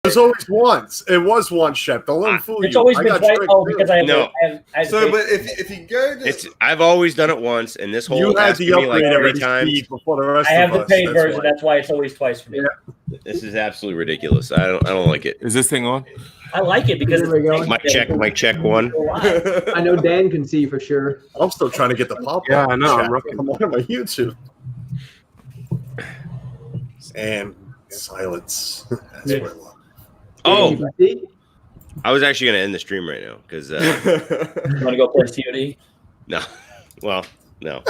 There's always once. It was once, Shep. Don't let him fool you. It's always been twice. Oh, because I have No. But if you go to I've always done it once, and this whole you had the me like upgrade 3 times. before the rest I have of the us. paid That's version. why. That's why it's always twice for me. Yeah. This is absolutely ridiculous. I don't like it. Is this thing on? I like it because There we go. Mic check one. I know Dan can see for sure. I'm still trying to get the pop. Yeah, I know. I'm I'm on my YouTube. And silence. That's Yeah. what I love. Oh, I was actually going to end the stream right now because You want to go play COD? no, well, no,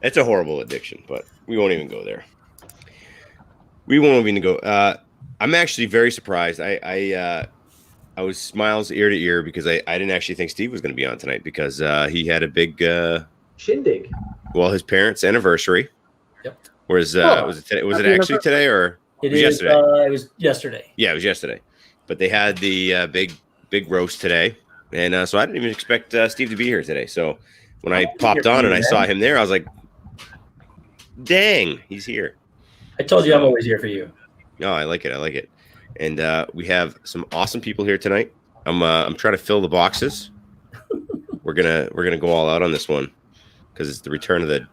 it's a horrible addiction, but we won't even go there. We won't even go. I'm actually very surprised. I was smiles ear to ear because I didn't actually think Steve was going to be on tonight because he had a big shindig. Well, his parents' anniversary. Yep. Was it actually today or? It was is. yesterday. It was yesterday. Yeah, it was yesterday. But they had the big roast today, and so I didn't even expect Steve to be here today. So when I popped on and I saw him there, I was like, "Dang, he's here!" I told you I'm always here for you. No, I like it. And we have some awesome people here tonight. I'm trying to fill the boxes. We're gonna go all out on this one because it's the return of the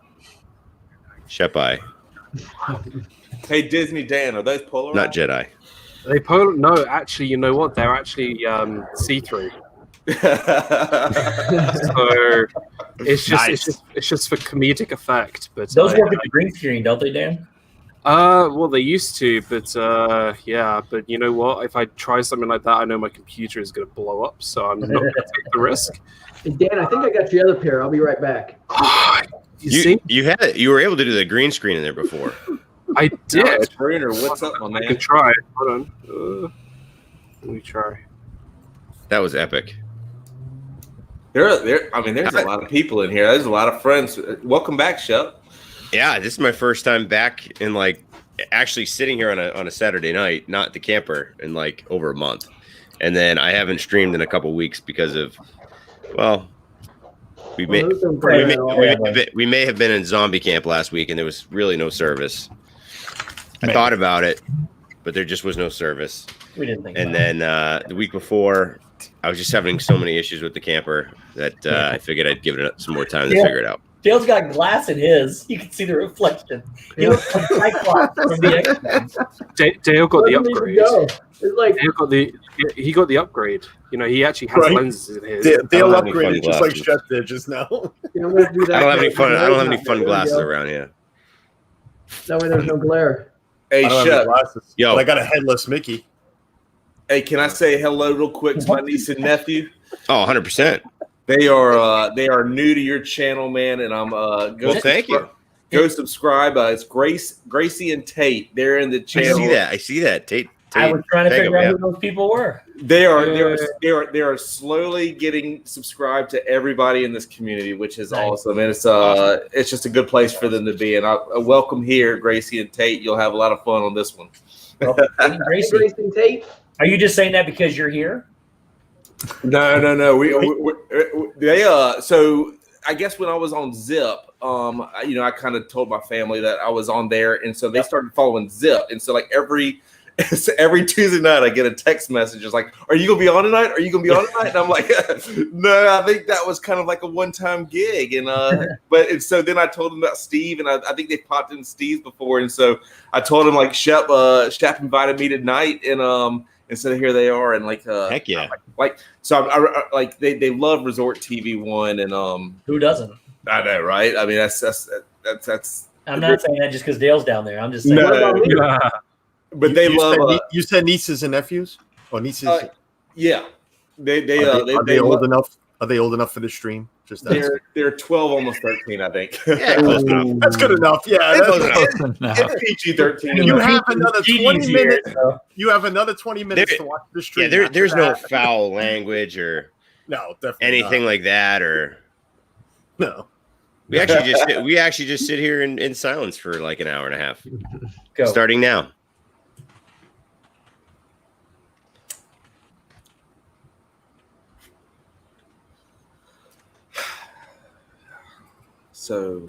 Shepi. Hey, Disney Dan, are those Polaroid? Not Jedi. No, actually, you know what? They're actually see-through. So it's just for comedic effect. But those work with the green screen, don't they, Dan? Well, they used to, but yeah. But you know what? If I try something like that, I know my computer is going to blow up, so I'm not going to take the risk. Hey, Dan, I think I got your other pair. I'll be right back. You were able to do the green screen in there before. I did. Bruner, what's up, my man? I can try. Hold on. Let me try. That was epic. There's a lot of people in here. There's a lot of friends. Welcome back, Shep. Yeah, this is my first time back in actually sitting here on a Saturday night, not the camper, in over a month. And then I haven't streamed in a couple weeks because of, we may have been in zombie camp last week and there was really no service. I thought about it, but there just was no service. We didn't think. And then the week before, I was just having so many issues with the camper that I figured I'd give it some more time to figure it out. Dale's got glass in his. You can see the reflection. He looks like Cyclops from the X-Men. Dale got the upgrade. It's like he got the upgrade. You know, he actually has lenses in his. Dale upgraded just like Shep did just now. you know, do that I don't have any fun glasses around here. That way there's no glare. Hey, Shep. Yo, I got a headless Mickey. Hey, can I say hello real quick to my niece and nephew? Oh, 100%. They are new to your channel, man, and I'm thank you. Go subscribe. It's Gracie and Tate. They're in the channel. I see that. Tate. I was trying to figure out who those people were. They are slowly getting subscribed to everybody in this community, which is awesome. And it's just a good place for them to be. And I welcome here, Gracie and Tate. You'll have a lot of fun on this one. Gracie and Tate. Are you just saying that because you're here? No. So I guess when I was on Zip, I kind of told my family that I was on there, and so they started following Zip, and so every Tuesday night I get a text message, it's like, "Are you gonna be on tonight? Are you gonna be on tonight?" And I'm like, "No, I think that was kind of like a one-time gig." And so then I told them about Steve, and I think they popped in Steve's before, and so I told him Shep invited me tonight, and so here they are, and heck yeah, so I they love Resort TV 1, and who doesn't? I know, right? I mean, that's. I'm not saying that just because Dale's down there. I'm just saying. No, but they love. You said nieces and nephews, or nieces? Yeah, they are they old enough? Are they old enough for the stream? Just they're 12, almost 13, I think. Yeah, close enough. That's good enough. Yeah, it's PG-13. You have another 20 minutes. You have another 20 minutes to watch the stream. Yeah, there's no foul language or definitely anything like that, or no. We actually just sit here in silence for an hour and a half. Go. Starting now. So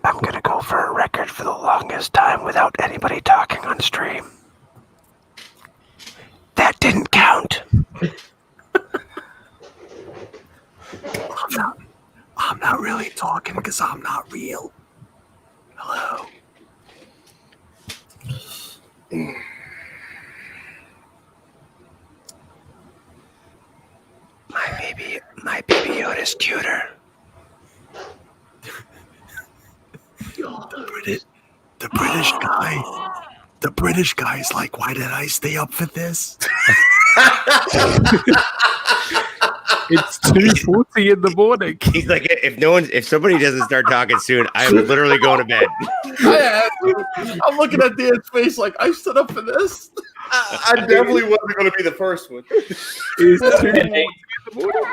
I'm gonna go for a record for the longest time without anybody talking on stream. That didn't count. I'm not really talking because I'm not real. Hello. My baby Yoda's cuter. The British guy's like, why did I stay up for this? It's 2:40 in the morning. He's like, if somebody doesn't start talking soon, I'm literally going to bed. I'm looking at Dan's face like I stood up for this. I definitely wasn't going to be the first one. It's 2:40 in the morning.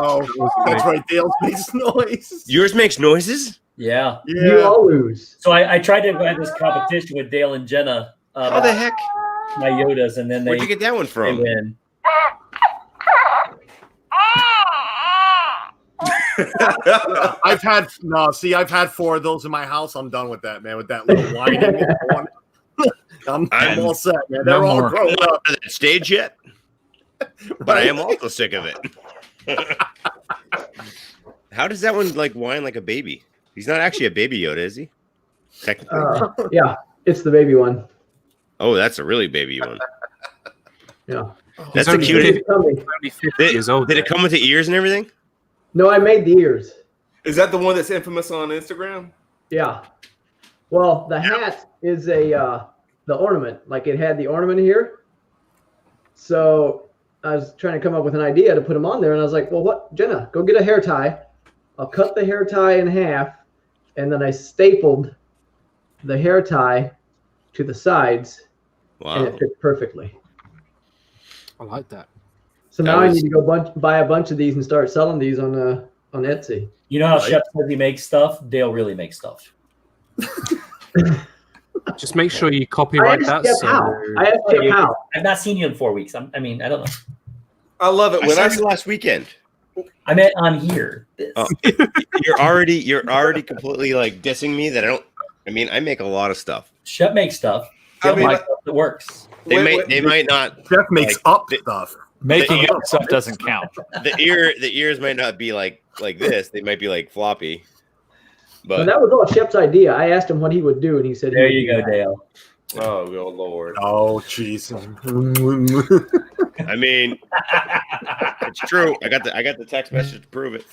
Oh, that's right. Dale's makes noise. Yours makes noises? Yeah. You all lose. So I tried to have this competition with Dale and Jenna. How the heck? My Yodas, and then Where'd you get that one they from? win. I've had 4 of those in my house. I'm done with that, man. With that little whining. I'm all set, man. They're all I'm grown not up. to that stage yet, but I am also sick of it. How does that one like whine like a baby? He's not actually a baby Yoda, is he? Technically. Yeah, it's the baby one. Oh, that's a really baby one. Yeah. That's He's the only cutest. 50 only 50 years old. Did it come with the ears and everything? No, I made the ears. Is that the one that's infamous on Instagram? Yeah. Well, the hat is the ornament. Like it had the ornament here. So I was trying to come up with an idea to put them on there, and I was like, "Well, what, Jenna? Go get a hair tie. I'll cut the hair tie in half, and then I stapled the hair tie to the sides, and Wow. it fit perfectly. I like that. So That now I was- need to go buy a bunch of these and start selling these on Etsy. You know how Shep says he makes stuff? Dale really makes stuff. Just make sure you I copyright asked that. Jeff So how. I asked Jeff how. I've not seen you in 4 weeks. I mean, I don't know. I love it I when saw I you last weekend. I meant on here. Oh. You're already completely like dissing me that I don't. I mean, I make a lot of stuff. Shep makes stuff. I Dale mean, makes stuff that works. They might not. Jeff makes Like, up the- stuff. Making up stuff doesn't count. The ears might not be like this. They might be like floppy. But But that was all Shep's idea. I asked him what he would do, and he said, There he you would go, do Dale. oh good lord. Oh, jeez. I mean, it's true. I got the text message to prove it.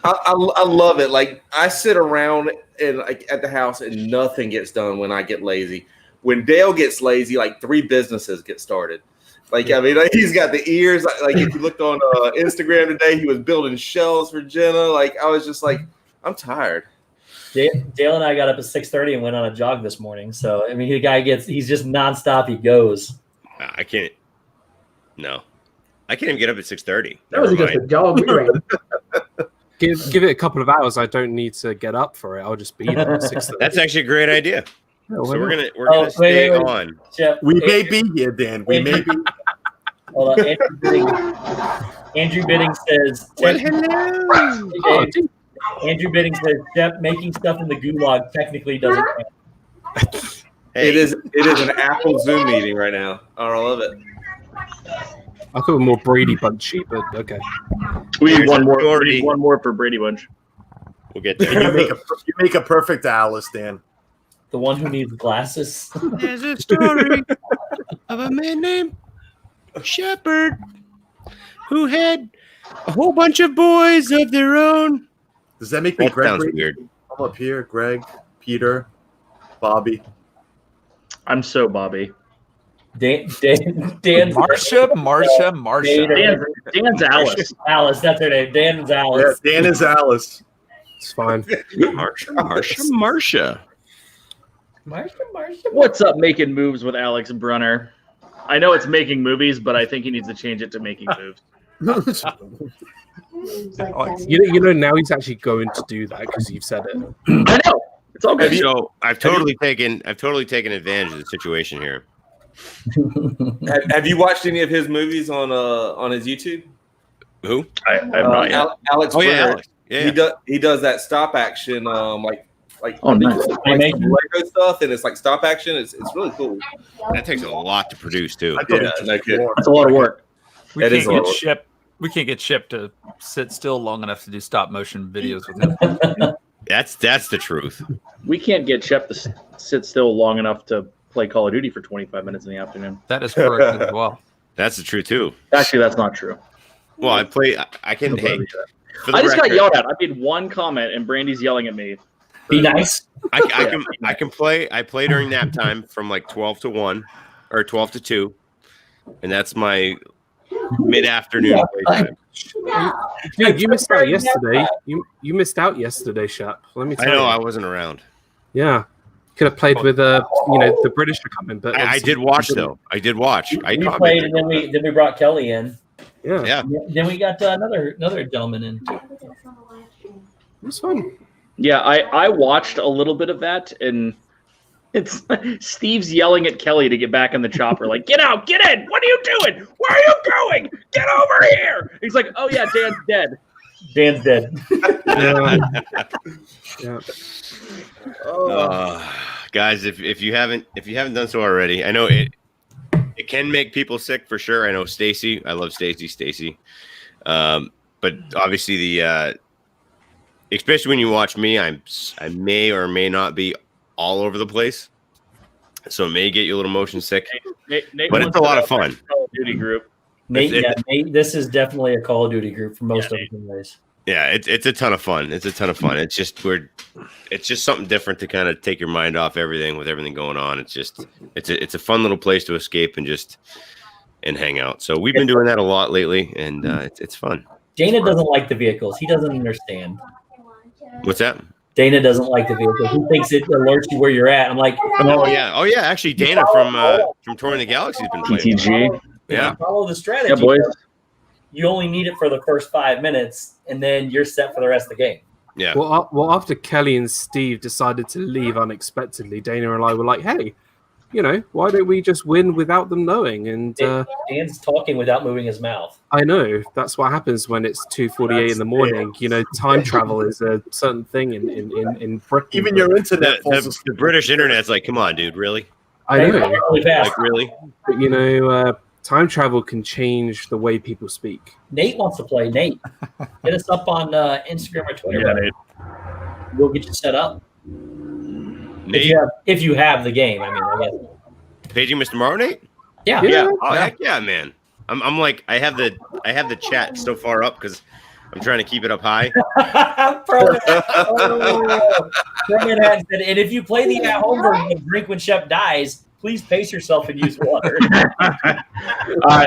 I love it. Like I sit around and like at the house and nothing gets done when I get lazy. When Dale gets lazy, like 3 businesses get started. Like I mean, like, he's got the ears. Like if you looked on Instagram today, he was building shells for Jenna. Like I was just like, I'm tired. Dale and I got up at 6:30 and went on a jog this morning. So I mean, the guy he's just nonstop. He goes. I can't. No, I can't even get up at 6:30. that was just a jog we ran. give it a couple of hours. I don't need to get up for it. I'll just be there at 6:30. That's actually a great idea. Yeah, So why we're not? gonna stay wait. on. Shep, We may be here, Dan. We may be. Hold on. Andrew Bidding says. Oh, dude, Andrew Bidding says Shep making stuff in the gulag technically doesn't count. Hey, It is an Apple Zoom meeting right now. Oh, I love it. I thought more Brady Bunchy, but okay. We Here's need one a more. We priority. need one more for Brady Bunch. We'll get You there. make a perfect Alice, Dan. The one who needs glasses. There's a story of a man named Shepherd who had a whole bunch of boys of their own. Does that make me That Greg? sounds Brady? weird. I'm up here. Greg, Peter, Bobby. I'm so Bobby. Dan's Marsha. Dan's Alice. Alice, that's her name. Dan's Yeah, Alice. Dan is Alice. It's fine. Marsha. Marsha. What's up, making moves with Alex Brunner? I know it's making movies, but I think he needs to change it to making moves. You know, now he's actually going to do that because you've said it. I know. It's all good. So I've totally taken advantage of the situation here. Have you watched any of his movies on his YouTube? Who? I have not yet. Alex. Oh yeah, Brenner. Alex. Yeah. He does that stop action Oh, nice. some Lego stuff, and it's like stop action. It's really cool. That takes a lot to produce too. I thought Yeah, it was no kidding. That's a lot of work. We That is can't a get lot. Shep. We can't get Shep to sit still long enough to do stop motion videos with him. That's the truth. We can't get Shep to sit still long enough to play Call of Duty for 25 minutes in the afternoon. That is correct as well. That's the truth too. Actually, that's not true. Well, I play. I can. Hey, for the I just got record, yelled at. I made one comment, and Brandy's yelling at me. Be nice. I can play. I play during nap time from like 12 to 1 or 12 to 2, and that's my mid-afternoon playtime. Dude, you missed out yesterday. You missed out yesterday, Shep. Let me I tell know you. I wasn't around. Yeah. Could have played with the British are coming, but I did watch though. I did watch. I We played, and then we brought Kelly in. Yeah. Yeah. Then we got another gentleman in. It was fun. Yeah, I watched a little bit of that, and it's Steve's yelling at Kelly to get back in the chopper, like, get out, get in, what are you doing? Where are you going? Get over here. He's like, oh yeah, Dan's dead. Dan's dead. Yeah. Guys, if you haven't done so already, I know it can make people sick for sure. I know Stacy. I love Stacy. But obviously the especially when you watch me, I may or may not be all over the place, so it may get you a little motion sick. Nate But it's a lot of fun. Call of Duty group. Nate, this is definitely a Call of Duty group for most of them. Anyways. Yeah, it's a ton of fun. It's just something different to kind of take your mind off everything with everything going on. It's a fun little place to escape and hang out. So we've been doing that a lot lately, and it's fun. Dana doesn't like the vehicles. He doesn't understand. What's that? Dana doesn't like the vehicles. He thinks it alerts you where you're at. I'm like, oh yeah. Actually, Dana from Touring the Galaxy has been playing. TTG. Yeah. Follow the strategy. Yeah, boys. You only need it for the first 5 minutes, and then you're set for the rest of the game. Yeah. Well, after Kelly and Steve decided to leave unexpectedly, Dana and I were like, hey, why don't we just win without them knowing? And Dan's talking without moving his mouth. I know that's what happens when it's 2:48 in the morning. Time travel is a certain thing in Britain. Even your internet. The British internet's like, come on, dude, really? I know. Really fast. Like, really? But time travel can change the way people speak. Nate wants to play. Nate, hit us up on Instagram or Twitter. Yeah, Nate. We'll get you set up. Nate, If you have the game, I guess. paging Mr. Morrow, Nate? Yeah. Oh heck yeah, man. I'm like I have the chat so far up because I'm trying to keep it up high. And if you play the at-home version of Drink When Shep Dies, please pace yourself and use water.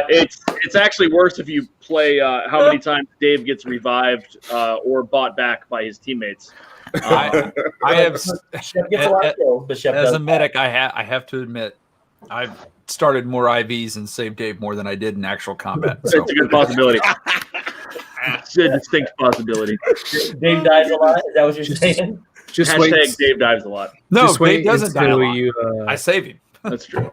It's actually worse if you play how many times Dave gets revived or bought back by his teammates. I have, Shep gets a lot of kills, but Shep as doesn't. a medic, I have to admit, I've started more IVs and saved Dave more than I did in actual combat. So. It's a good possibility. It's a distinct possibility. Dave dies a lot. Is that what you're saying? Just wait. Hashtag Dave dives a lot. No, Just wait Dave doesn't die a until lot. you. I save him. That's true.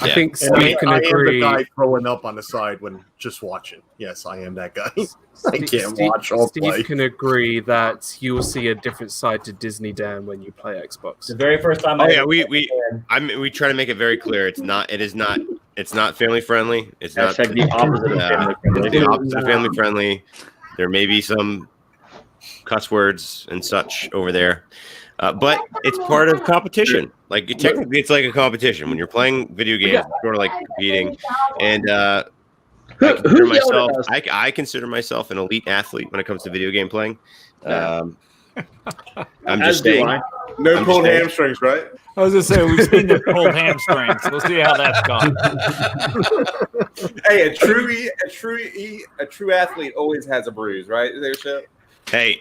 I think And Steve can I am the agree. guy throwing up on the side when just watching. Yes, I am that guy. I can't watch or Steve play. can agree that you will see a different side to Disney Dan when you play Xbox. The very first time. Oh yeah, we try to make it very clear. It's not family friendly. It's Hashtag not the opposite of family friendly. It's the opposite of family friendly. There may be some cuss words and such over there. But it's part of competition. Like technically, it's like a competition when you're playing video games. It's sort of like competing. And I consider myself an elite athlete when it comes to video game playing. I'm just saying. No pulled hamstrings, right? I was gonna say we've seen the pulled hamstrings. We'll see how that's gone. Hey, a true athlete always has a bruise, right? Is there, Shep? Hey,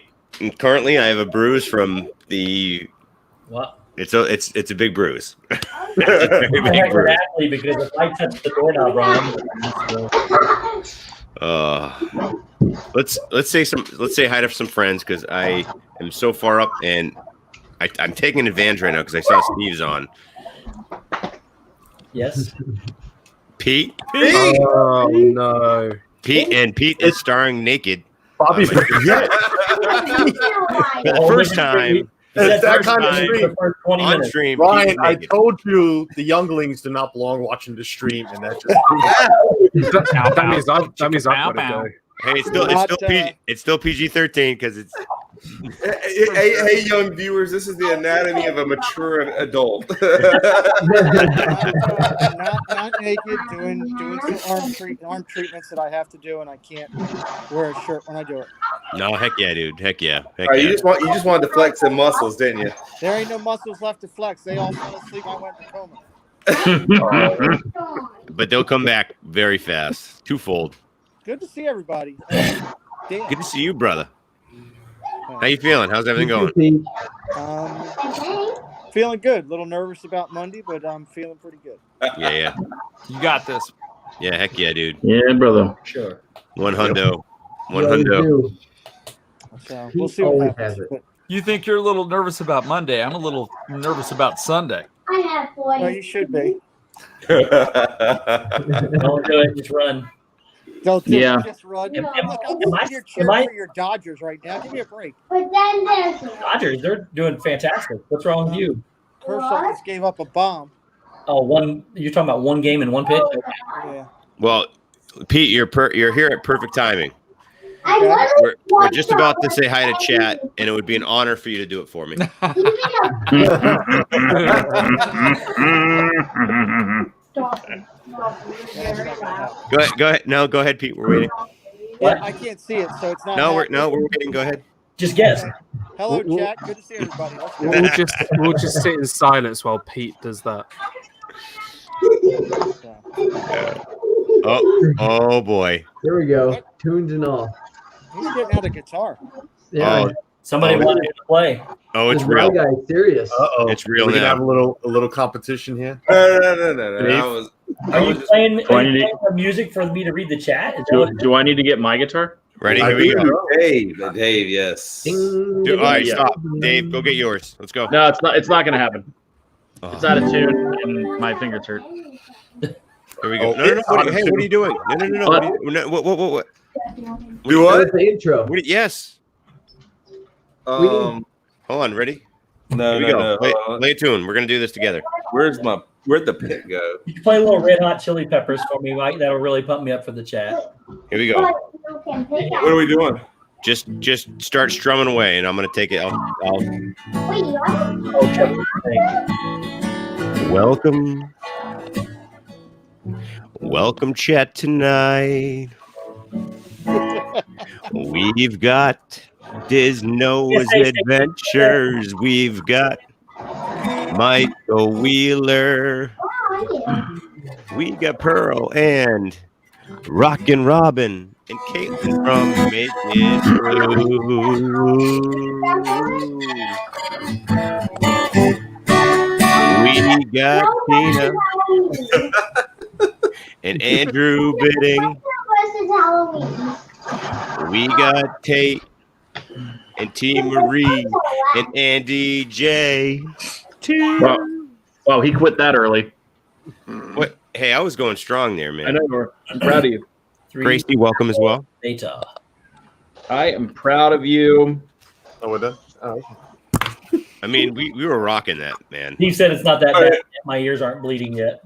currently I have a bruise from the. What? It's a big bruise. I'm an athlete because if I touch the doorknob wrong. Let's say hi to some friends because I am so far up and I'm taking advantage right now because I saw Steve's on. Yes. Pete. Oh no. Pete is starring naked. Bobby's yeah. For the first time. It's that kind of time stream. on stream. Ryan, Pete is I naked. told you the younglings do not belong watching the stream, and that just That means I've got to go. Hey, it's still PG-13 because it's. Hey, young viewers, this is the anatomy of a mature adult. not naked, doing some arm treatments that I have to do, and I can't wear a shirt when I do it. No, heck yeah, dude. Heck yeah. Heck Right, yeah. you just wanted to flex some muscles, didn't you? There ain't no muscles left to flex. They all fell asleep. I went to coma. But they'll come back very fast. Twofold. Good to see everybody. Good to see you, brother. How you feeling? How's everything going? Feeling good. A little nervous about Monday, but I'm feeling pretty good. Yeah. You got this. Yeah, heck yeah, dude. Yeah, brother. Sure. One hundo. So we'll see what happens. But, You think you're a little nervous about Monday. I'm a little nervous about Sunday. no, you should be. Don't do it. Just run. Don't do Yeah. it. Just run. Am- Look, am- I'm am sitting I- here am cheering I- for your Dodgers right now. Give me a break. Dodgers, they're doing fantastic. What's wrong with you? Kershaw just gave up a bomb. Oh, you're talking about one game and one pitch? Okay. Yeah. Well, Pete, you're here at perfect timing. Okay. We're just about to say hi to chat, and it would be an honor for you to do it for me. Go ahead. No, go ahead, Pete. We're waiting. Yeah, I can't see it, so it's not. No, happening. we're waiting. Go ahead. Just guess. Hello, chat. Good to see everybody. Let's go. We'll just sit in silence while Pete does that. Oh boy. There we go. Tunes and all. He's getting out a guitar. Yeah. Somebody wanted to play. Oh, it's This real. guy is serious. Uh-oh. It's real We're gonna now. have a little competition here. No. Are you playing the music for me to read the chat? Is that what- Do I need to get my guitar? Ready? I Here we think go. Dave, yes. Ding, All right, ding, stop. ding. Dave, go get yours. Let's go. No, it's not. It's not going to happen. Oh, It's out of tune, and my fingers hurt. here we go. Oh, No. it's What, out of hey, tune. what are you doing? No. What? What? Do what? That's the intro. Yes. Um, Hold on. Ready? no, Here we go. no. Lay a tune. We're gonna do this together. Where'd the pick go? You can play a little Red Hot Chili Peppers for me, Mike. That'll really pump me up for the chat. Here we go. What are we doing? Just start strumming away, and I'm gonna take it. I'll Okay. Welcome, chat tonight. We've got Disno's Adventures. We've got Michael Wheeler. We got Pearl and Rockin' Robin and Caitlin from Make It Through. We got Tina and Andrew Bidding. We got Tate and T. Marie and Andy J. Wow, he quit that early. What? Hey, I was going strong there, man. I know. I'm proud of you. Gracie, welcome as well. Data. I am proud of you. Oh, we're done. Oh. I mean, we were rocking that, man. He said it's not that bad. My ears aren't bleeding yet.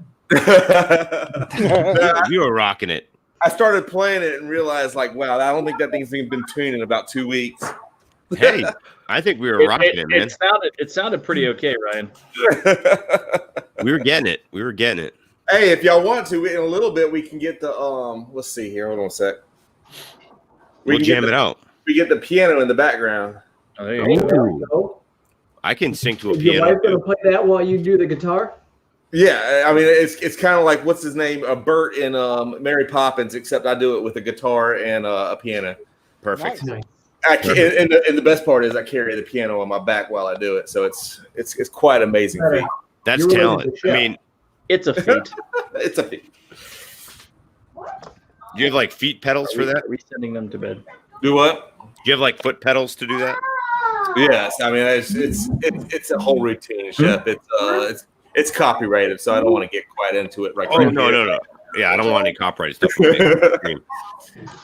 You were rocking it. I started playing it and realized, like, wow, I don't think that thing's been tuned in about 2 weeks. Hey, I think we were rocking it, man. It sounded pretty okay, Ryan. We were getting it. Hey, if y'all want to, in a little bit, we can get the let's see here. Hold on a sec. We'll can jam get it out. We get the piano in the background. Oh, there you go. There we go. I can sing to a Is your piano. wife gonna play that while you do the guitar? Yeah, I mean it's kind of like what's his name, Bert in Mary Poppins, except I do it with a guitar and a piano. Perfect. Nice. And the best part is I carry the piano on my back while I do it, so it's quite amazing feat. That's You're willing talent. to show. I mean, It's a feat. It's a feat. do you have like feet pedals for that? Resending them to bed. Do what? Do you have like foot pedals to do that? Yes, I mean it's a whole routine, Shep. It's copyrighted, so I don't want to get quite into it right Oh now. no. Yeah, I don't want any copyrighted stuff.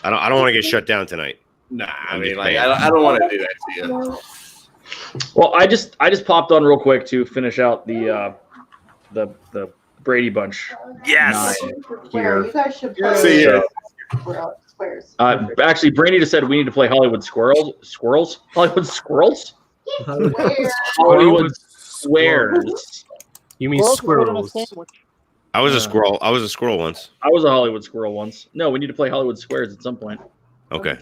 I don't want to get shut down tonight. Nah, I mean, like I don't want to do that to you. Well, I just popped on real quick to finish out the Brady Bunch. Yes. Where you guys should See ya. squares. Actually, Brady just said we need to play Hollywood Squirrels. Hollywood Squirrels. Hollywood Squares. You mean squirrels? I was a squirrel. I was a squirrel once. I was a Hollywood squirrel once. No, we need to play Hollywood Squares at some point. Okay.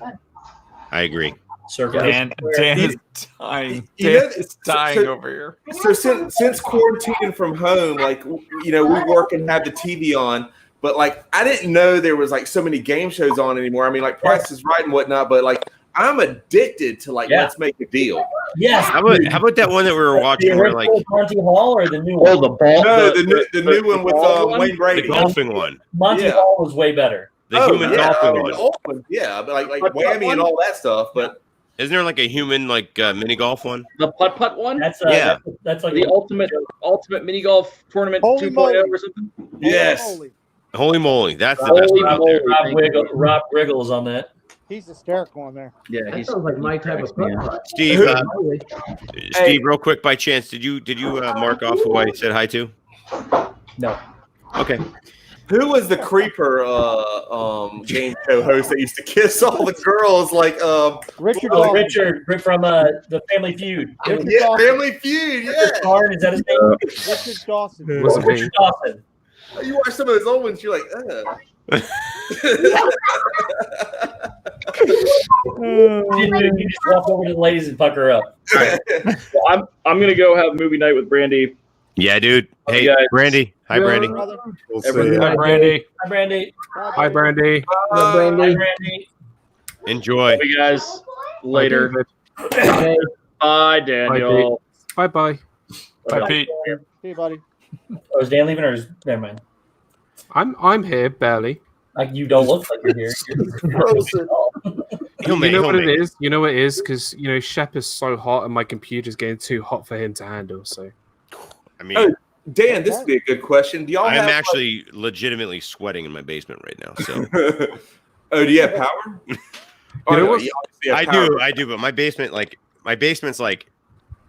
I agree. Circle. Dan is dying. You know, Dan is dying over here. So since quarantining from home, like we work and have the TV on, but like I didn't know there was like so many game shows on anymore. I mean, like Price is Right and whatnot, but like I'm addicted to like Let's Make a Deal. Yes. How about that one that we were watching? The Where like Monty Hall or the new one? Oh, the ball. No, the new one with Wayne Brady. the golfing one, Monty Hall was way better. the human golfing one. The old one, yeah, but like Whammy and all that stuff. But Isn't there like a human like mini golf one? The putt one. That's Yeah. that's like the ultimate mini golf tournament Holy 2.0 moly. or something. yes, Holy, Holy moly, that's the Holy best one out there. moly. Rob Riggles on that. he's hysterical on there. Yeah, That he's sounds like my type of putt. Steve, Steve, real quick by chance, did you mark off who I said hi to? No. Okay. who was the creeper game show host that used to kiss all the girls? Like Richard Oh, Dawson. Richard from the Family Feud. Richard yeah, Dawson. Family Feud. Yeah, Richard Karn, is that his name? Richard Dawson. Wasn't me. Richard Dawson. you watch some of his old ones, you're like, You just walk over to the ladies and fuck her up. Well, I'm gonna go have movie night with Brandy. Yeah, dude. Hey, guys. Brandy. Hi, Brandy. Brother. We'll see Everyone- ya. Hi, Brandy. Hi, Brandy. Hi, Brandy. Hi, Brandy. Brandy. Enjoy. Love you guys later. Hey, Bye, Daniel. Bye bye. Hi, Pete. Hey, buddy. Oh, is Dan leaving or is never mind? I'm here barely. Like you don't look like you're here. He'll make, You know he'll what it make. is? You know what it is? Because Shep is so hot and my computer's getting too hot for him to handle. So I mean, Oh, Dan, this would be a good question. Do y'all I am have actually legitimately sweating in my basement right now. So oh, do you have power? You know what? you obviously have I do, but my basement's like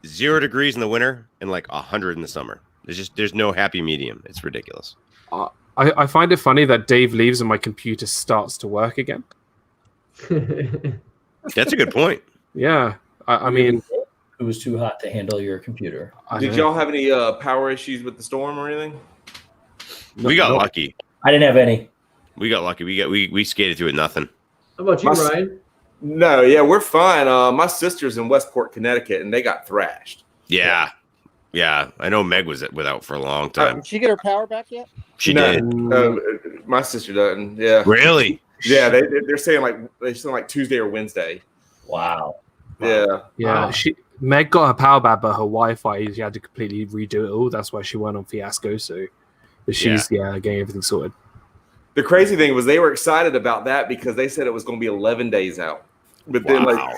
0 degrees in the winter and like 100 in the summer. There's no happy medium. It's ridiculous. I find it funny that Dave leaves and my computer starts to work again. That's a good point. Yeah, I mean, It was too hot to handle your computer. I Did don't know. y'all have any power issues with the storm or anything? We got lucky. I didn't have any. We got lucky. We skated through it nothing. how about you, My- Ryan? No, yeah, we're fine. My sister's in Westport, Connecticut, and they got thrashed. Yeah. Yeah. I know Meg was without for a long time. Did she get her power back yet? She No. did. My sister doesn't. Yeah, Really? yeah. They're saying like Tuesday or Wednesday. Wow. Yeah. Yeah, Meg got her power back, but her Wi-Fi she had to completely redo it all. That's why she went on Fiasco. So, but she's getting everything sorted. The crazy thing was they were excited about that because they said it was going to be 11 days out. But then, Wow.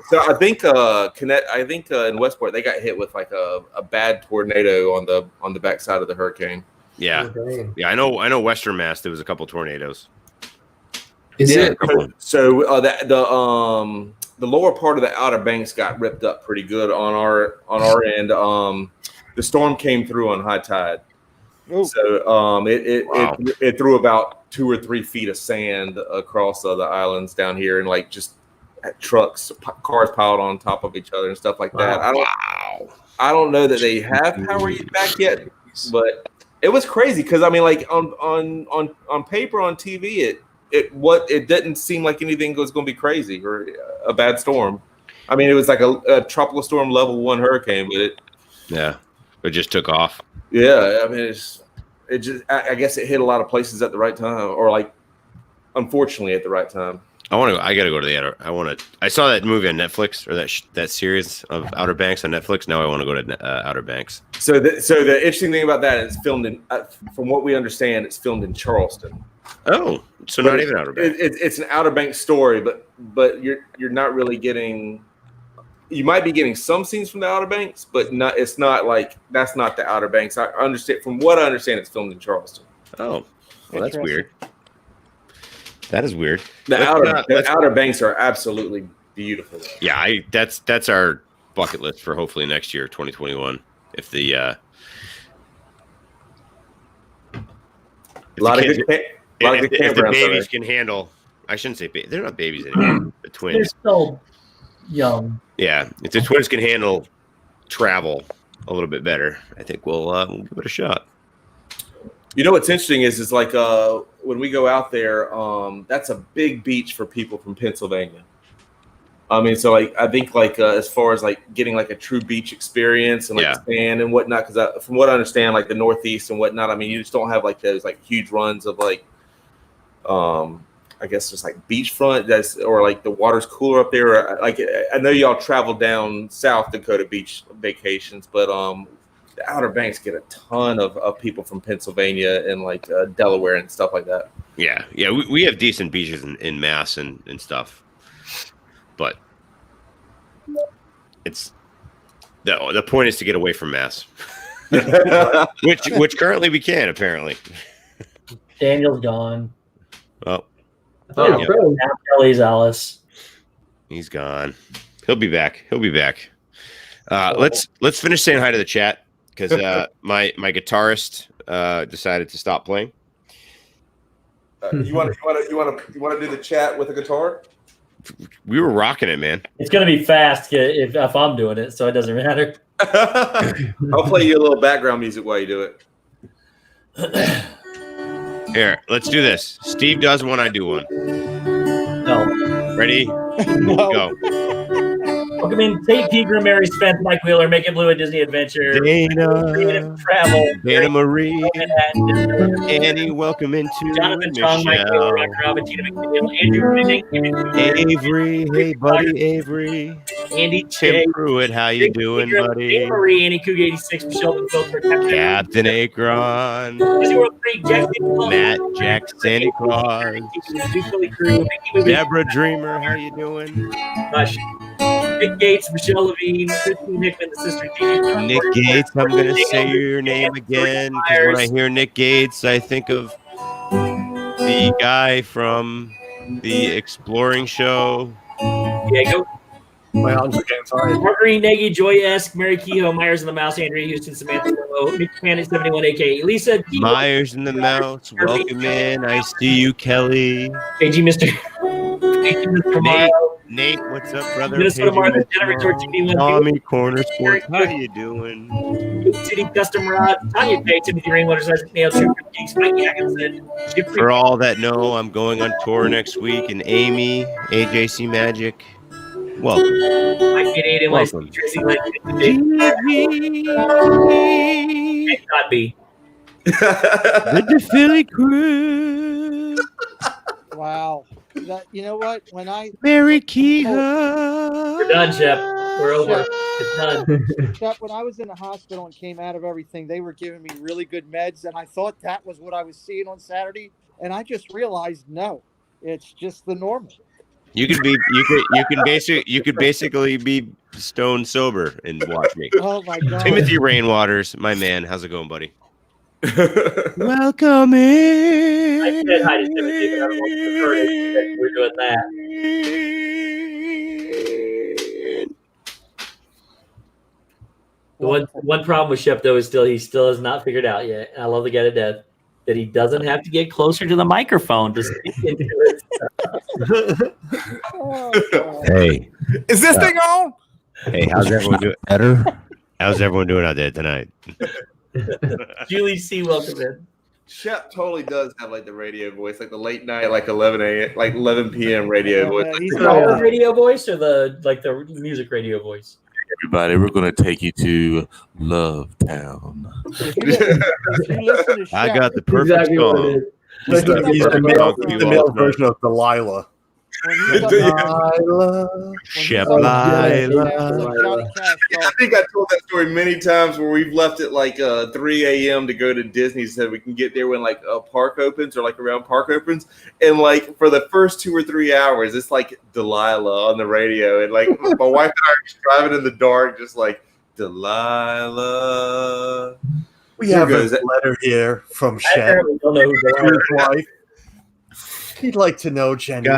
so I think in Westport they got hit with like a bad tornado on the backside of the hurricane. Yeah. Okay. Yeah. I know Western Mass, there was a couple tornadoes. Is Yeah. it? So the lower part of the Outer Banks got ripped up pretty good on our end. The storm came through on high tide. Ooh. So Wow. it threw about 2 or 3 feet of sand across the islands down here, and like just cars piled on top of each other and stuff like that. I don't know that they have power back yet, but it was crazy because I mean, like on paper, on TV, it didn't seem like anything was going to be crazy or a bad storm. I mean, it was like a tropical storm level 1 hurricane, but It just took off. I mean, I guess it hit a lot of places at the right time, or like, unfortunately, at the right time. I got to go to the I saw that movie on Netflix, or that series of Outer Banks on Netflix. Now I want to go to Outer Banks. So the interesting thing about that is filmed in, from what we understand, it's filmed in Charleston. Oh, so not even Outer Banks. It's an Outer Banks story, but you're not really getting. you might be getting some scenes from the Outer Banks, but not. It's not like that's not the Outer Banks. I understand. From what I understand, it's filmed in Charleston. Oh, well, that's weird. That is weird. The Outer Banks are absolutely beautiful. Yeah, that's our bucket list for hopefully next year, 2021. If the a lot of good babies can handle. I shouldn't say they're not babies anymore. The twins. They're still young. Yeah, if the twins can handle travel a little bit better, I think we'll give it a shot. You know what's interesting is like when we go out there, that's a big beach for people from Pennsylvania. I mean, so like I think like as far as like getting like a true beach experience and like sand and whatnot, because from what I understand, like the Northeast and whatnot, I mean, you just don't have like those like huge runs of like, I guess just like beachfront or like the water's cooler up there. Like I know y'all travel down South Dakota beach vacations, but the Outer Banks get a ton of people from Pennsylvania and like Delaware and stuff like that. Yeah, we have decent beaches in Mass and stuff, but it's the point is to get away from Mass, which currently we can apparently. Daniel's gone. Oh, now Kelly's Alice. He's gone. He'll be back. Let's finish saying hi to the chat because my guitarist decided to stop playing. You want to do the chat with a guitar? We were rocking it, man. It's gonna be fast if I'm doing it, so it doesn't matter. I'll play you a little background music while you do it. Here, let's do this. Steve does one, I do one. No. Ready? Go. Welcome in Tate Pegram, Mary Spence, Mike Wheeler, Make It Blue at Disney Adventure, Dana, Creative Travel, Dana Marie, Annie, welcome into Jonathan Chong, Mike Wheeler, Rock Robin, Tina McNeil, Andrew Minnick, Avery, hey buddy, Avery, Andy Tim Pruitt, how you doing, buddy? Dana Marie, Annie Coog 86, Michelle McPhilford, Captain Akron, Disney World 3, Jackson, Matt, Jack, Santa Claus, Deborah Dreamer, how you doing? Nick Gates, Michelle Levine, Christine Hickman, the sister Gigi. Nick Gates, I'm going to say your name again because when I hear Nick Gates, I think of the guy from the Exploring Show. Yeah, go. My arms are getting tired. Marguerite Nagy, Joy Esk, Mary Kehoe, Myers and the Mouse, Andrea Houston, Samantha Lowe, Nick Panic 71, aka Lisa. Myers and the Mouse, welcome in. I see you, Kelly. AG Mr. Nate, what's up, brother? Minnesota Martha, Jennifer Tortini, Tommy Corner Sports, how you doing? City Custom Rod, Tanya Pay, Timothy Rainwater, Isaac Nail, Super Geeks, Mike Atkinson. For all that know, I'm going on tour next week, and Amy, AJC Magic, welcome. Mike Get 8 Welcome. Tracy Lynn, not be. The Philly crew. Wow. You know what? When Mary Kehoe. We're done, Shep. We're over. It's done. Shep, when I was in the hospital and came out of everything, they were giving me really good meds, and I thought that was what I was seeing on Saturday, and I just realized no, it's just the normal. You could basically be stone sober and watch me. Oh my God. Timothy Rainwaters, my man, how's it going, buddy? Welcome in. I said hi to Timothy, but I don't know if we're doing that. The one problem with Shep though is he still has not figured out yet. And I love the guy to death that he doesn't have to get closer to the microphone to speak into it. Hey, is this thing on? Hey, how's everyone doing? Better. How's everyone doing out there tonight? Julie C, welcome in. Shep totally does have like the radio voice, like the late night, like 11 p.m. radio voice. The radio voice or the music radio voice? Everybody, we're going to take you to Love Town. I got the perfect song. He's the male version of Delilah. Shep I think I told that story many times where we've left at like 3 a.m. to go to Disney so we can get there when like a park opens or like around park opens. And like for the first 2 or 3 hours, it's like Delilah on the radio. And like my wife and I are just driving in the dark, just like Delilah. We have a letter here from Shep. Don't know who his wife. He'd like to know, Jenny,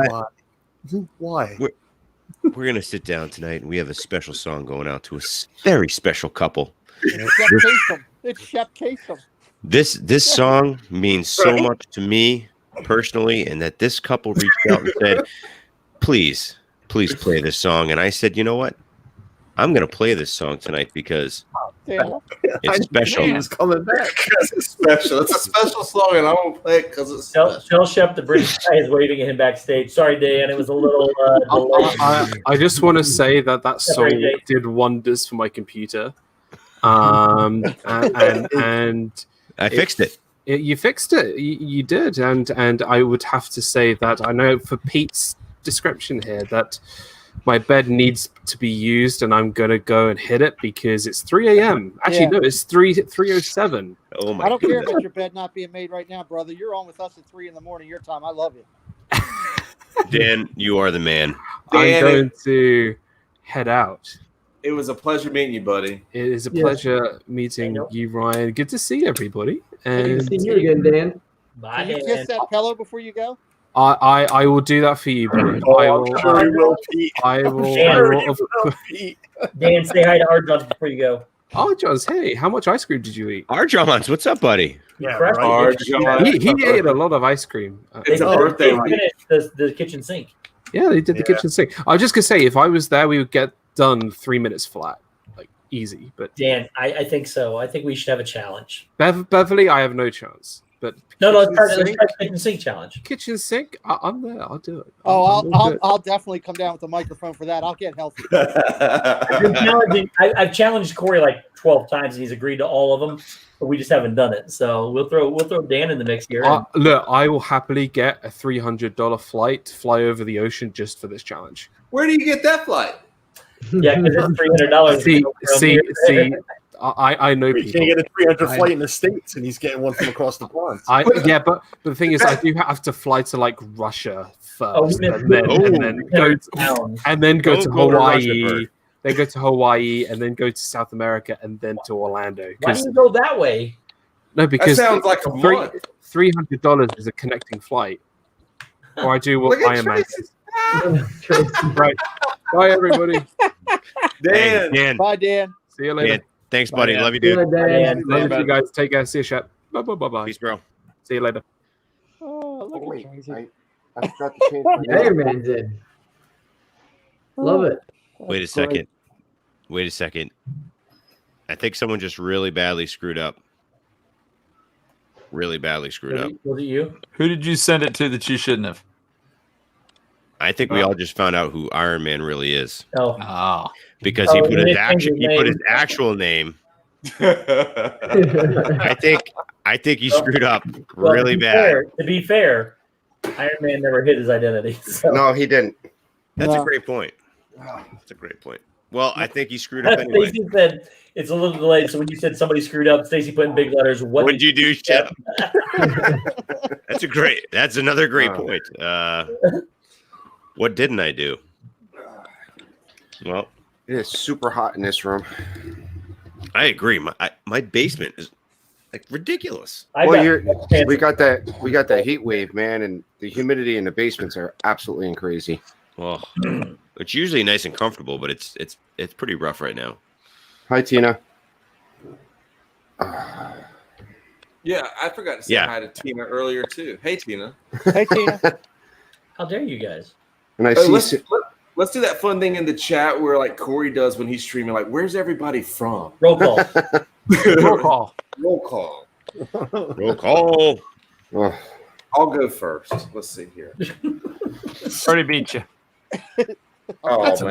why? We're gonna sit down tonight, and we have a special song going out to a very special couple. It's Shep Kasem. This song means so much to me personally, and that this couple reached out and said, "Please play this song." And I said, "You know what? I'm gonna play this song tonight because it's special." He's coming back because it's special. It's a special song, and I'm gonna play it because it's special. Tell Shep the British guy is waving at him backstage. Sorry, Dan, it was a little delayed. I just want to say that song did wonders for my computer, and I fixed it. You fixed it. You did, and I would have to say that I know for Pete's description here that my bed needs to be used, and I'm gonna go and hit it because it's 3 a.m. Actually, no, it's 3:07. Oh my! I don't care about your bed not being made right now, brother. You're on with us at 3 a.m. your time. I love you. Dan, you are the man. I'm going to head out. It was a pleasure meeting you, buddy. It is a pleasure meeting you, Ryan. Good to see everybody. And Good to see you again, Dan. Bye, Can you kiss that pillow before you go? I will do that for you, buddy. I'm sure he will, Pete. I will. Dan, say hi to Arjun before you go. Arjun's, hey, how much ice cream did you eat? Arjun's, what's up, buddy? Yeah, He ate a lot of ice cream. It's a birthday. They finished the kitchen sink. Yeah, they did the kitchen sink. I was just gonna say, if I was there, we would get done 3 minutes flat, like easy. But Dan, I think so. I think we should have a challenge. Beverly, I have no chance. But no, let's try the kitchen sink challenge. Kitchen sink, I'm there. I'll do it. I'll definitely come down with the microphone for that. I'll get healthy. I've challenged Corey like 12 times, and he's agreed to all of them, but we just haven't done it. So we'll throw Dan in the mix here. Look, I will happily get a $300 flight to fly over the ocean just for this challenge. Where do you get that flight? Yeah, because it's $300. See. I know people. You can't get a 300 flight in the States, and he's getting one from across the pond. But the thing is, I do have to fly to like Russia first, and then go to Hawaii. Then go to Hawaii, and then go to South America, and then to Orlando. Why do you go that way? No, because that sounds like a month. $300 is a connecting flight. Or I do what Iron Man says. Right. Bye, everybody. Dan. Bye, Dan. See you later. Dan. Thanks, buddy. Love you, dude. Love you guys. Take care. See you, Shep. Bye. Peace, bro. See you later. Oh, look wait. at I forgot to change my Iron Man did. Love it. Wait a second. I think someone just really badly screwed up. Was it you? Who did you send it to that you shouldn't have? I think we all just found out who Iron Man really is. Oh. Because he put his actual name. I think he screwed up really bad. To be fair, Iron Man never hid his identity. So. No, he didn't. That's a great point. Well, I think he screwed up anyway. Stacey said it's a little delayed, so when you said somebody screwed up, Stacey put in big letters. What did you do, Shep? That's another great point. What didn't I do? Well, it is super hot in this room. I agree. My basement is like ridiculous. We got that heat wave, man, and the humidity in the basements are absolutely crazy. Well, it's usually nice and comfortable, but it's pretty rough right now. Hi, Tina. Yeah, I forgot to say hi to Tina earlier too. Hey, Tina. Hey, Tina. How dare you guys? And let's do that fun thing in the chat where like Corey does when he's streaming. Like, where's everybody from? Roll call. Roll call. I'll go first. Let's see here. Already beat you. That's a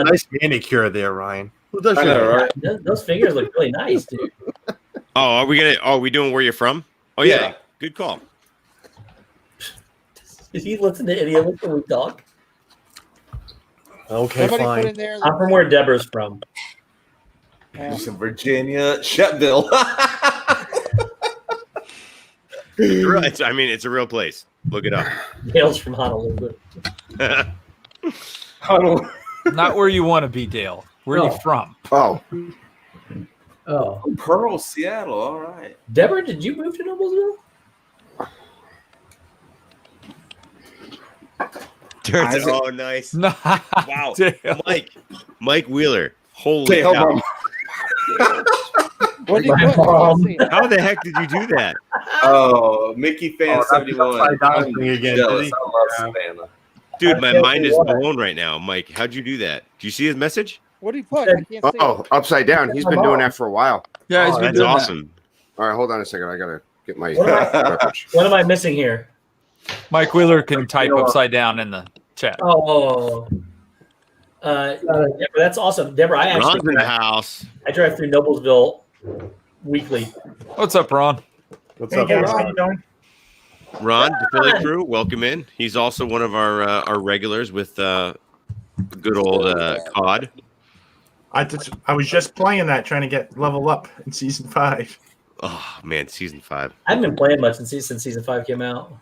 nice manicure there, Ryan. Who does right? Those fingers look really nice, dude. Are we doing where you're from? Oh yeah. Good call. Did he listen to any of us when we talk? Okay, Somebody put fine. in there. I'm from where Deborah's from. He's in Virginia, Shepville. I mean, it's a real place. Look it up. Dale's from Honolulu. Not where you want to be, Dale. Where are you from? Oh, Pearl, Seattle. All right. Deborah, did you move to Noblesville? Oh, nice. Wow. Dale. Mike Wheeler. Holy Hey, hold cow. on. What did you put? How the heck did you do that? Oh, Mickey fan 71. upside down I'm thing again, jealous. did he? I love Savannah. Dude, my mind is blown right now. Mike, how'd you do that? Do you see his message? What did he put? I can't see. oh, upside down. He's been doing that for a while. Yeah, he's been That's doing awesome. All right, hold on a second. I gotta get my What am I missing here? that. Mike Wheeler can type upside down in the chat. Deborah, that's awesome. Deborah, I Ron's actually in the house. I drive through Noblesville weekly. What's up, Ron? What's Hey up, guys, Ron? how you doing? Ron, the Philly crew, welcome in. He's also one of our regulars with good old COD. I was just playing that, trying to get level up in season 5. Oh man, season 5. I haven't been playing much since season 5 came out.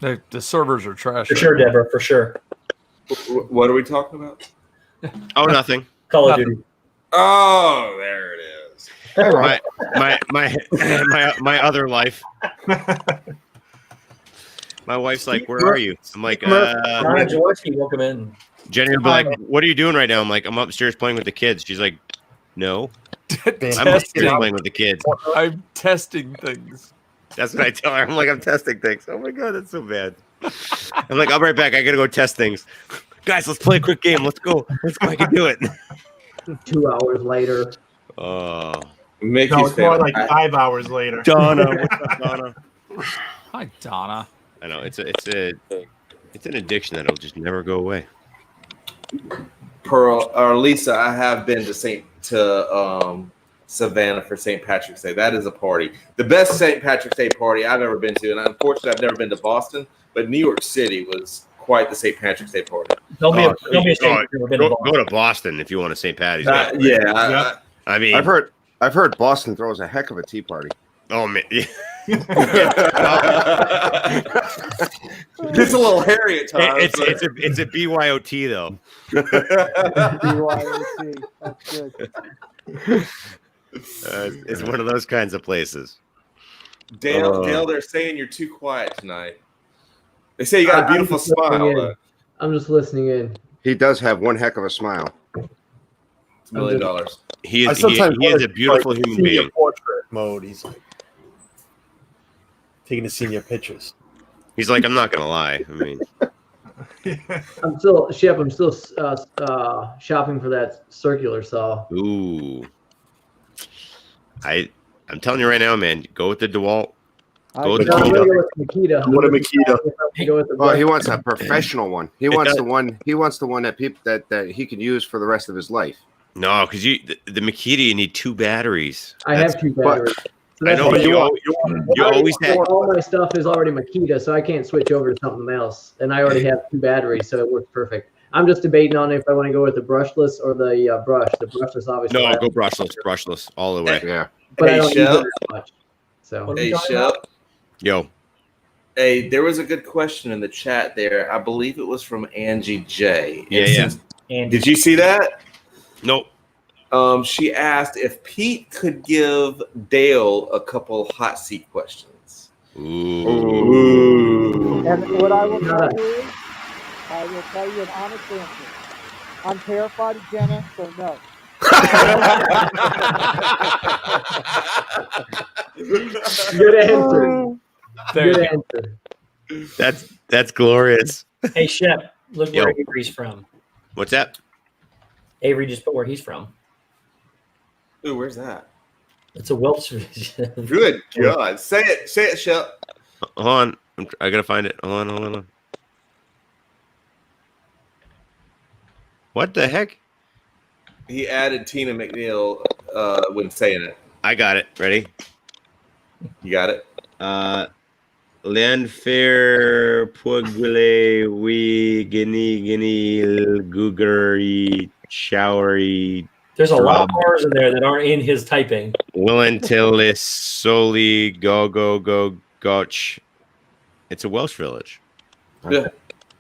The servers are trash. For sure, Deborah, for sure. What are we talking about? Oh, nothing. Call of Duty. Oh, there it is. My other life. My wife's like, "Where are you?" I'm like, Donna Jaworski, welcome in. Jenny will be like, "What are you doing right now?" I'm like, "I'm upstairs playing with the kids." She's like, "No, I'm upstairs playing with the kids." I'm testing things. That's what I tell her. I'm like, I'm testing things. Oh my god, that's so bad. I'm like, I'll be right back. I gotta go test things. Guys, let's play a quick game. Let's go. I can do it. 2 hours later. Oh, No, it's more like 5 hours later. Donna, what's up, Donna? Hi, Donna. I know it's an addiction that'll just never go away. Pearl or Lisa, I have been to Savannah for St. Patrick's Day. That is a party. The best St. Patrick's Day party I've ever been to. And unfortunately, I've never been to Boston, but New York City was quite the St. Patrick's Day party. Don't be ashamed. Go to Boston if you want a St. Patty's Day. Yeah. I mean, I've heard Boston throws a heck of a tea party. Oh man, yeah. It's a little hairy at times. It's a BYOT though. BYOT. That's good. It's one of those kinds of places. Dale, they're saying you're too quiet tonight. They say you got a beautiful smile. I'm just listening in. He does have one heck of a smile. It's $1 million. He is a beautiful human being. Portrait mode. He's like taking the senior pictures. He's like, I'm not gonna lie. I mean, I'm still shopping for that circular saw. ooh, I'm telling you right now, man. Go with the DeWalt. Go with the I'm gonna Makita. go with Makita. What a Makita. Go with the Oh, he wants a professional one. He wants the one. He wants the one that that he can use for the rest of his life. No, because the Makita, you need 2 batteries. I have 2 batteries. So I know, but you always had. all my stuff is already Makita, so I can't switch over to something else. And I already have 2 batteries, so it works perfect. I'm just debating on if I want to go with the brushless or the brush. The brushless, obviously. No, go brushless all the way. Yeah. But Hey, I don't use Shep. it that much. So. Hey, Shep. Yo, Hey, there was a good question in the chat there. I believe it was from Angie J. Yeah. Did you see that? Nope. She asked if Pete could give Dale a couple hot seat questions. Ooh. And what I will tell you is, I will tell you an honest answer. I'm terrified of Jenna, so no. Good answer. Good answer. That's glorious. Hey, Shep, look Yo. where Avery's from. What's that? Avery just put where he's from. Ooh, where's that? It's a Welsh. Good God. Say it, Shep. Hold on. I gotta find it. Hold on. What the heck? He added Tina McNeil when saying it. I got it. Ready? You got it? Landfair Puigule we Guinea Googary Showery. There's a lot of R's in there that aren't in his typing. Willentillis Soli Go Gotch. It's a Welsh village. Yeah.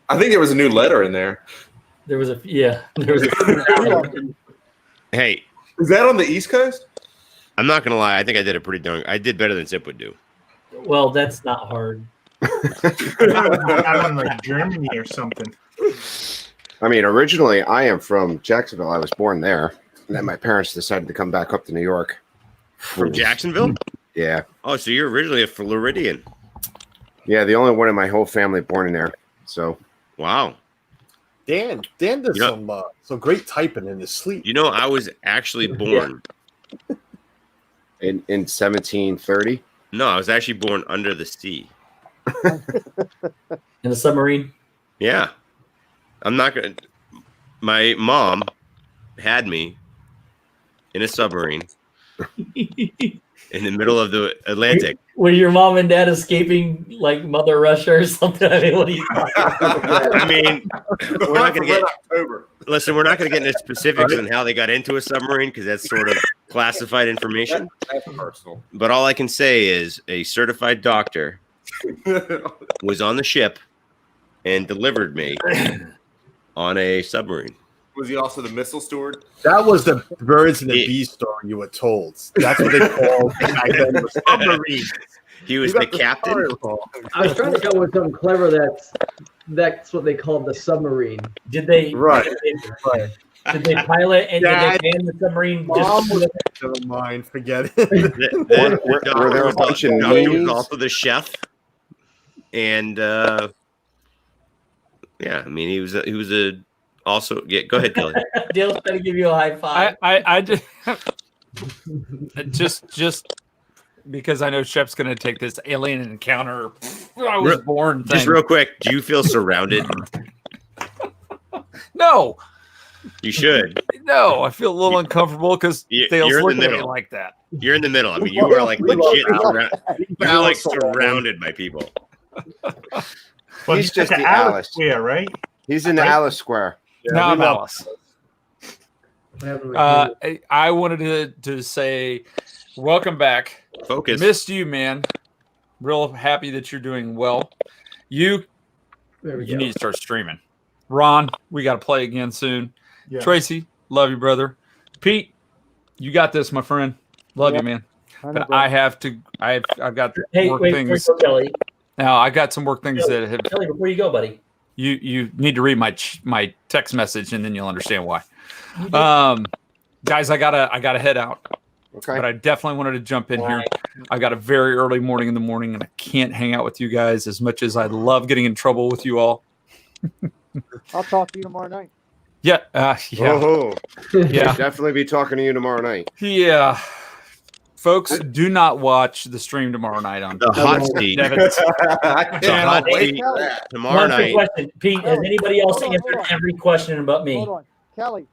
I think there was a new letter in there. There was a Hey, is that on the East Coast? I'm not gonna lie. I think I did I did better than Zip would do. Well, that's not hard. I'm in like Germany or something. I mean, originally I am from Jacksonville. I was born there. And then my parents decided to come back up to New York. From Jacksonville? Yeah. Oh, so you're originally a Floridian. Yeah, the only one in my whole family born in there. So. Wow. Dan does some great typing in his sleep. You know, I was actually born in 1730. No, I was actually born under the sea. In a submarine? Yeah. I'm not going to. My mom had me in a submarine in the middle of the Atlantic. Were your mom and dad escaping like Mother Russia or something? I mean, what are you I mean, we're not going to get. Listen, we're not going to get into specifics on how they got into a submarine because that's sort of classified information. That's personal. But all I can say is a certified doctor was on the ship and delivered me on a submarine. Was he also the missile steward? That was the birds and the bees story you were told. That's what they called the submarine. He was the captain. I was trying to come up with something clever that's what they called the submarine. Did they right? Did they pilot and did they man the submarine? Never mind, forget it. Were there a bunch of He was names? also the chef, and yeah, I mean he was a also. Yeah, go ahead, Kelly. Dale's trying to give you a high five. I just because I know Shep's going to take this alien encounter. I was born. Just thing. real quick, do you feel surrounded? No. You should. No, I feel a little uncomfortable because Dale's you're in looking the at me middle. like that. You're in the middle. I mean, you were like legit surrounded by people. Well, He's just at the Alice Alice. Square, right? He's in the Alice Square. No, I'm Alice. Alice. I wanted to say welcome back. Focus. Missed you, man. Real happy that you're doing well. You need to start streaming. Ron, we got to play again soon. Yeah. Tracy, love you, brother. Pete, you got this, my friend. Love you, man. But I have to. I've got work things. Kelly. Now I got some work things that have. Kelly, before you go, buddy. You need to read my text message and then you'll understand why. Guys, I gotta head out. Okay. But I definitely wanted to jump in here. I got a very early morning in the morning, and I can't hang out with you guys as much as I love getting in trouble with you all. I'll talk to you tomorrow night. Yeah. Oh, Yeah. definitely be talking to you tomorrow night. Yeah. Folks, do not watch the stream tomorrow night on The hot seat. Devin's The channel. hot seat tomorrow One quick night. question, Pete. Has anybody else Hold on, answered hold on. every question but me? Hold on, Kelly.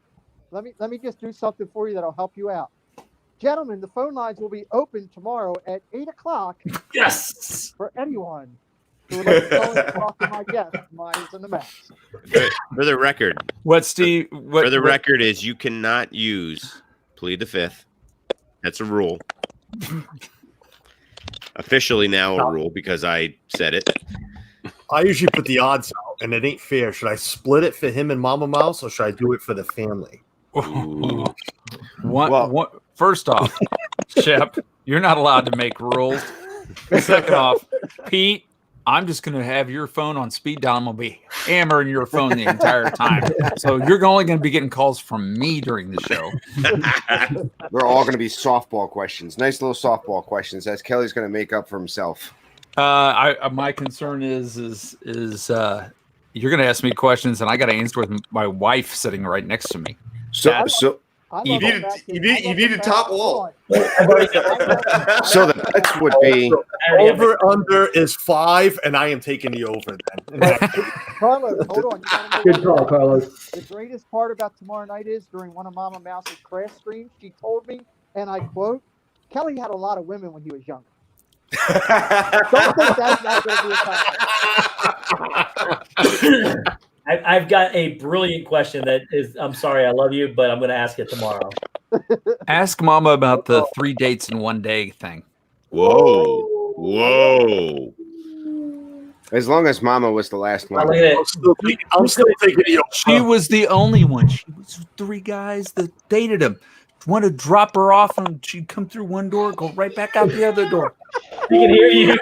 Let me just do something for you that'll help you out. Gentlemen, the phone lines will be open tomorrow at 8:00 Yes. for anyone who would like to call and talk to my guest, Myers and the Max. For the record, What, Steve? for the record is you cannot use plead the fifth. That's a rule. Officially now a rule because I said it. I usually put the odds out, and it ain't fair. Should I split it for him and Mama Mouse, or should I do it for the family? First off, Shep, you're not allowed to make rules. Second off, Pete, I'm just going to have your phone on speed dial. I'm going to be hammering your phone the entire time. So you're only going to be getting calls from me during the show. They're all going to be softball questions. Nice little softball questions that Kelly's going to make up for himself. My concern is you're going to ask me questions and I got to answer with my wife sitting right next to me. So You need a top wall. So the bets would be Over under is 5, and I am taking the over then. Carlos, hold on. You gotta Good call, Carlos. The greatest part about tomorrow night is during one of Mama Mouse's craft streams, she told me, and I quote, Kelly had a lot of women when he was younger. Don't think that's not going to be a topic. I've got a brilliant question that is, I'm sorry, I love you, but I'm going to ask it tomorrow. Ask Mama about the 3 dates in 1 day thing. Whoa. As long as Mama was the last one. I'm still thinking you. She was the only one. She was 3 guys that dated him. Want to drop her off and she'd come through one door, go right back out the other door. She can hear you.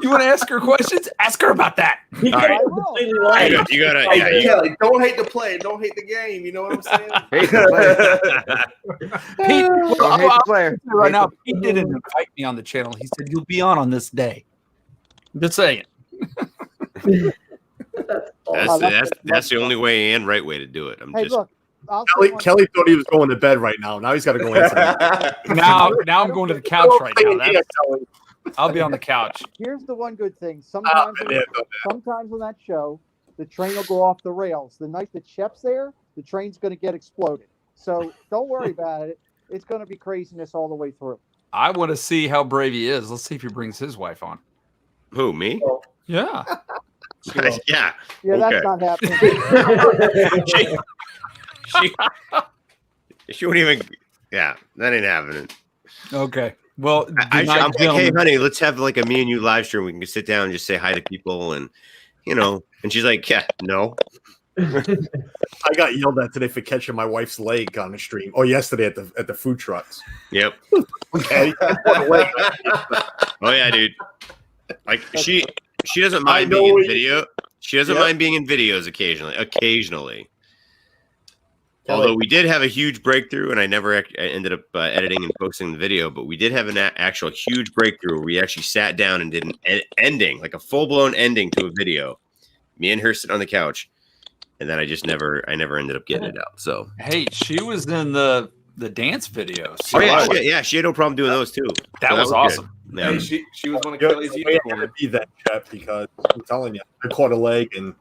You want to ask her questions? Ask her about that. He All right. completely lied. You gotta. Hey, Yeah, you Kelly, don't hate the play, don't hate the game. You know what I'm saying? Hate the Pete, Don't hate the player. right now, Pete didn't invite me on the channel. He said you'll be on this day. I'm just saying. That's the only way and right way to do it. Hey, look. Kelly thought he was going to bed right now. Now he's got to go inside. Now I'm going to the couch right now. I'll be on the couch. Here's the one good thing. Sometimes on that show, the train will go off the rails. The night that Shep's there, the train's going to get exploded. So don't worry about it. It's going to be craziness all the way through. I want to see how brave he is. Let's see if he brings his wife on. Who, me? Yeah. Yeah. Yeah, that's not happening. She wouldn't even. Yeah, that ain't happening. Okay. Well, I'm like, hey, honey, let's have like a me and you live stream. We can sit down and just say hi to people, and and she's like, yeah, no. I got yelled at today for catching my wife's leg on the stream. Or yesterday at the food trucks. Yep. Okay. Oh yeah, dude. Like she doesn't mind being in video. She doesn't mind being in videos occasionally. Although we did have a huge breakthrough, and I never ended up editing and posting the video, but we did have an actual huge breakthrough where we actually sat down and did an ending, like a full-blown ending to a video. Me and her sitting on the couch, and then I never ended up getting it out. So hey, she was in the dance videos. She had no problem doing those too. That was awesome. Yeah. Hey, she was one of Kelly's unicorns. Be that Shep, because I'm telling you, I caught a leg and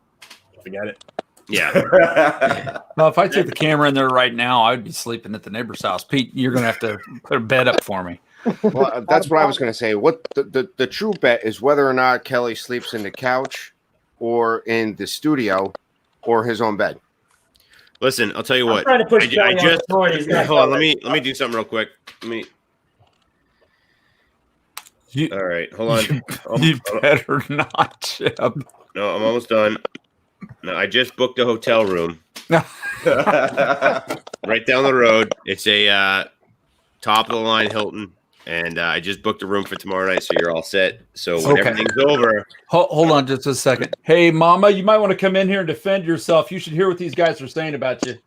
forget it. Yeah. Well, if I took the camera in there right now, I'd be sleeping at the neighbor's house. Pete, you're going to have to put a bed up for me. Well, that's what I was going to say. What the true bet is whether or not Kelly sleeps in the couch or in the studio or his own bed. Listen, I'll tell you what. Trying to push I just hold on. Let me do something real quick. All right, hold on. You better not, Chip. No, I'm almost done. No, I just booked a hotel room right down the road. It's a top of the line Hilton, and I just booked a room for tomorrow night, so you're all set. So when everything's over, hold on just a second. Hey, Mama, you might want to come in here and defend yourself. You should hear what these guys are saying about you.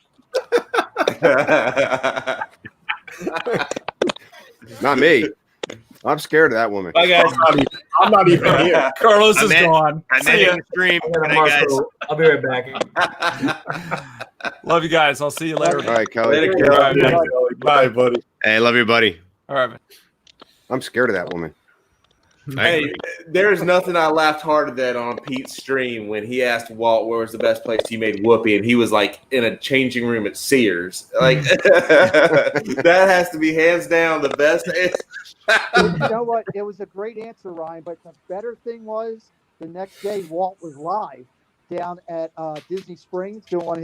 Not me. I'm scared of that woman. Bye, guys. I'm not even here. Carlos is gone. I'm ending the stream. Good night, guys. I'll be right back. Love you guys. I'll see you later. All right, Kelly. Later, Kelly. Bye, buddy. Hey, love you, buddy. All right, man. I'm scared of that woman. Hey, there's nothing I laughed harder than on Pete's stream when he asked Walt where was the best place he made whoopee, and he was like in a changing room at Sears. Like that has to be hands down the best. You know what? It was a great answer, Ryan. But the better thing was the next day Walt was live down at Disney Springs doing one of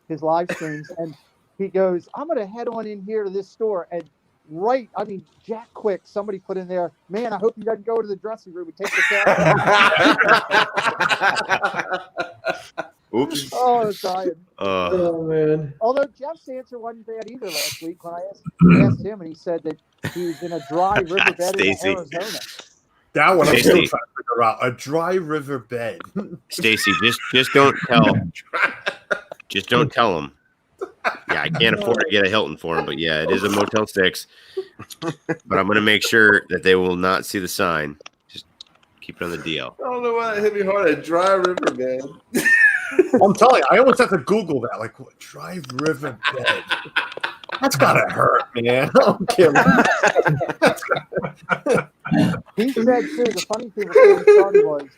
his live streams, and he goes, "I'm going to head on in here to this store." And Jack Quick, somebody put in there, "Man, I hope he doesn't go to the dressing room and take the camera." Oops. Oh, I was dying. Oh man. Although Jeff's answer wasn't bad either last week when I asked him, and he said that he was in a dry riverbed in Arizona. That one I'm still trying to figure out. A dry riverbed. Stacy, just don't tell. Just don't tell him. Yeah, I can't afford to get a Hilton for him, but yeah, it is a Motel 6. But I'm going to make sure that they will not see the sign. Just keep it on the DL. I don't know why that hit me hard. A dry riverbed. I'm telling you, I always have to Google that. Like, what, dry riverbed? That's gotta hurt, man. I'm kidding. He said too. The funny thing before we started was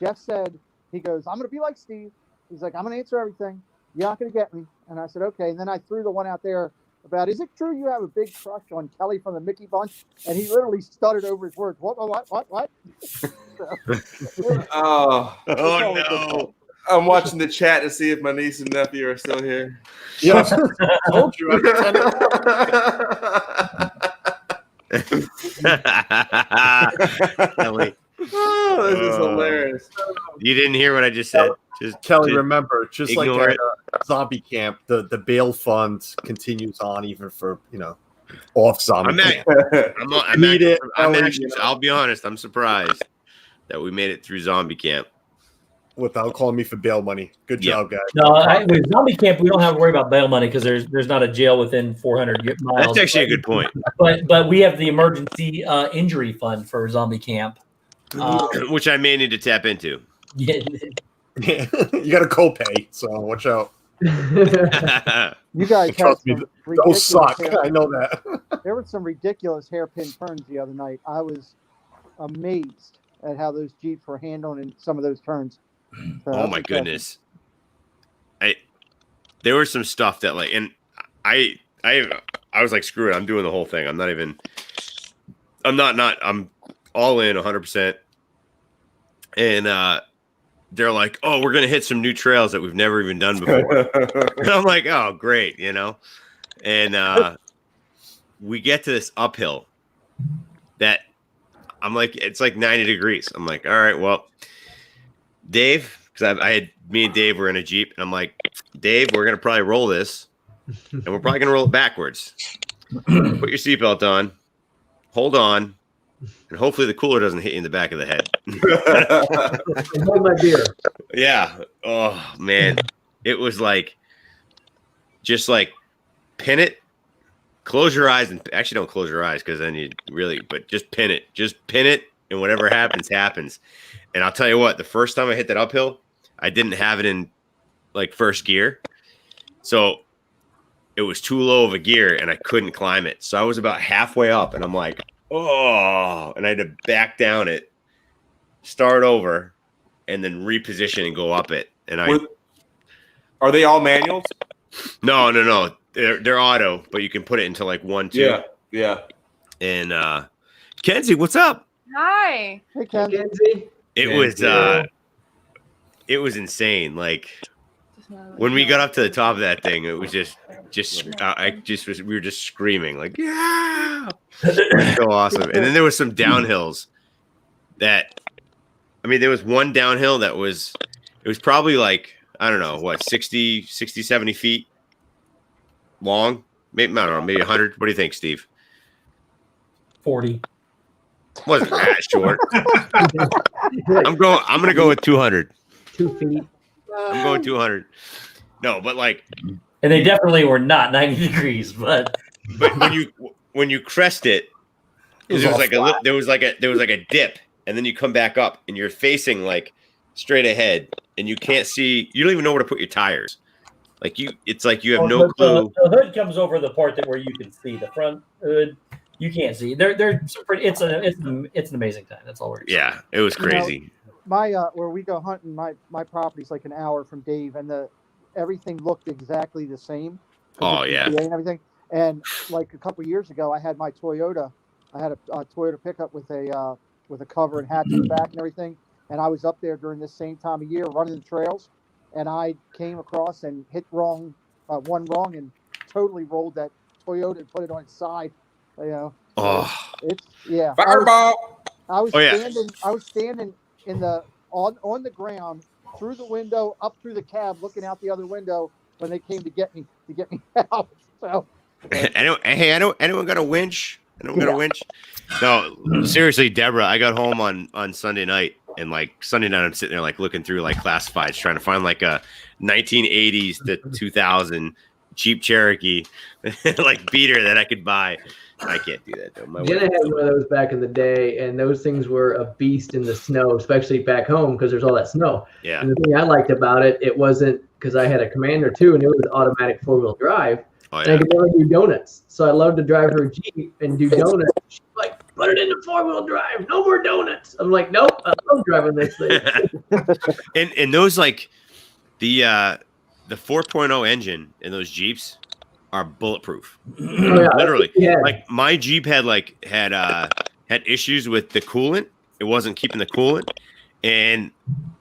Jeff said, he goes, "I'm going to be like Steve." He's like, "I'm going to answer everything. You're not going to get me." And I said, "Okay." And then I threw the one out there about, is it true you have a big crush on Kelly from the Mickey Bunch? And he literally stuttered over his words. What? Oh, no. I'm watching the chat to see if my niece and nephew are still here. Yes, I told you. Kelly. Oh, this is hilarious. You didn't hear what I just said. Just Kelly, just remember, just like ignore at Zombie Camp, the bail fund continues on even for off Zombie Camp. I'll be honest. I'm surprised that we made it through Zombie Camp without calling me for bail money. Good job, guys. No, with Zombie Camp, we don't have to worry about bail money because there's not a jail within 400 miles. That's actually a good point. But we have the emergency injury fund for Zombie Camp, which I may need to tap into. Yeah. You got a copay, so watch out. You guys trust me, those suck. I know that. There were some ridiculous hairpin turns the other night. I was amazed at how those Jeeps were handling some of those turns. So Oh my goodness. There was some stuff that and I was like, screw it, I'm doing the whole thing. I'm all in 100%. And they're like, oh, we're gonna hit some new trails that we've never even done before. And I'm like, oh, great, And we get to this uphill that I'm like, it's like 90 degrees. I'm like, all right, well, Dave, because me and Dave were in a Jeep, and I'm like, Dave, we're gonna probably roll this, and we're probably gonna roll it backwards. Put your seatbelt on, hold on, and hopefully the cooler doesn't hit you in the back of the head. Hold my beer. Yeah. Oh man, it was like, just like pin it, close your eyes, and actually don't close your eyes because then you really, but just pin it, and whatever happens, happens. And I'll tell you what, the first time I hit that uphill, I didn't have it in first gear. So it was too low of a gear and I couldn't climb it. So I was about halfway up and I'm like, oh, and I had to back down it, start over, and then reposition and go up it. And are they all manuals? No. They're auto, but you can put it into 1, 2. Yeah. And Kenzie, what's up? Hi. Hey, Kenzie. It was insane. When we got up to the top of that thing, it was we were just screaming yeah. It was so awesome. And then there was some downhills there was one downhill that it was probably I don't know, 60, 70 feet long. Maybe, I don't know, maybe 100. What do you think, Steve? 40. Wasn't that short. I'm going to go with 200. 2 feet. I'm going 200. No, but and they definitely were not 90 degrees, but when you crest it, there was like a dip, and then you come back up and you're facing straight ahead, and you can't see. You don't even know where to put your tires. It's like you have no clue. The hood comes over the part where you can see the front hood. You can't see. It's an amazing time. That's all we're. Yeah, it was crazy. My where we go hunting, my property's like an hour from Dave, and everything looked exactly the same. Oh yeah, and everything. And a couple of years ago, I had my Toyota. I had a Toyota pickup with a cover and hatch in the back and everything. And I was up there during this same time of year running the trails, and I came across and hit one wrong and totally rolled that Toyota and put it on its side. Oh, it's yeah. Fireball. I was standing in on the ground through the window up through the cab, looking out the other window when they came to get me out. So, anyone got a winch? Anyone got a winch? No, seriously, Deborah. I got home on Sunday night, and Sunday night, I'm sitting there looking through classifieds, trying to find a 1980s to 2000 Jeep Cherokee beater that I could buy. I can't do that though. Jenna had one of those back in the day, and those things were a beast in the snow, especially back home because there's all that snow. Yeah. And the thing I liked about it wasn't because I had a Commander too, and it was automatic 4-wheel drive. Oh, and I could never do donuts, so I loved to drive her Jeep and do donuts. She's like, "Put it into 4-wheel drive, no more donuts." I'm like, "Nope, I love driving this thing." and those the 4.0 engine in those Jeeps are bulletproof. Oh, yeah. Literally, Yeah. like my Jeep had issues with the coolant. It wasn't keeping the coolant, and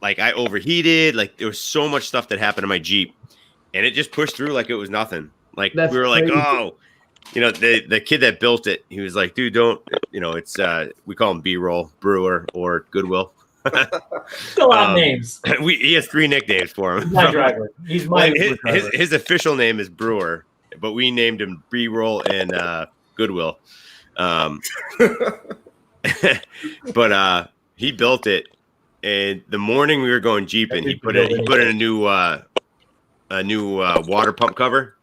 like I overheated. Like there was so much stuff that happened to my Jeep, and it just pushed through like it was nothing. Like That's we were like, crazy. oh, the kid that built it, he was like, dude, don't, it's we call him B-roll, Brewer, or Goodwill. Still out names. He has 3 nicknames for him. He's my driver. He's my Uber driver. His official name is Brewer, but we named him B-roll and Goodwill. But he built it, and the morning we were going Jeeping, he put in a new water pump cover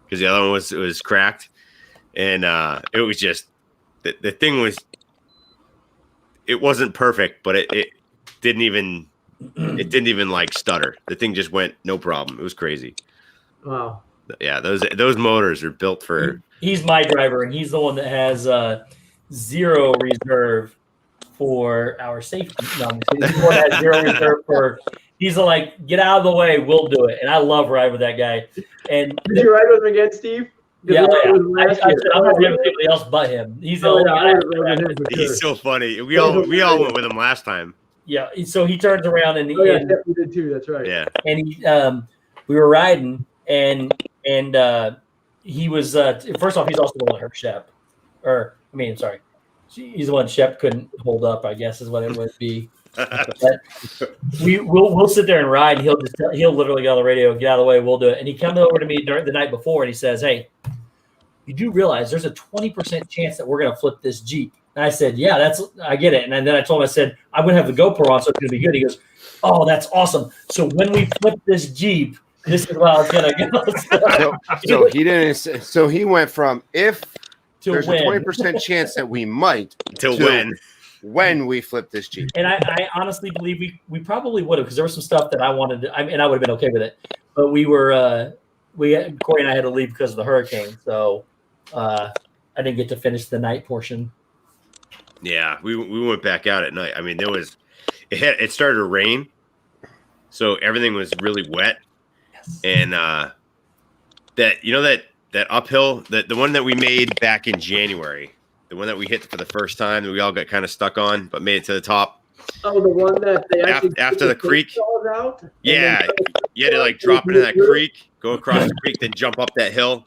because the other one was cracked, and it was just the thing was, it wasn't perfect, but it didn't even like stutter. The thing just went no problem. It was crazy. Wow. Yeah, those motors are built for. He's my driver, and he's the one that has zero reserve for our safety. No, he's the one that has zero reserve for. He's like, get out of the way, we'll do it. And I love riding with that guy. And did you ride with him again, Steve? Yeah, I'm going to have everybody else but him. He's the only guy. He's so funny. We all went with him last time. Yeah, so he turns around and we did too. That's right. Yeah, and he we were riding and he was first off, he's also the one that hurt Shep, he's the one Shep couldn't hold up, I guess is what it would be. But we'll sit there and ride, and he'll literally get on the radio, get out of the way, we'll do it. And he comes over to me during the night before and he says, hey, you do realize there's a 20% chance that we're going to flip this Jeep. And I said, yeah, I get it. And then I told him, I said, I'm going to have the GoPro on, so it's going to be good. He goes, oh, that's awesome. So when we flip this Jeep, this is how it's going to go. So he didn't. So he went from if to there's when. a 20% chance that we might to when we flip this Jeep. And I honestly believe we probably would have, because there was some stuff that I wanted to, and I would have been okay with it. But we were, Corey and I had to leave because of the hurricane. So I didn't get to finish the night portion. Yeah, we went back out at night. I mean, it started to rain, so everything was really wet. Yes. And that uphill, the one that we made back in January, the one that we hit for the first time, that we all got kind of stuck on, but made it to the top. Oh, the one that they actually after the creek. Out, yeah, you had to like drop into that creek, go across the creek, then jump up that hill,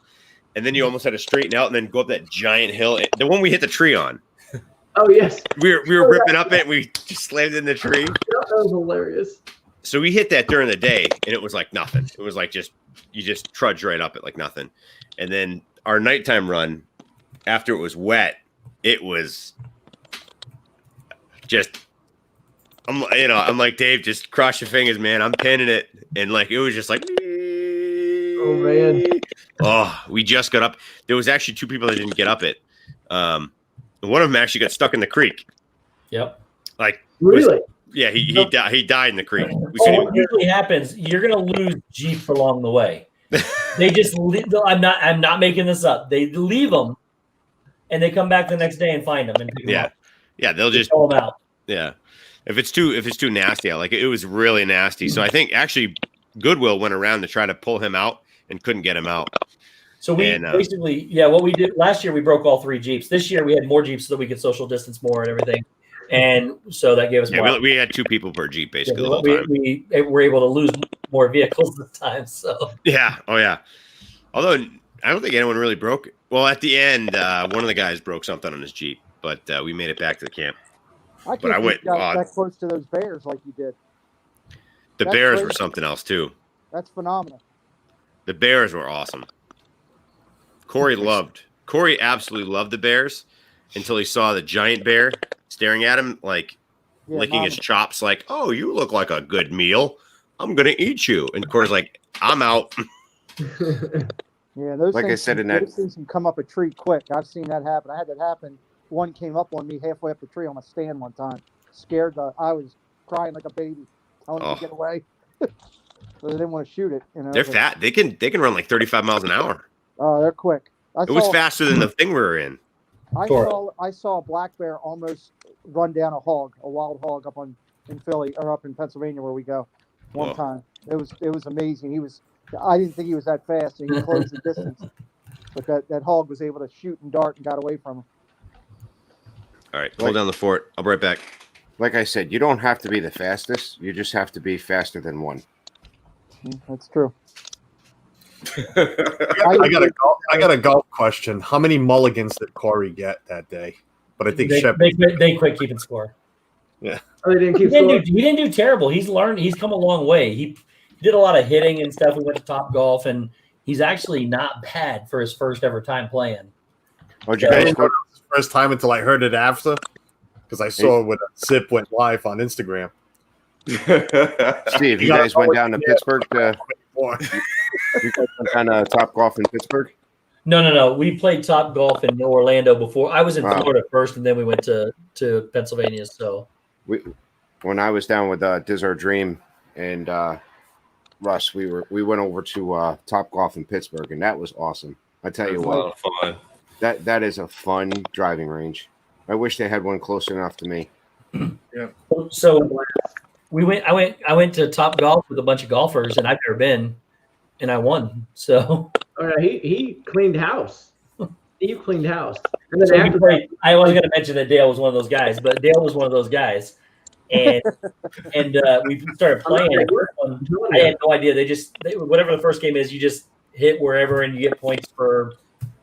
and then you almost had to straighten out and then go up that giant hill. The one we hit the tree on. Oh yes, we were ripping up it. And we just slammed in the tree. That was hilarious. So we hit that during the day, and it was like nothing. It was like you just trudge right up it like nothing. And then our nighttime run, after it was wet, it was just. I'm like, Dave, just cross your fingers, man. I'm pinning it, and like it was just like. Oh man. Oh, we just got up. There was actually 2 people that didn't get up it. One of them actually got stuck in the creek. Yep. Like really? Yeah, he died in the creek. What usually happens, you're gonna lose Jeeps along the way. They just I'm not making this up. They leave them, and they come back the next day and find them and pick them up. Yeah, they'll just throw them out. Yeah, if it's too nasty, like it was really nasty. So I think actually Goodwill went around to try to pull him out and couldn't get him out. So we basically, what we did last year, we broke all 3 Jeeps. This year we had more Jeeps so that we could social distance more and everything. And so that gave us more. We had 2 people per Jeep basically the whole time. We were able to lose more vehicles this time. So yeah. Oh yeah. Although I don't think anyone really broke it. Well, at the end, one of the guys broke something on his Jeep, but we made it back to the camp. I went that close to those bears like you did. The bears were something else too. That's phenomenal. The bears were awesome. Corey absolutely loved the bears until he saw the giant bear staring at him, like licking his chops, like, "Oh, you look like a good meal. I'm gonna eat you." And Corey's like, "I'm out." Yeah, those like things, I said in those things can come up a tree quick. I've seen that happen. I had that happen. One came up on me halfway up the tree on a stand one time. I was crying like a baby. I wanted to get away. So they didn't want to shoot it. They're fat. They can run like 35 miles an hour. Oh, they're quick. It was faster than the thing we were in. I saw a black bear almost run down a wild hog up in Philly or up in Pennsylvania where we go one time. It was amazing. I didn't think he was that fast. And he closed the distance. but that hog was able to shoot and dart and got away from him. All right, hold down the fort. I'll be right back. Like I said, you don't have to be the fastest. You just have to be faster than one. That's true. I got a golf question. How many mulligans did Corey get that day? But I think they quit keeping score. Yeah. Oh, they didn't keep He didn't do terrible. He's learned. He's come a long way. He did a lot of hitting and stuff. We went to Top Golf, and he's actually not bad for his first ever time playing. Oh, you guys go first time until I heard it after, because I saw it when Zip went live on Instagram. Steve, you guys went down to Pittsburgh to you guys went down to Top Golf in Pittsburgh? No. We played Top Golf in Orlando before. I was in Florida first, and then we went to Pennsylvania. So when I was down with Dizzar Dream and Russ, we went over to Top Golf in Pittsburgh, and that was awesome. I tell you what, a lot of fun. That is a fun driving range. I wish they had one close enough to me. Yeah. So I went to Top Golf with a bunch of golfers, and I've never been, and I won. So he cleaned house. He cleaned house. And then so after I was going to mention that Dale was one of those guys, but Dale was one of those guys, and we started playing. I had no idea. Whatever the first game is, you just hit wherever, and you get points for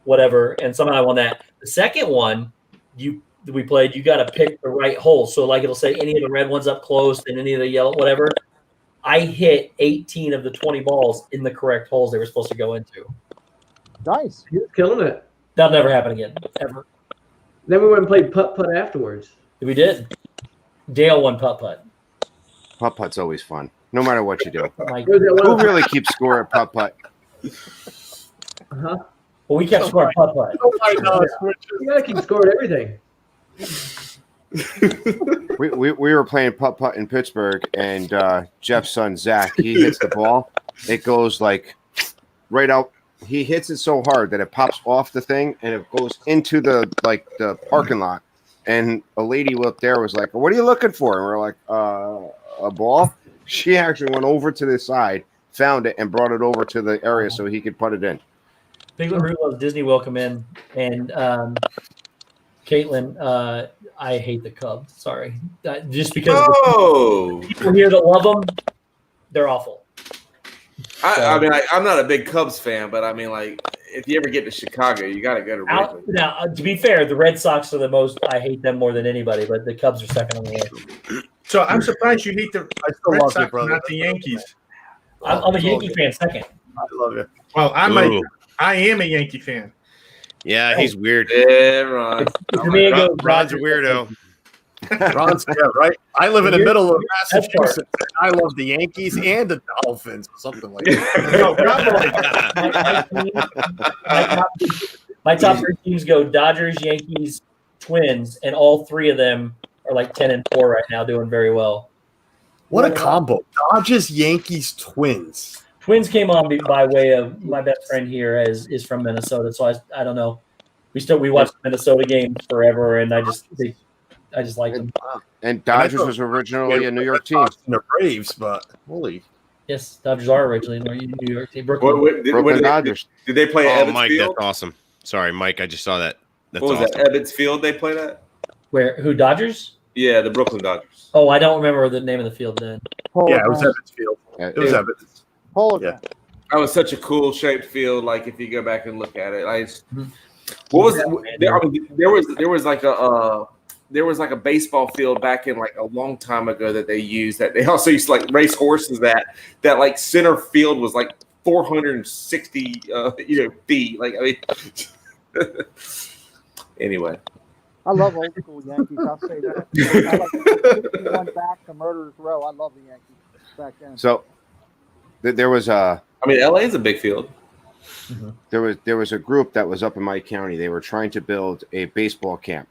whatever. And somehow I won that. The second one, we played, you got to pick the right hole. So like it'll say any of the red ones up close and any of the yellow, whatever. I hit 18 of the 20 balls in the correct holes they were supposed to go into. Nice. He was killing it. That'll never happen again, ever. Then we went and played putt-putt afterwards. We did. Dale won putt-putt. Putt-putt's always fun, no matter what you do. Who really keeps score at putt-putt? Uh-huh. Well, we kept scoring putt-putt. You got to keep score at everything. we were playing putt-putt in Pittsburgh, and Jeff's son, Zach, he hits the ball. It goes like right out. He hits it so hard that it pops off the thing, and it goes into the parking lot. And a lady up there was like, "What are you looking for?" And we're like, "A ball." She actually went over to the side, found it, and brought it over to the area so he could put it in. Big LaRue Disney welcome in, and Caitlin, I hate the Cubs. Sorry, just because people here that love them, they're awful. I mean, I'm not a big Cubs fan, but I mean, like, if you ever get to Chicago, you got to go to Wrigley. Now, to be fair, the Red Sox are the most. I hate them more than anybody, but the Cubs are second on the list. So I'm surprised you hate the Red Sox, not the Yankees. I'm a Yankee fan second. I love it. Well, I am a Yankee fan. Yeah, he's weird. Yeah, Ron. Ron's a weirdo. Ron's right. I live in the middle of Massachusetts. And I love the Yankees and the Dolphins, or something like that. My top three teams go Dodgers, Yankees, Twins, and all three of them are like 10-4 right now, doing very well. What a combo! Dodgers, Yankees, Twins. Twins came on by way of my best friend here is from Minnesota, so I don't know. We watched Minnesota games forever, and I just like them. And Dodgers was originally a New York team. The Braves, but holy. Yes, Dodgers are originally a New York team. Brooklyn Dodgers. Did they play Oh, Ebbets Mike, Field? that's awesome. Sorry, Mike, I just saw that. That's What was awesome. that? Ebbets Field they played at? Who Dodgers? Yeah, the Brooklyn Dodgers. Oh, I don't remember the name of the field then. Yeah, it was Ebbets Field. It was Ebbets. Yeah. That was such a cool shaped field. Like if you go back and look at it, what was there was like a baseball field back in like a long time ago that they used that they also used to like race horses that like center field was like 460 feet. Like I mean, anyway. I love old school Yankees. I'll say that. I like 51 back to Murderers Row. I love the Yankees back then. So there was I mean, LA is a big field. Mm-hmm. There was a group that was up in my county. They were trying to build a baseball camp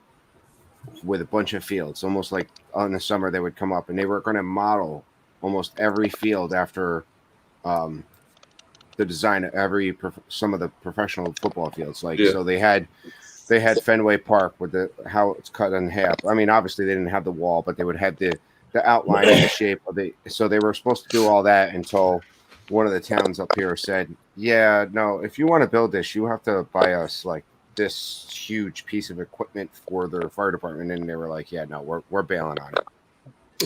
with a bunch of fields, almost like in the summer they would come up, and they were going to model almost every field after the design of some of the professional football fields. So they had Fenway Park with how it's cut in half. I mean, obviously they didn't have the wall, but they would have the outline and the shape of so they were supposed to do all that until one of the towns up here said, yeah, no, if you want to build this, you have to buy us like this huge piece of equipment for their fire department. And they were like, yeah, no, we're bailing on it.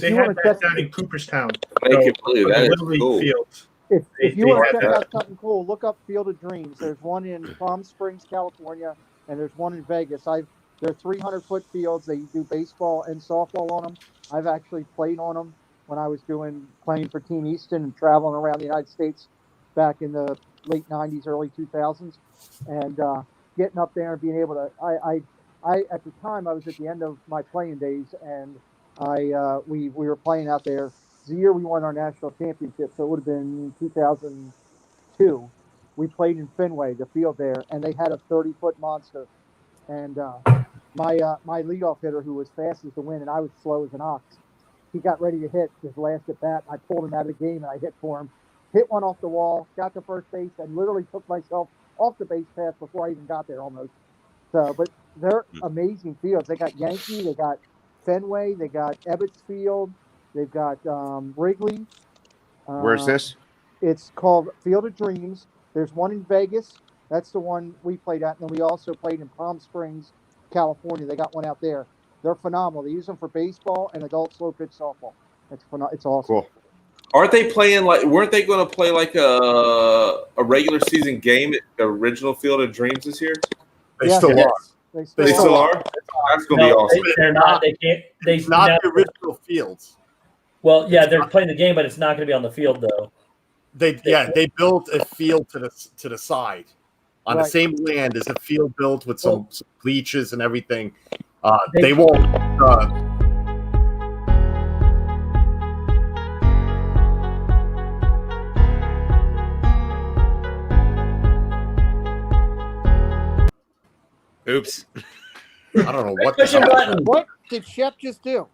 They had that down in Cooperstown. Make it blue. That is Little League cool. fields. If you They want had to check that. out something cool, look up Field of Dreams. There's one in Palm Springs, California, and there's one in Vegas. They're 300-foot fields. They do baseball and softball on them. I've actually played on them when I was playing for Team Easton and traveling around the United States back in the late 90s, early 2000s, and getting up there and being able to. I at the time I was at the end of my playing days, and we were playing out there. The year we won our national championship, so it would have been 2002. We played in Fenway, the field there, and they had a 30-foot monster. And my leadoff hitter, who was fast as the wind and I was slow as an ox, he got ready to hit his last at bat. I pulled him out of the game and I hit for him, hit one off the wall, got to first base, and literally took myself off the base path before I even got there almost. So, but they're amazing fields. They got Yankee, they got Fenway, they got Ebbets Field, they've got Wrigley. Where's this? It's called Field of Dreams. There's one in Vegas. That's the one we played at. And then we also played in Palm Springs, California. They got one out there. They're phenomenal. They use them for baseball and adult slow pitch softball. It's awesome. Cool. Aren't they playing weren't they going to play like a regular season game at the original Field of Dreams this year? They still are. They still are? That's going to be awesome. They're not. They can't. They not the original fields. Well, yeah, they're playing the game, but it's not going to be on the field though. They built a field to the side on the same land as a field built with some bleachers and everything. They won't. Oops. I don't know what. What did Shep just do?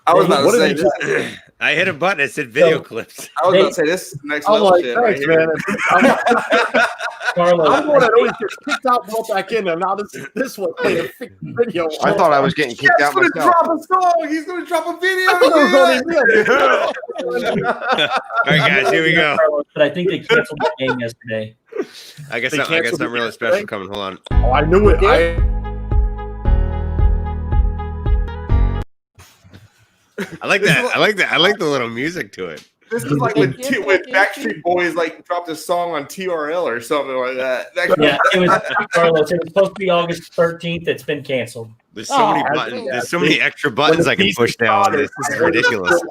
I was about to say this. I hit a button. It said video clips. I was about to say this is next level shit right here. Carlos, I'm the one that always gets kicked out, brought back in, and now this one playing a video. I thought I was getting kicked out He's myself. going to drop a song. He's going to drop a video. All right, guys, here we go. But I think they canceled the game yesterday. I guess something really special coming. Hold on. Oh, I knew it. I like that. I like that. I like the little music to it. This is like when Backstreet Boys dropped a song on TRL or something like that. Yeah, it was Carlos. It was supposed to be August 13th. It's been canceled. There's so many buttons. There's so many extra buttons I can push down. This is ridiculous.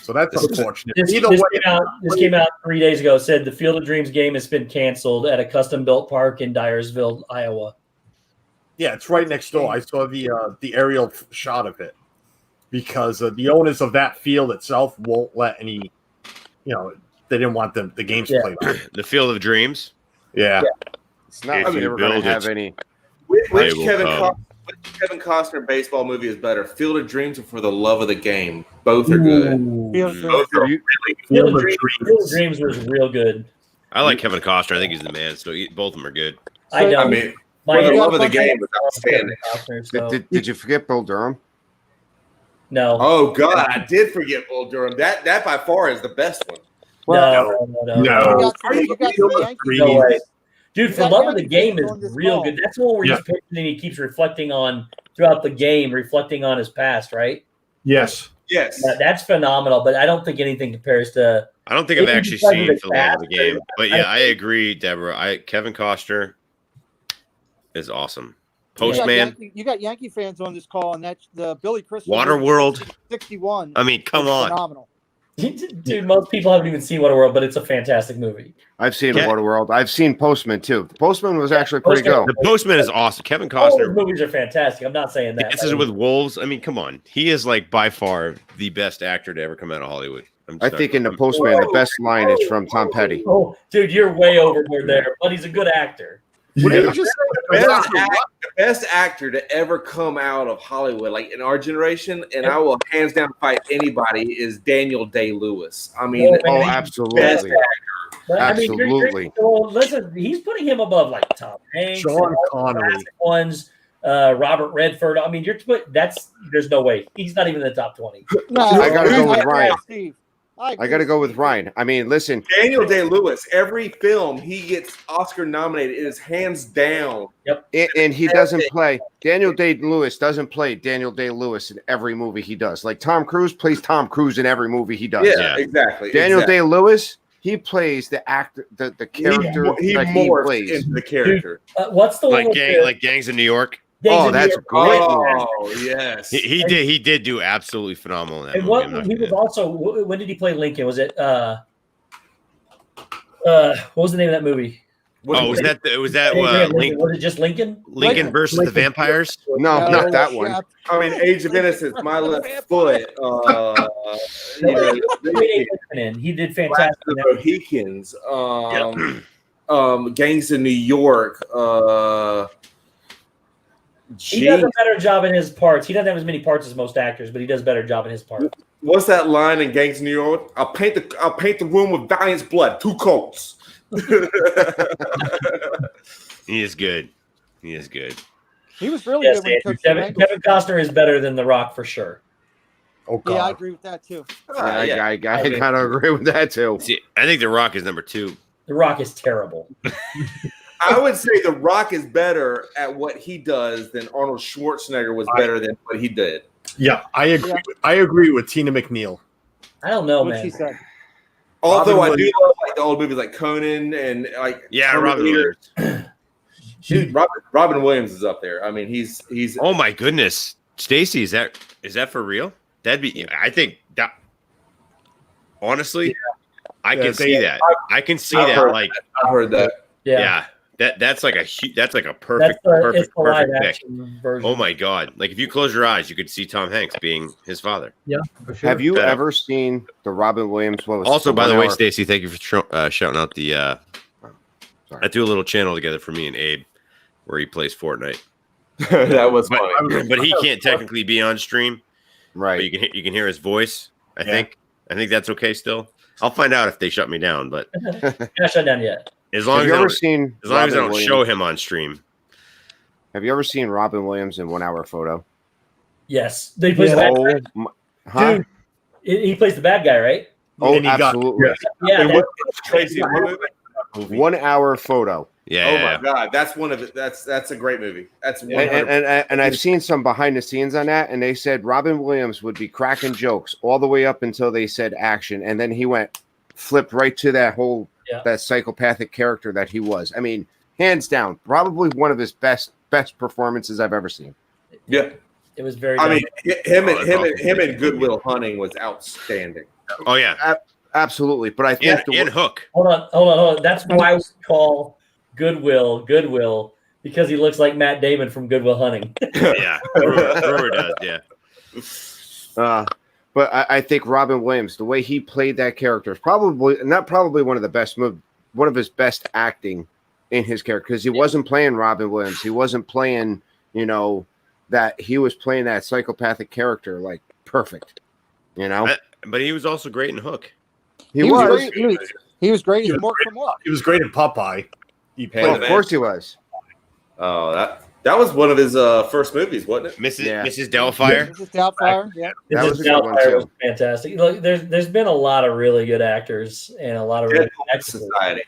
So that's unfortunate. This came out 3 days ago. It said the Field of Dreams game has been canceled at a custom-built park in Dyersville, Iowa. Yeah, it's right next door. I saw the aerial shot of it because the owners of that field itself won't let any. They didn't want the games played on. The Field of Dreams. Yeah. It's not like they were going to have any. Which Kevin Costner baseball movie is better, Field of Dreams or For the Love of the Game? Both are good. Both are really good. Field of Dreams was real good. I like Kevin Costner. I think he's the man. So both of them are good. I mean, For the Love of the Game was outstanding. Did you forget Bill Durham? No. Oh God, I did forget Bull Durham. That by far is the best one. No. Are you No way. Dude, For Love of the Game is real good. That's the one where he's pitching and he keeps reflecting on throughout the game, reflecting on his past, right? Yes. Yes. That's phenomenal, but I don't think anything compares to. I don't think I've actually seen For the Love of the Game, but yeah, I agree, Deborah. Kevin Costner is awesome. Postman. You got Yankee fans on this call, and that's the Billy Crystal. Waterworld. 61. I mean, come on. Phenomenal. Dude, most people haven't even seen Waterworld, but it's a fantastic movie. I've seen Waterworld. I've seen Postman too. Postman was actually pretty good. The Postman is awesome. Kevin All Costner. those movies are fantastic. I'm not saying that. Dances with Wolves. I mean, come on. He is by far the best actor to ever come out of Hollywood. I think in the Postman, the best line is from Tom Petty. Oh, dude, you're way overboard there, but he's a good actor. The best actor to ever come out of Hollywood, like in our generation, and I will hands down fight anybody, is Daniel Day-Lewis. I mean, absolutely. Best actor. But, Absolutely. Listen, he's putting him above like Tom Hanks, Sean Connery, ones, Robert Redford. I mean, there's no way he's not even in the top 20. No, I gotta go with Ryan. Steve. I got to go with Ryan. I mean, listen, Daniel Day-Lewis, every film he gets Oscar nominated, it is hands down. Yep. and he doesn't play. Daniel Day-Lewis doesn't play Daniel Day-Lewis in every movie he does. Like Tom Cruise plays Tom Cruise in every movie he does. Yeah, exactly. Daniel Day-Lewis, he plays the actor, the character he that he morphs plays. into the character. What's the one Like with like Gangs of New York. Gangs of New that's York? great. Oh yes, He did do absolutely phenomenal in that And movie. I'm not he gonna- was also. When did he play Lincoln? Was it? What was the name of that movie? was that Abraham Lincoln. Lincoln, Was it just Lincoln? Lincoln versus the Vampires? No, No, not that one. I mean, Age of Innocence, My Left Foot. You know, He did fantastic. the Mohicans. Gangs of New York. He does a better job in his parts. He doesn't have as many parts as most actors, but he does a better job in his part. What's that line in Gangs of New York? I'll paint the room with Valiant's blood. 2 coats. He is good. He is good. He was really Yes, good when he took Kevin Costner is better than The Rock for sure. Oh Yeah, I God. agree with that too. I gotta agree with that too. See, I think The Rock is number 2. The Rock is terrible. I would say The Rock is better at what he does than Arnold Schwarzenegger was better than what he did. Yeah, I agree. I agree with Tina McNeil. I don't know, What man. she said. Although I Robin do love like the old movies like Conan and like Robin Terminator. Williams. Dude, Robin Williams is up there. I mean, he's. Oh my goodness, Stacy, is that for real? That'd be. I think that. Honestly, I can see that. I can see that. Like I've heard that. Yeah. That's like a perfect it's the live pick. action version. Oh my god! Like if you close your eyes, you could see Tom Hanks being his father. Yeah, for sure. Have you ever seen the Robin Williams? Also, by the way, Stacy, thank you for shouting out the. I do a little channel together for me and Abe, where he plays Fortnite. That was funny, but he can't technically be on stream, right? But you can hear his voice. I think that's okay still. I'll find out if they shut me down, but not shut down yet. As long as I don't show him on stream. Have you ever seen Robin Williams in 1 Hour Photo? Yes, he plays the bad guy. Dude, he plays the bad guy, right? Oh, absolutely. Crazy. 1 Hour Photo. Yeah. Oh my God, that's one of it. That's a great movie. That's one. And I've seen some behind the scenes on that, and they said Robin Williams would be cracking jokes all the way up until they said action, and then he flipped right to that whole that psychopathic character that he was. I mean, hands down, probably one of his best performances I've ever seen. Yeah, it was very. I mean, him and Good Will Hunting was outstanding. Oh yeah, absolutely. But I think and Hook. Hold on. That's why we call Goodwill because he looks like Matt Damon from Good Will Hunting. Yeah, Brewer does. Yeah. But I think Robin Williams, the way he played that character, is probably one of his best acting in his character, because he wasn't playing Robin Williams. He wasn't playing, that he was playing that psychopathic character like perfect, But he was also great in Hook. He was great. He was great. He's more from what? He was great in Popeye. Of course he was. Oh, that was one of his first movies, wasn't it? Mrs. Doubtfire. Mrs. Doubtfire. Yeah, that was a good one too. Was fantastic. Look, there's been a lot of really good actors and a lot of really good actors. Society.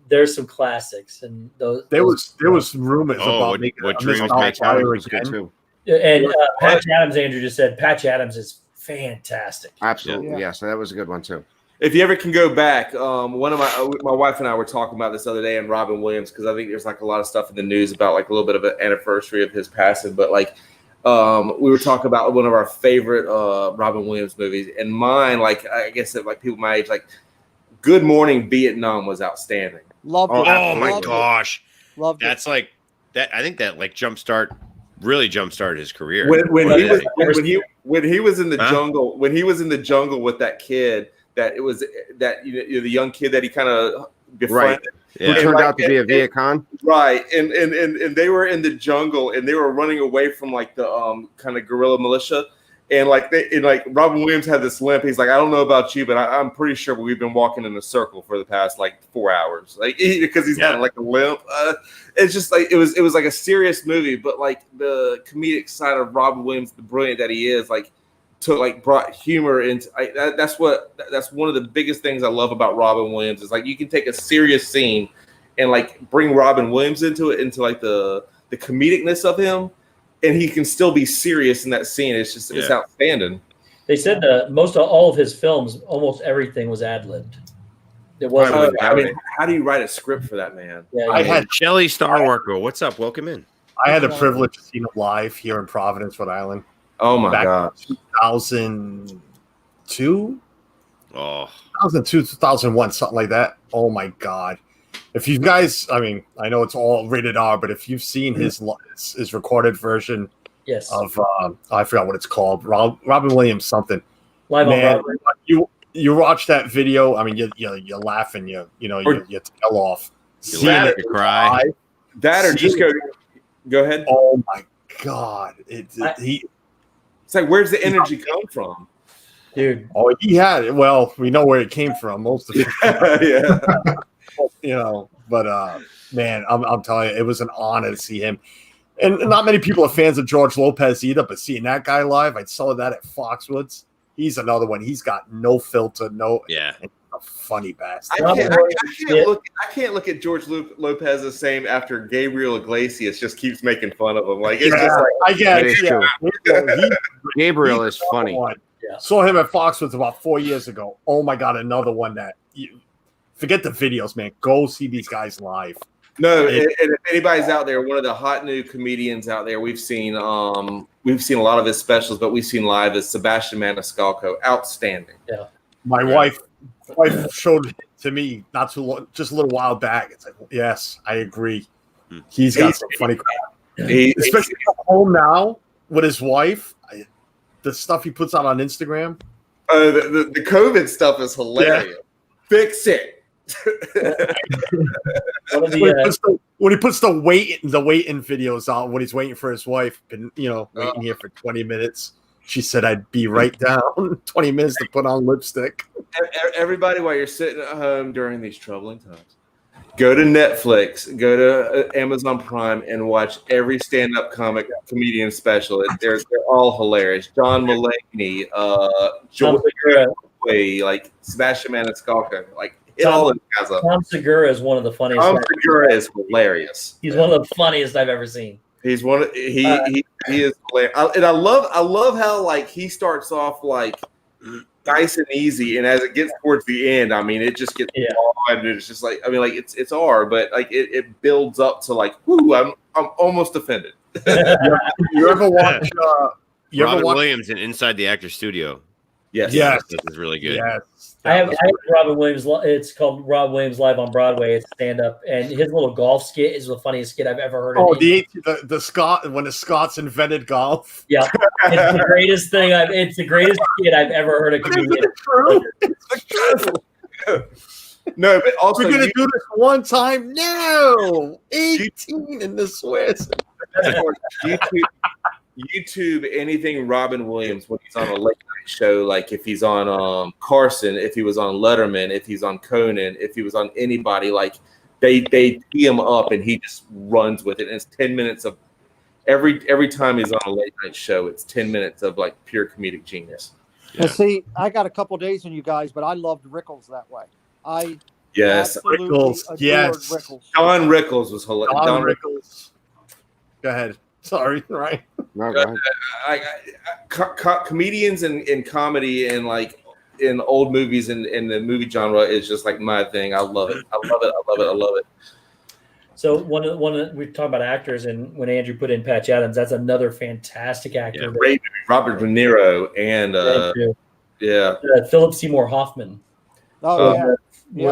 There's some classics, and there was rumors about what Dreams May Come too. And Patch Adams, Andrew just said Patch Adams is fantastic. Absolutely, yeah. So that was a good one too. If you ever can go back, one of my wife and I were talking about this the other day, and Robin Williams, because I think there's like a lot of stuff in the news about like a little bit of an anniversary of his passing, but like we were talking about one of our favorite Robin Williams movies, and mine, like I guess that like people my age, like Good Morning Vietnam was outstanding. Loved it. Oh my gosh, loved that's it. Like that. I think that like really jumpstarted his career. When he was in the jungle, when he was in the jungle with that kid. That it was that the young kid that he kind of befriended, who turned out to be a Viet Cong, right? And they were in the jungle and they were running away from like the kind of guerrilla militia, and like Robin Williams had this limp. He's like, I don't know about you, but I'm pretty sure we've been walking in a circle for the past like 4 hours, like because he's had like a limp. It's just like it was like a serious movie, but like the comedic side of Robin Williams, the brilliant that he is, like. like brought humor into. That's one of the biggest things I love about Robin Williams is like you can take a serious scene and like bring Robin Williams into it, into like the comedicness of him, and he can still be serious in that scene. It's just it's outstanding. They said most of all of his films, almost everything was ad-libbed. It wasn't. I mean, how do you write a script for that man? Yeah, I had Shelly Star Worker. What's up? Welcome in. I had the privilege to see him live here in Providence, Rhode Island. Oh my god, 2002, 2002, 2001, something like that. Oh my god! If you guys, I mean, I know it's all rated R, but if you've seen his recorded version, yes, of I forgot what it's called, Robin Williams something. Live on Man, Broadway. you watch that video. I mean, you laugh and you tail off. You cry. That or just go ahead. Oh my god! It's like, where's the energy come from, dude? Oh, he had it. Well, we know where it came from. Most of it, But man, I'm telling you, it was an honor to see him. And not many people are fans of George Lopez either. But seeing that guy live, I saw that at Foxwoods. He's another one. He's got no filter, a funny bastard. I can't look at George Lopez the same after Gabriel Iglesias just keeps making fun of him. Like it's just like I get it. Gabriel is funny. Yeah. Saw him at Foxwoods about 4 years ago. Oh my god, another one that forget the videos, man. Go see these guys live. No, and if anybody's out there, one of the hot new comedians out there, we've seen a lot of his specials, but we've seen live is Sebastian Maniscalco. Outstanding. Yeah. My wife showed it to me not too long, just a little while back. It's like, yes, I agree. He's got some funny crap. Especially at home now with his wife. The stuff he puts out on Instagram. The COVID stuff is hilarious. Yeah. Fix it. When he puts the wait-in videos out when he's waiting for his wife, been waiting here for 20 minutes. She said I'd be right down. 20 minutes to put on lipstick. Everybody, while you're sitting at home during these troubling times, go to Netflix, go to Amazon Prime, and watch every stand-up comedian special. They're all hilarious. John Mulaney, George Way, like Sebastian Maniscalco, like Tom Segura is one of the funniest. Tom Segura is hilarious. He's one of the funniest I've ever seen. He's one. He is hilarious, and I love how like he starts off like nice and easy, and as it gets towards the end, I mean, it just gets hard, and it's just like it's R, but like it builds up to like, whoo, I'm almost offended. You ever watch? Robin Williams in Inside the Actors Studio? Yes, this is really good. Yes, I have Robin Williams. It's called Rob Williams Live on Broadway. It's stand up, and his little golf skit is the funniest skit I've ever heard. Oh, the Scot when the Scots invented golf. Yeah, it's the greatest thing. It's the greatest skit I've ever heard a comedian. It's true. No, but also we're gonna do this one time. No, 18 in the Swiss. YouTube anything Robin Williams when he's on a late night show, like if he's on Carson, if he was on Letterman, if he's on Conan, if he was on anybody, like they tee him up and he just runs with it. And it's 10 minutes of every time he's on a late night show, it's 10 minutes of like pure comedic genius. Yeah. Now, see, I got a couple days on you guys, but I loved Rickles that way. Rickles. Yes, Rickles. Don Rickles was hilarious. Don Rickles. Go ahead. Sorry, right? Comedians in comedy and like in old movies and in the movie genre is just like my thing. I love it. I love it. So one of we talk about actors, and when Andrew put in Patch Adams, that's another fantastic actor. Yeah, Robert De Niro and Philip Seymour Hoffman. He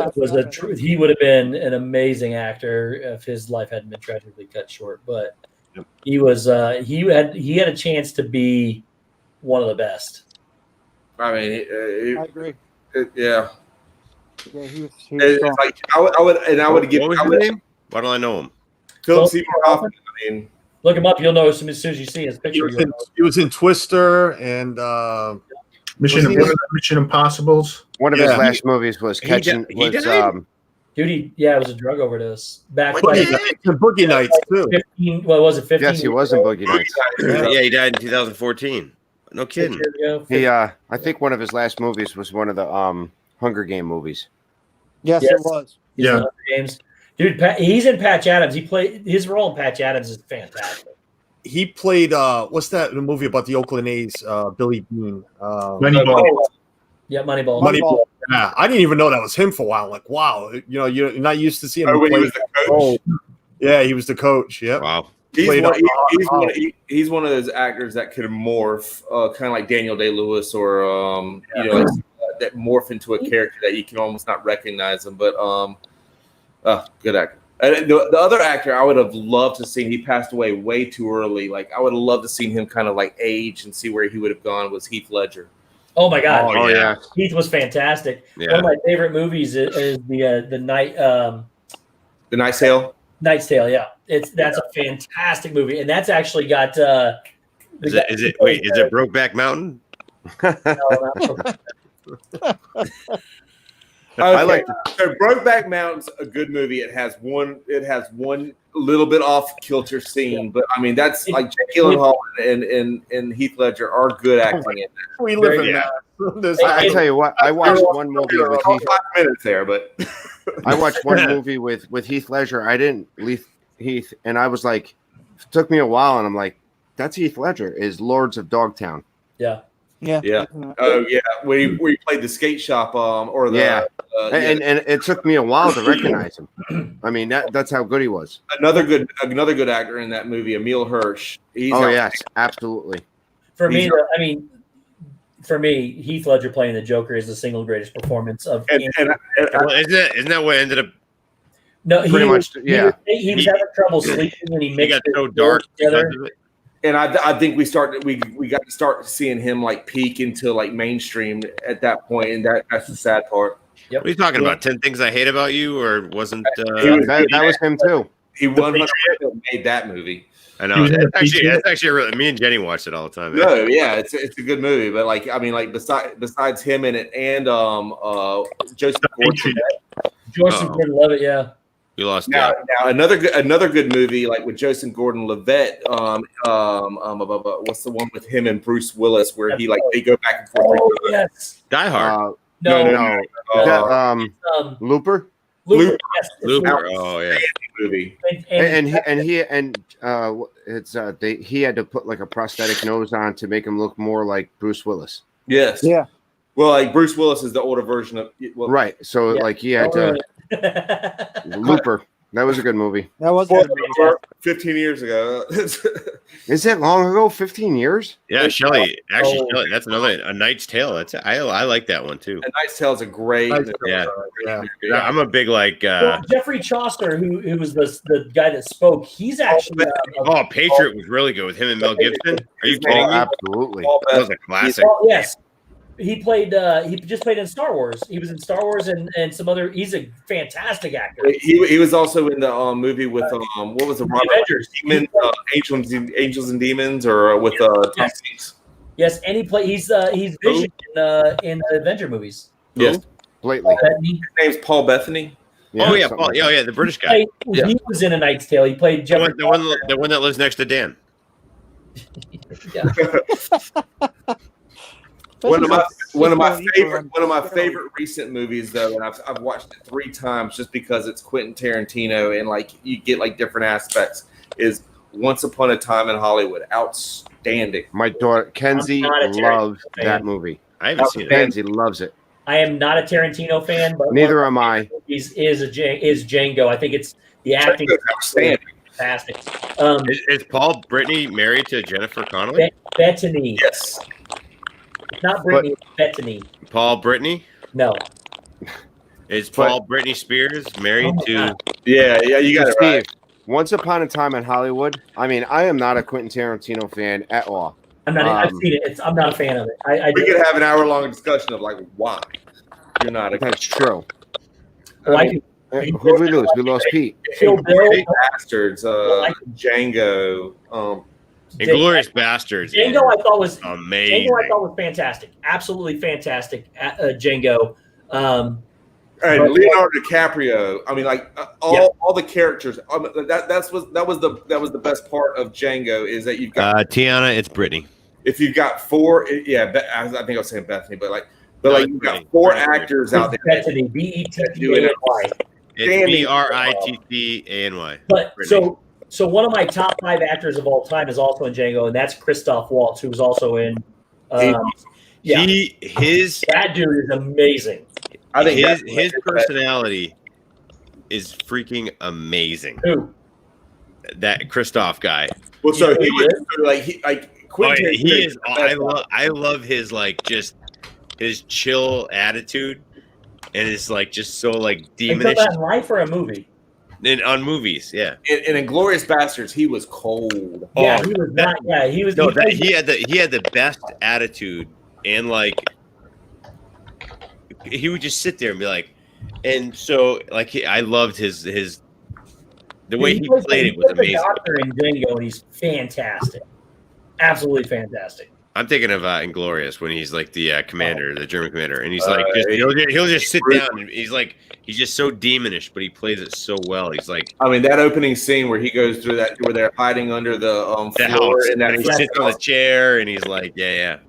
would have been an amazing actor if his life hadn't been tragically cut short. But he was he had a chance to be one of the best. I mean, I agree. Yeah, he was like I would give. What was his name? Why don't I know him? Philip Seymour Hoffman. I mean, look him up. You'll know as soon as you see his picture. He was in Twister and Mission Impossibles. One of his last movies was Catching. It was a drug overdose. Boogie Nights too. 15, what was it? 15. Yes, he was in Boogie Nights. Yeah, he died in 2014. No kidding. He, I think one of his last movies was one of the Hunger Game movies. Yes, it was. He's in Hunger Games. Dude, he's in Patch Adams. He played his role in Patch Adams is fantastic. He played what's that movie about the Oakland A's? Billy Bean. Moneyball. Yeah, Moneyball. Moneyball. Yeah, I didn't even know that was him for a while. Like, wow, you're not used to seeing him when play. he was the coach. Yeah, he was the coach. Yep. Wow. He's one of those actors that could morph, kind of like Daniel Day-Lewis, or like, that morph into a character that you can almost not recognize him. But good actor. And the other actor I would have loved to see, he passed away way too early. Like, I would have loved to see him kind of like age and see where he would have gone, was Heath Ledger. Oh my God! Oh yeah, Heath was fantastic. Yeah. One of my favorite movies is the night. The Knight's Tale. Knight's Tale. Yeah, that's a fantastic movie, and that's actually got. Is it Brokeback Mountain? I like so Brokeback Mountain's a good movie. It has one little bit off kilter scene, but I mean that's like Jake Gyllenhaal and Heath Ledger are good acting in that. We live in that. I tell you what, I watched one movie with Heath. 5 minutes there, but I watched one movie with Heath Ledger. I didn't leave Heath, and I was like, it took me a while, and I'm like, that's Heath Ledger. Is Lords of Dogtown? Yeah. Yeah. Oh yeah. Where he played the skate shop, or the and it took me a while to recognize him. I mean that's how good he was. Another good actor in that movie, Emil Hirsch. Yes, absolutely. For me, Heath Ledger playing the Joker is the single greatest performance of. Isn't that what ended up? No, he was having trouble sleeping, and he got so dark together. And I think we got to start seeing him like peak into like mainstream at that point, and that's the sad part. Yep. What are you talking about? 10 Things I Hate About You, or wasn't that was him too? He 100% made that movie. I know. That's actually me and Jenny watched it all the time. No, yeah, it's a good movie, but like I mean, like besides him in it and Joseph Gordon. Joseph Gordon love it, yeah. You lost now another good movie like with Joseph Gordon-Levitt. What's the one with him and Bruce Willis where he like they go back and forth? Oh yes, Die Hard. No. Looper. Looper. Looper. Oh yeah. Movie. And he had to put like a prosthetic nose on to make him look more like Bruce Willis. Yes. Yeah. Well, like Bruce Willis is the older version of right. So like he had to. Looper. That was a good movie. That was 15 years ago. Is it long ago? 15 years? Yeah, Shelley. Actually, Shelley, that's A Knight's Tale. I like that one too. A Knight's Tale is a great. Yeah. I'm a big Jeffrey Chaucer, who was the guy that spoke. He's actually Patriot was really good with him and Mel Gibson. Are you kidding me? Absolutely. That was a classic. Yes. He played. He just played in Star Wars. He was in Star Wars and some other. He's a fantastic actor. He was also in the movie with what was it? Avengers. Demons, Angels and Demons, or with Tom Hanks. Yes, and he's Vision in the Avenger movies. Yes, lately. His name's Paul Bethany. Yeah, Paul. The British guy. He was in A Knight's Tale. He played Jeffrey. The one that lives next to Dan. One of my favorite recent movies though, and I've watched it 3 times just because it's Quentin Tarantino and like you get like different aspects. Is Once Upon a Time in Hollywood. Outstanding. My daughter Kenzie loves that movie. I haven't seen it. Kenzie loves it. I am not a Tarantino fan, but neither am I. Is Django? I think it's the acting outstanding. Fantastic. Is Paul Brittany married to Jennifer Connelly? Bettany. Yes. Not Brittany, it's Bettany. Paul Brittany? No. Is Paul Brittany Spears married to? Yeah, you got it right. Once Upon a Time in Hollywood. I mean, I am not a Quentin Tarantino fan at all. I'm not. I've seen it. I'm not a fan of it. We could have an hour-long discussion of like why you're not. That's true. Who did we lose? We lost Pete. Bastards. Django. Inglourious Bastards. Django, I thought was amazing. Django, I thought was fantastic. Absolutely fantastic. Django. And Leonardo DiCaprio. I mean, like all the characters. That was the best part of Django is that you've got Tiana. It's Brittany. if you've got four, I think I was saying Bethany, but you've got four actors out there. Bethany, Bettany. It's Brittany. But so one of my top 5 actors of all time is also in Django, and that's Christoph Waltz, who was also in. That dude is amazing. I think his personality is freaking amazing. Who? That Christoph guy. Well, so he was Quentin. He is. I love his just his chill attitude, and it's just so demonish. That in life or a movie? On movies, yeah. In Inglourious Bastards, he was cold. Yeah, he was not. Yeah, he was. No, he had the best attitude, and he would just sit there and be like, and so I loved his the way he played it was amazing. Doctor in Django, and he's fantastic, absolutely fantastic. I'm thinking of Inglourious when he's the commander, the German commander, and he's he'll just sit down and he's just so demonish, but he plays it so well. He's that opening scene where he goes through that where they're hiding under the floor house, and he sits on the chair and he's yeah.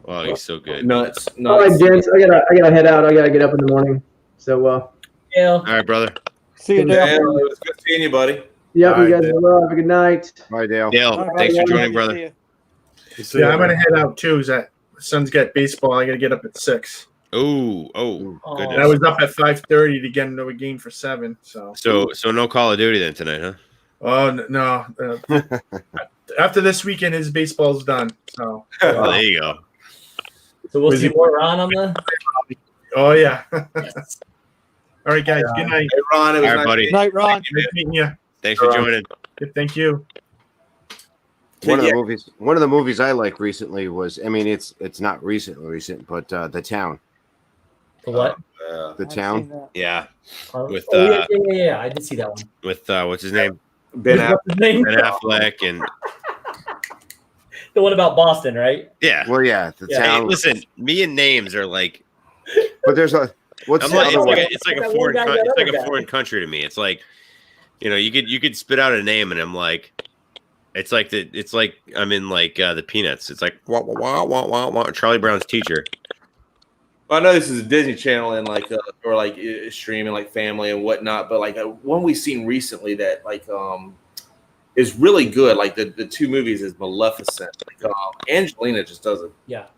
Wow, he's so good. Nuts. All right, gents, I gotta head out. I gotta get up in the morning. So yeah. All right, brother. See you, Dale. It was good seeing you, buddy. Yep, you guys are well. Have a good night. Bye, Dale. Dale, thanks for joining, brother. Yeah, I'm gonna head out too. My son's got baseball. I gotta get up at 6. Oh, goodness. I was up at 5:30 to get into a game for 7. So no Call of Duty then tonight, huh? Oh no! After this weekend, his baseball's done. So there you go. So we'll see more Ron on the. Oh yeah. Yes. All right, guys. Good night. Hey, Ron. It was All right, nice buddy. Good night, Ron. Nice meeting you. Thanks for joining. Yeah, thank you. One of the movies I like recently was, it's not recent, but The Town. The what? The Town. Yeah. With yeah, I did see that one. With what's his name? Ben Affleck and the one about Boston, right? yeah. Well, yeah, The Town. Hey, listen, me and names are but there's what's the other one? It's like a foreign country to me. It's you could spit out a name and I'm it's like I'm in the Peanuts. It's wah, wah, wah, wah, wah, Charlie Brown's teacher. Well, I know this is a Disney Channel and or streaming family and whatnot, but one we've seen recently that is really good. The 2 movies is Maleficent. Angelina just does a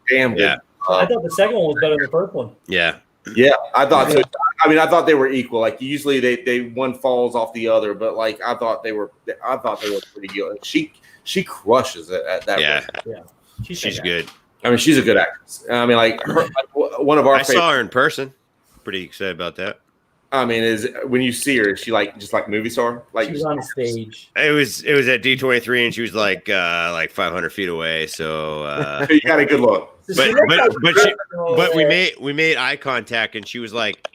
damn good. Yeah. I thought the second one was better than the first one. Yeah. Yeah, I thought so. I thought they were equal. Usually they one falls off the other, but I thought they were pretty good. She crushes it at that. Yeah. Yeah. She's good. She's a good actress. One of our. I saw her in person. Pretty excited about that. Is when you see her, is she just like movie star? She was on stage. It was at D23 and she was 500 feet away. So you got a good look. But we made eye contact and she was like,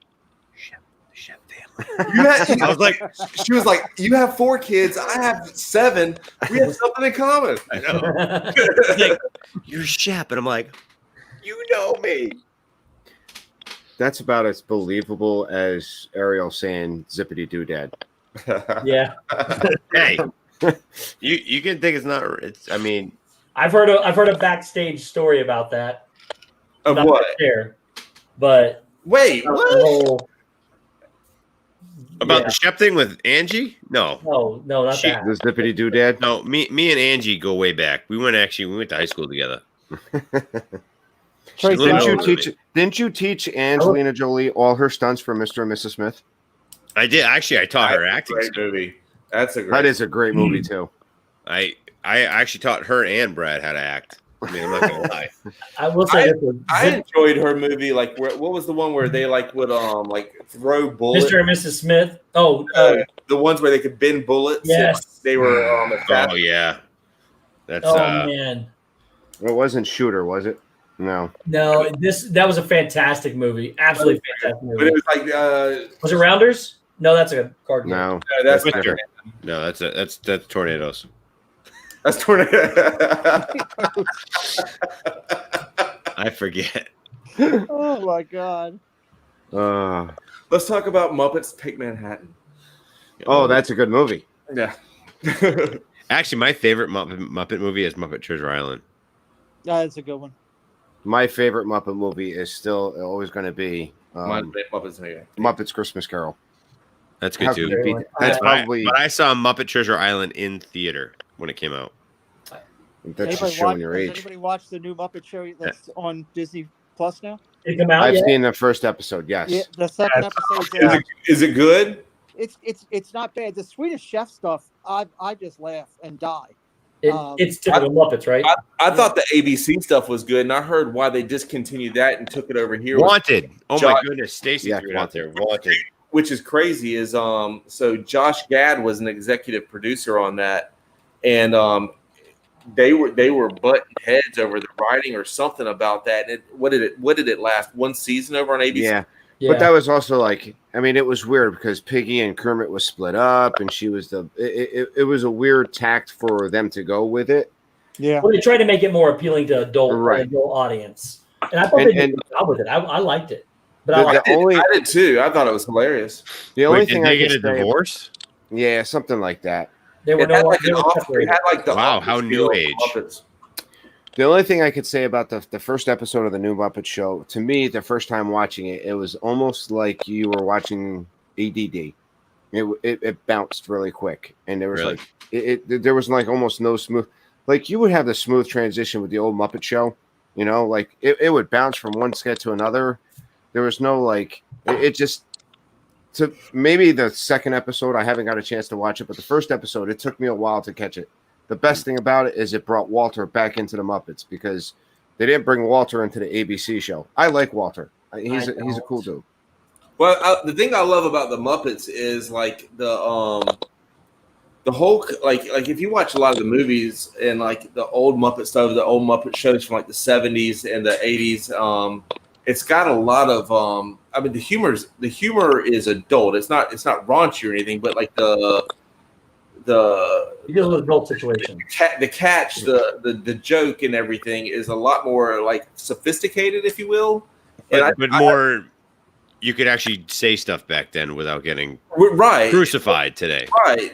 Shep family. I was like, she was like, you have 4 kids, I have 7. We have something in common. I know. You're Shep, and I'm like, you know me. That's about as believable as Ariel saying "zippity doo dad." Yeah. Hey, you can think it's not. I've heard a backstage story about that. Of not what? There, but wait, what? About the Shep thing with Angie? No, not that. The zippity doo dad. No, me and Angie go way back. We went to high school together. Didn't you teach Angelina Jolie all her stunts for Mr. and Mrs. Smith? I did. Actually, I taught her acting. Great movie. That is a great movie too. I actually taught her and Brad how to act. I'm not gonna lie. I will say I enjoyed her movie. What was the one where they would throw bullets? Mr. and Mrs. Smith. Oh, the ones where they could bend bullets. Yes, they were. Oh yeah, that's. Man, it wasn't Shooter, was it? No. That was a fantastic movie. Absolutely fantastic movie. But it was was it Rounders? No, that's a card game. No, that's different. No, that's Tornadoes. That's Tornado. I forget. Oh my god. Let's talk about Muppets Take Manhattan. Oh, that's a good movie. Yeah. Actually, my favorite Muppet movie is Muppet Treasure Island. Yeah, that's a good one. My favorite Muppet movie is still always going to be Muppets Christmas Carol. That's good How too. can you beat that? That's probably. But I saw Muppet Treasure Island in theater when it came out. That's just showing your Has age. anybody watched the new Muppet Show that's on Disney Plus now? Did it come out I've yet? seen the first episode. Yes. Yeah, the second episode. Is it good? It's not bad. The Swedish Chef stuff, I just laugh and die. It's typical Muppets, right? I thought the ABC stuff was good, and I heard why they discontinued that and took it over here. Wanted. Oh my goodness, Stacy threw it out there. Wanted. Which is crazy. Is so Josh Gad was an executive producer on that, and they were butting heads over the writing or something about that. And what did it last? One season over on ABC? Yeah. But that was also like, I mean, it was weird because Piggy and Kermit was split up, and she was it was a weird tact for them to go with it. Yeah. Well, they tried to make it more appealing to adult audience, and I thought they did a good job with it. I liked it, but I did too. I thought it was hilarious. The only Wait, thing did I they get could a say- divorce? Yeah, something like that. They were It had no like they an were off- separated. it had like the Wow, office how feel new of age. Muppets. The only thing I could say about the first episode of the new Muppet Show, to me, the first time watching it, it was almost like you were watching ADD. It bounced really quick, and there was there was like almost no smooth. Like you would have the smooth transition with the old Muppet Show, you know, like it would bounce from one sketch to another. There was no like it just. To maybe the second episode, I haven't got a chance to watch it, but the first episode, it took me a while to catch it. The best thing about it is it brought Walter back into the Muppets because they didn't bring Walter into the ABC show. I like Walter. He's a cool dude. Well, the thing I love about the Muppets is like the whole like if you watch a lot of the movies and like the old Muppet stuff, the old Muppet shows from like the 70s and the 80s, it's got a lot of I mean the humor is adult. It's not raunchy or anything, but like the you get a little adult situation. The catch, the joke and everything is a lot more like sophisticated, if you will. But more, you could actually say stuff back then without getting crucified today. Right,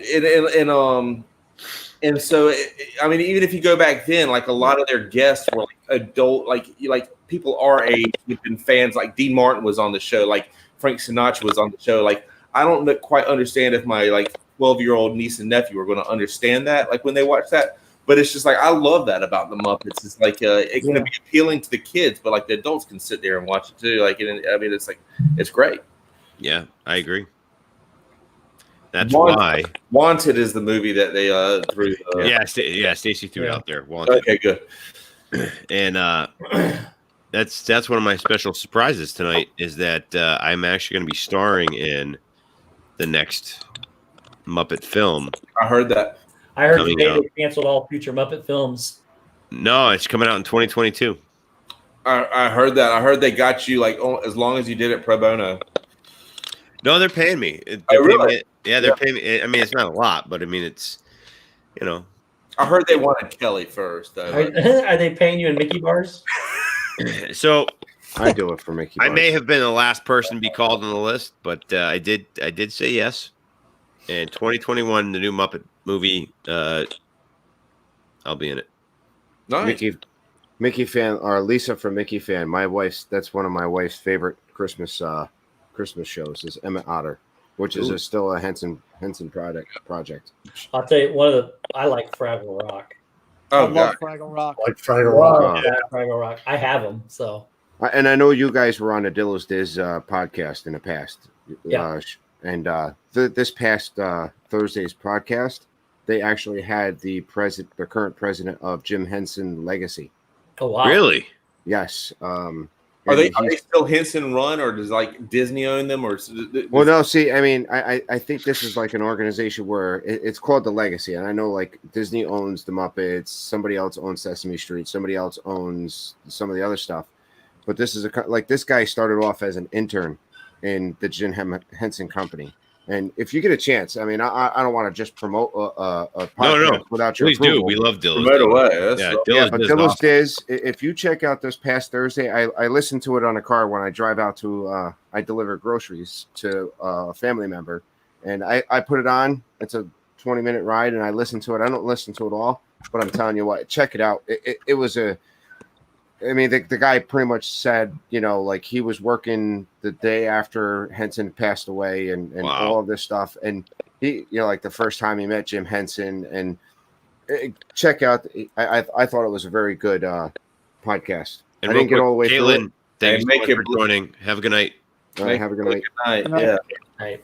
and so I mean, even if you go back then, like a lot of their guests were like adult, like people our age who've been fans. Like Dean Martin was on the show, like Frank Sinatra was on the show. Like I don't quite understand if my like 12-year-old niece and nephew are going to understand that, like when they watch that. But it's just like I love that about the Muppets. It's like it's going to be appealing to the kids, but like the adults can sit there and watch it too. Like I mean, it's like it's great. Yeah, I agree. That's why Wanted is the movie that they threw. Stacy threw it out there. Wanted. Okay, good. And that's one of my special surprises tonight is that I'm actually going to be starring in the next Muppet film. I heard that. I heard they canceled all future Muppet films. No, it's coming out in 2022. I heard that. I heard they got you like as long as you did it pro bono. No, they're paying me. Really? They're paying me. I mean, it's not a lot, but I mean, it's I heard they wanted Kelly first. Though. Are they paying you in Mickey bars? So I do it for Mickey. I may have been the last person to be called on the list, but I did say yes. And 2021, the new Muppet movie, I'll be in it. Nice. Mickey fan or Lisa from Mickey fan. That's one of my wife's favorite Christmas shows is Emmett Otter, which is still a Henson project. I'll tell you I like Fraggle Rock. I love Fraggle Rock. Like Fraggle Rock. Yeah, Fraggle Rock. I have them, so. And I know you guys were on the Dillo's Diz podcast in the past. Yeah. This past Thursday's podcast, they actually had the current president of Jim Henson Legacy. Oh wow! Really? Yes. Are they still Henson run, or does like Disney own them, or? Well, no. See, I mean, I think this is like an organization where it's called the Legacy, and I know like Disney owns the Muppets, somebody else owns Sesame Street, somebody else owns some of the other stuff, but this is this guy started off as an intern in the Jim Henson Company. And if you get a chance, I mean, I don't want to just promote a podcast without your approval. Do. We love Dillo's. Right away. Dillo's Diz. If you check out this past Thursday, I listened to it on a car when I drive out to. I deliver groceries to a family member, and I put it on. It's a 20-minute ride, and I listened to it. I don't listen to it all, but I'm telling you what, check it out. It was a. I mean, the guy pretty much said, like he was working the day after Henson passed away, and all of this stuff, and he, like the first time he met Jim Henson, and check out. I thought it was a very good podcast. And I didn't get all the way through it. Caitlin, thank you so much for joining. Have a good night. All right, have a good night. Good night. Yeah.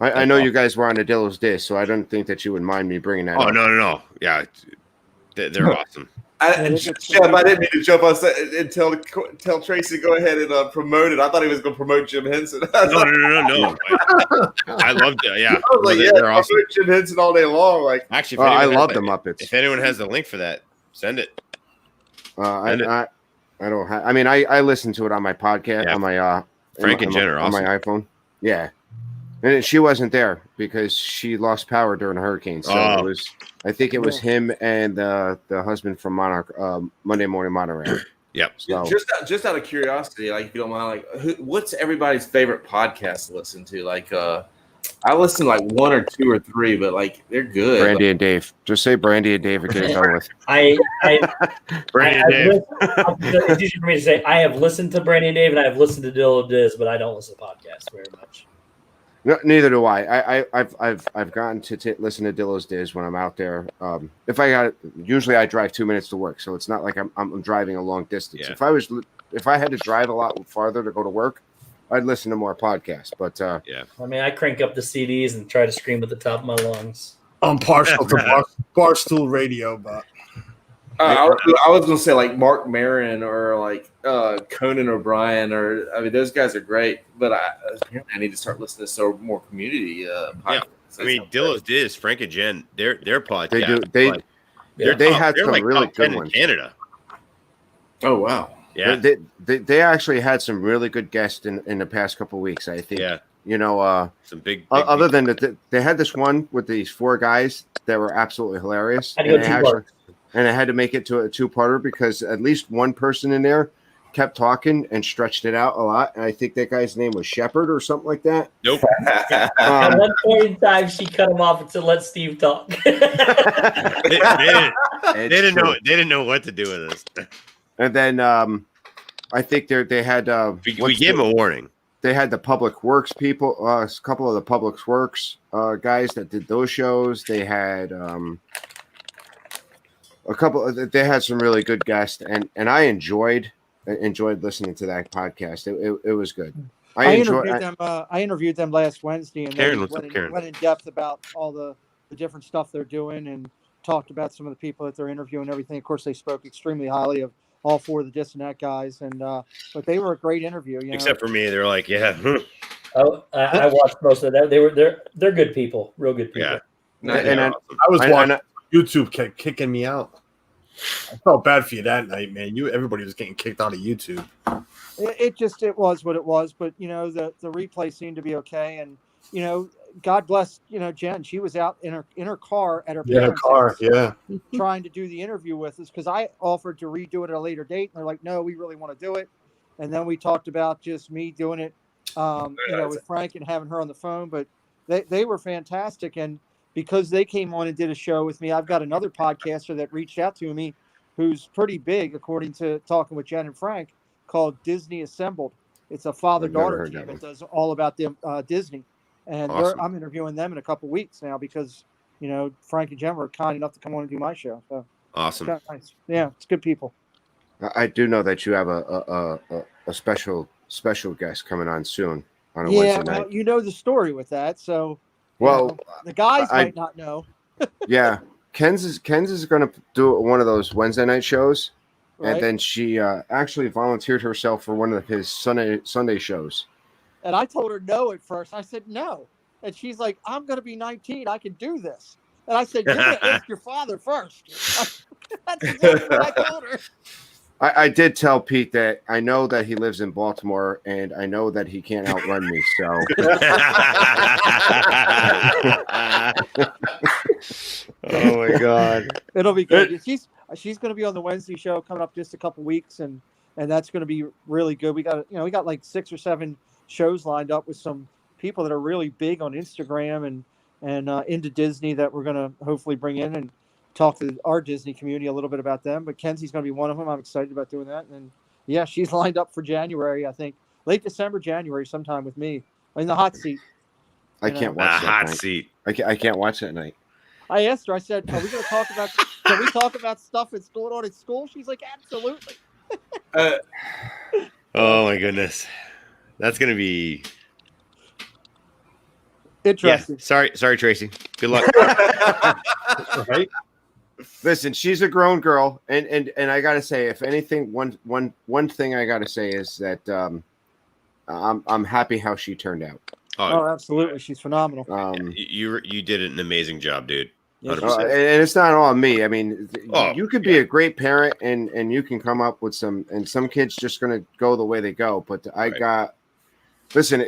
I know you guys were on the Dillo's Dish, so I don't think that you would mind me bringing that up. Oh, no. Yeah, they're awesome. Shep, I didn't mean to jump on set and tell Tracy go ahead and promote it. I thought he was going to promote Jim Henson. No. I loved it. Yeah, I was like, they're awesome. promote Jim Henson all day long. Like, actually, I love the Muppets. If anyone has the link for that, send it. I don't have. I mean, I listen to it on my podcast on my Frank and Jen are on awesome. my iPhone. Yeah, and she wasn't there because she lost power during a hurricane. So it was. I think it was him and the husband from Monday Morning Monterey. Yep. So, just out of curiosity, like if you don't mind, like what's everybody's favorite podcast to listen to? Like, I listen to like 1 or 2 or 3, but like they're good. Brandy and Dave. Just say Brandy and Dave and get it done with. Brandy and Dave. It's easy for me to say. I have listened to Brandy and Dave, and I have listened to Dillo Diz, but I don't listen to podcasts very much. No, neither do I. I've gotten to listen to Dillo's Diz when I'm out there. Usually I drive 2 minutes to work, so it's not like I'm driving a long distance. Yeah. If I had to drive a lot farther to go to work, I'd listen to more podcasts. But I mean, I crank up the CDs and try to scream at the top of my lungs. I'm partial to Barstool Radio, but I was going to say like Mark Maron or like Conan O'Brien, or I mean those guys are great, but I need to start listening to some more community podcasts. I mean, Dillo's Diz, Frank and Jen, their podcast. They had some like really top 10 good ones in Canada. Oh wow! Yeah, they actually had some really good guests in the past couple of weeks. I think. Yeah. Some big other than that, they had this one with these 4 guys that were absolutely hilarious. I had to go 2 parts. And I had to make it to a 2-parter because at least one person in there kept talking and stretched it out a lot. And I think that guy's name was Shepherd or something like that. Nope. At one point in time, she cut him off and said, "Let Steve talk." they didn't know what to do with this. And then I think they had we gave him a warning. They had the Public Works people, a couple of the Public Works guys that did those shows. They had they had some really good guests, and I enjoyed listening to that podcast. It was good. I interviewed them last Wednesday, and Karen, they went in depth about all the different stuff they're doing and talked about some of the people that they're interviewing and everything. Of course, they spoke extremely highly of all 4 of the Dissident guys, and but they were a great interview. Except for me, they're like, yeah. I watched most of that. They're good people, real good people. Yeah. I was watching YouTube kept kicking me out. I felt bad for you that night, man. Everybody was getting kicked out of YouTube. It was what it was, but the replay seemed to be okay, and God bless Jen. She was out in her car at her parents' house, trying to do the interview with us because I offered to redo it at a later date, and they're like, "No, we really want to do it." And then we talked about just me doing it, with Frank and having her on the phone. But they were fantastic, and because they came on and did a show with me, I've got another podcaster that reached out to me, who's pretty big, according to talking with Jen and Frank, called Disney Assembled. It's a father-daughter team that does all about Disney. And awesome. I'm interviewing them in a couple weeks now because, Frank and Jen were kind enough to come on and do my show. So awesome. It's nice. Yeah, it's good people. I do know that you have a special guest coming on soon on a Wednesday night. Well, you know the story with that. So, the guys might not know. Yeah. Ken's is going to do one of those Wednesday night shows. Right. And then she actually volunteered herself for one of his Sunday shows. And I told her no at first. I said no. And she's like, "I'm going to be 19. I can do this." And I said, "You're going to ask your father first." That's exactly what I told her. I did tell Pete that I know that he lives in Baltimore, and I know that he can't outrun me. So, oh my God, it'll be good. She's going to be on the Wednesday show coming up just a couple weeks, and that's going to be really good. We got like 6 or 7 shows lined up with some people that are really big on Instagram and into Disney that we're going to hopefully bring in and talk to our Disney community a little bit about them. But Kenzie's going to be one of them. I'm excited about doing that. And yeah, she's lined up for January, I think, late December, January, sometime with me in the hot seat. I can't watch that hot night. seat. I can't watch that night. I asked her, I said, are we going to talk about, can we talk about stuff that's going on at school? She's like, absolutely. Oh my goodness. That's going to be interesting. Yeah. Sorry, Tracy. Good luck. Right? Listen, she's a grown girl, and I gotta say, if anything, one thing I gotta say is that I'm happy how she turned out. Oh, absolutely, she's phenomenal. You did an amazing job, dude. And it's not all me. I mean, you could be a great parent, and you can come up with some kids just gonna go the way they go. But listen,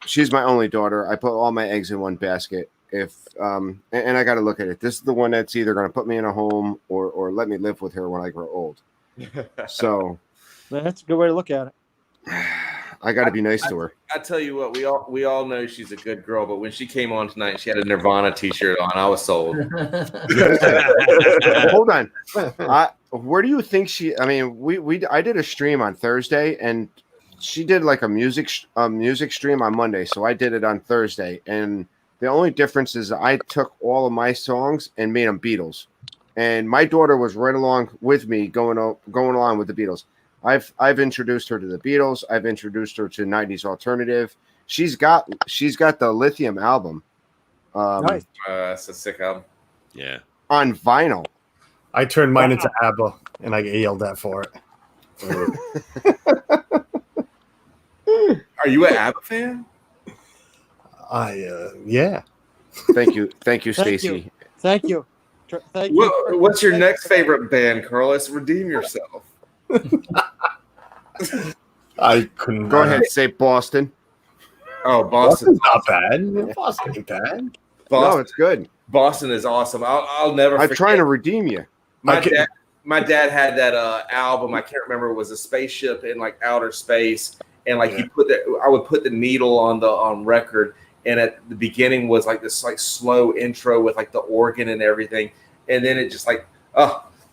she's my only daughter. I put all my eggs in one basket. If and I got to look at it. This is the one that's either going to put me in a home or let me live with her when I grow old. So that's a good way to look at it. I got to be nice to her. I tell you what, we all know she's a good girl, but when she came on tonight, she had a Nirvana T-shirt on. I was sold. Hold on, where do you think she? I mean, I did a stream on Thursday, and she did like a music stream on Monday, so I did it on Thursday, and the only difference is I took all of my songs and made them Beatles, and my daughter was right along with me going along with the Beatles. I've introduced her to the Beatles. I've introduced her to 90s alternative. She's got the Lithium album. Nice. That's a sick album. Yeah. On vinyl. I turned mine into ABBA, and I get yelled at for it. Are you an ABBA fan? Yeah. Thank you, Stacy. Thank you. Thank you. What's your next favorite band, Carlos? Redeem yourself. I couldn't go ahead. Say Boston. Oh, Boston's not bad. Boston ain't bad. No, it's good. Boston is awesome. I'll never. I'm trying to redeem you. My dad had that album. I can't remember. It was a spaceship in like outer space, and like he put that. I would put the needle on record. And at the beginning was like this like slow intro with like the organ and everything, and then it just like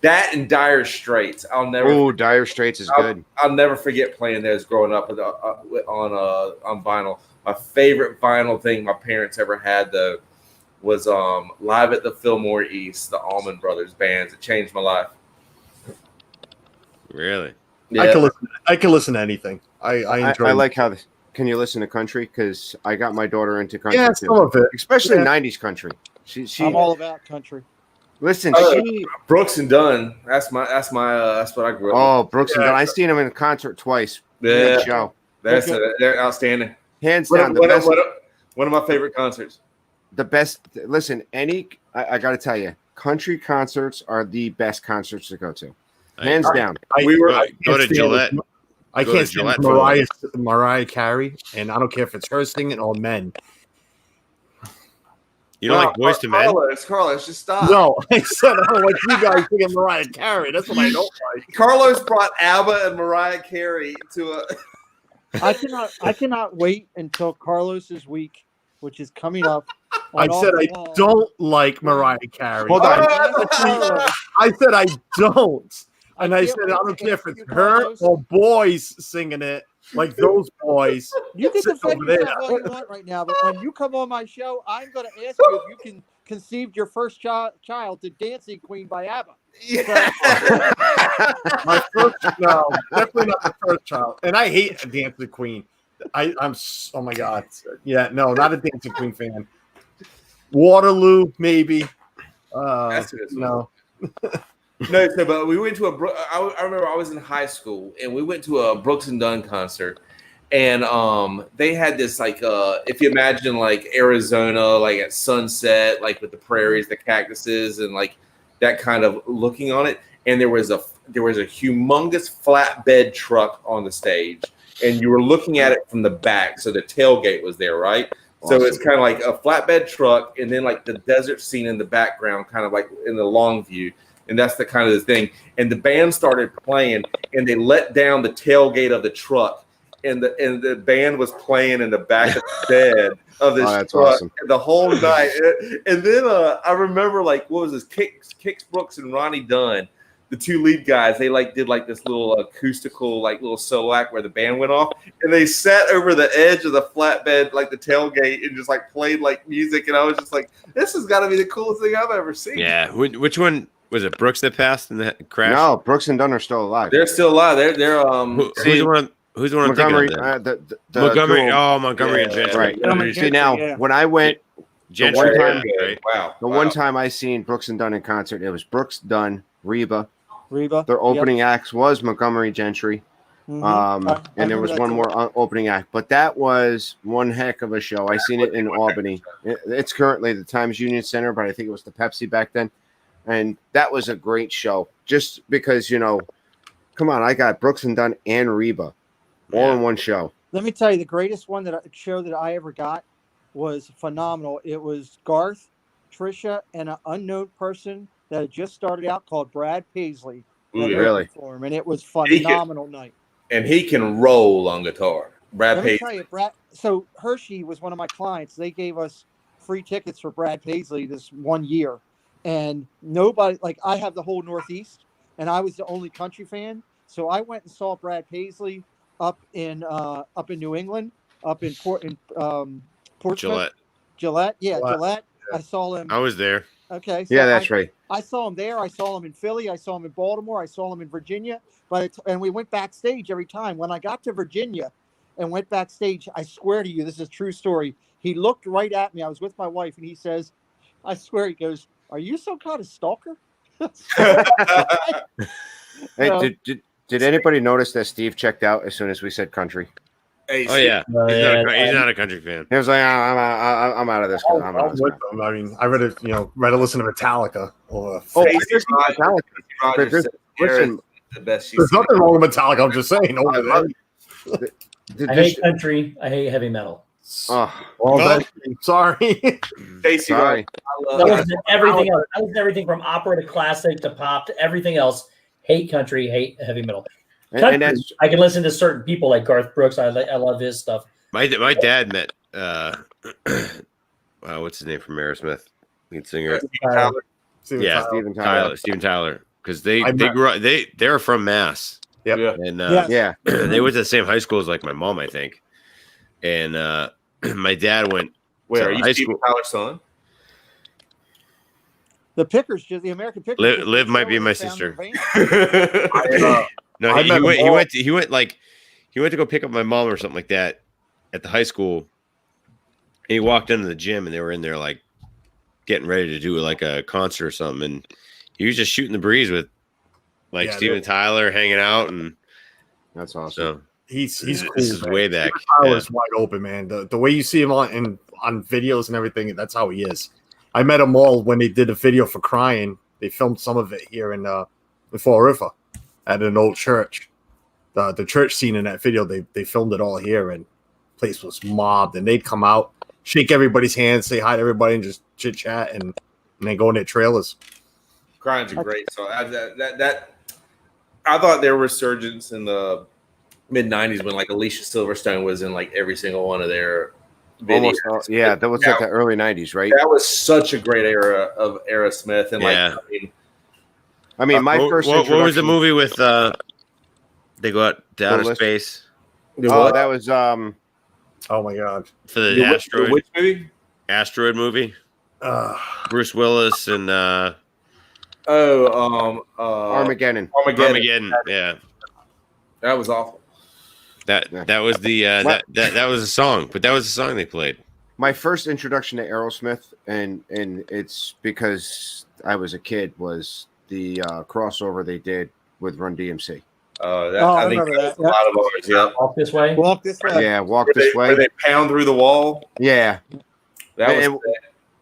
that and Dire Straits. I'll never. Oh, Dire Straits is good. I'll never forget playing those growing up on vinyl. My favorite vinyl thing my parents ever had though was Live at the Fillmore East, the Allman Brothers bands. It changed my life. Really? Yeah. I can listen to anything. I enjoy. I like how this. Can you listen to country? Because I got my daughter into country. Yeah, too. some of it, especially 90s country. She I'm all about country. Listen, Brooks and Dunn. That's what I grew up. Oh, Brooks and Dunn. I seen him in concert twice. Yeah, show. They're outstanding. Hands down, the best. One of my favorite concerts. The best. Listen, I got to tell you, country concerts are the best concerts to go to. Hands down. Go to Gillette. I can't stand Mariah Carey, and I don't care if it's her singing or men. You don't like Boys to Men? Carlos, just stop. No, I said I don't like you guys singing Mariah Carey. That's what I don't like. Carlos brought ABBA and Mariah Carey to a. I cannot wait until Carlos's week, which is coming up. I said I don't like Mariah Carey. Hold on. I said I don't. And I said, I don't care if it's her or boys singing it, like those boys. You can defend yourself all you want right now, but when you come on my show, I'm going to ask you if you can conceive your first child to Dancing Queen by ABBA. Yeah. My first, no, definitely not the first child. And I hate Dancing Queen. I'm, oh my God. Yeah, no, not a Dancing Queen fan. Waterloo, maybe. No. No, but we went to I remember I was in high school and we went to a Brooks and Dunn concert, and they had this like if you imagine like Arizona like at sunset, like with the prairies, the cactuses, and like that kind of looking on it, and there was a humongous flatbed truck on the stage, and you were looking at it from the back, so the tailgate was there, right? Awesome. So it's kind of like a flatbed truck, and then like the desert scene in the background, kind of like in the long view. And that's the kind of the thing. And the band started playing, and they let down the tailgate of the truck, and the band was playing in the back of the bed of this that's truck awesome. the whole night. And then I remember what was this? Kix Brooks and Ronnie Dunn, the two lead guys. They did this little acoustical little solo act where the band went off, and they sat over the edge of the flatbed the tailgate and just played music. And I was just like, this has got to be the coolest thing I've ever seen. Yeah, which one was it? Brooks that passed in the crash? No, Brooks and Dunn are still alive. They're still alive. They're Who's the one Montgomery? I'm thinking of? The Montgomery. dual- Oh, Montgomery and Gentry. Right. See now, when I went, Gentry, one time, right? one time I seen Brooks and Dunn in concert, it was Brooks, Dunn, Reba. Reba. Their opening acts was Montgomery Gentry. I And there was one more opening act, but that was one heck of a show. I seen it in Albany. It's currently the Times Union Center, but I think it was the Pepsi back then. And that was a great show just because, come on, I got Brooks and Dunn and Reba all in one show. Let me tell you, the greatest show that I ever got was phenomenal. It was Garth, Trisha, and an unknown person that had just started out called Brad Paisley. Ooh, really? For him, and it was phenomenal night. And he can roll on guitar. Let me tell you, Brad. So Hershey was one of my clients. They gave us free tickets for Brad Paisley this one year, and nobody I have the whole Northeast, and I was the only country fan. So I went and saw Brad Paisley up in New England, up in Portsmouth. Gillette. I saw him. I was there. Okay. So yeah, that's right. I saw him there. I saw him in Philly. I saw him in Baltimore. I saw him in Virginia. And we went backstage every time. When I got to Virginia and went backstage, I swear to you, this is a true story. He looked right at me. I was with my wife, and he says, I swear, he goes, "Are you some kind of stalker?" Hey, did anybody notice that Steve checked out as soon as we said country? Hey, yeah. He's not a country fan. He was like, I'm out of this. I'm with them. I mean, I rather listen to Metallica or Metallica. Listen, the best. There's nothing wrong with Metallica. I'm just saying. I hate country. I hate heavy metal. Sorry. Sorry. That was everything else. That was everything from opera to classic to pop to everything else. Hate country, hate heavy metal. Country, and I can listen to certain people like Garth Brooks. I love his stuff. My dad met what's his name from Aerosmith? Lead singer. Steven Tyler. Because they grew up. They're from Mass. Yep. And they went to the same high school as my mom, I think. And my dad went. Wait, are you high Steven school. Tyler's son? The Pickers, the American Pickers. Liv might be my sister. No, he went to go pick up my mom or something like that at the high school. And he walked into the gym and they were in there getting ready to do a concert or something, and he was just shooting the breeze with Steven Tyler hanging out, and that's awesome. So he's cool. This is way back. Tyler's wide open, man. The way you see him on videos and everything, that's how he is. I met them all when they did a video for Crying. They filmed some of it here in Fall River at an old church. The church scene in that video, they filmed it all here, and the place was mobbed. And they'd come out, shake everybody's hands, say hi to everybody, and just chit chat, and then go in their trailers. Crying's a great song. I thought there were resurgence in the mid '90s when Alicia Silverstone was in every single one of their videos. Almost, yeah, that was the early '90s, right? That was such a great era of Aerosmith, and I mean, my first. What was the movie with? They go out to outer space. Oh, that was. Oh my God! For the asteroid. Which movie? Asteroid movie. Bruce Willis and. Armageddon. Armageddon. Yeah. That was awful. That was the that was a song, but that was the song they played. My first introduction to Aerosmith, and it's because I was a kid, was the crossover they did with Run DMC. I remember that. A lot of ours. Yeah. Walk This Way. Walk This Way. Yeah, Walk This Way. Where they pound through the wall. Yeah. That was.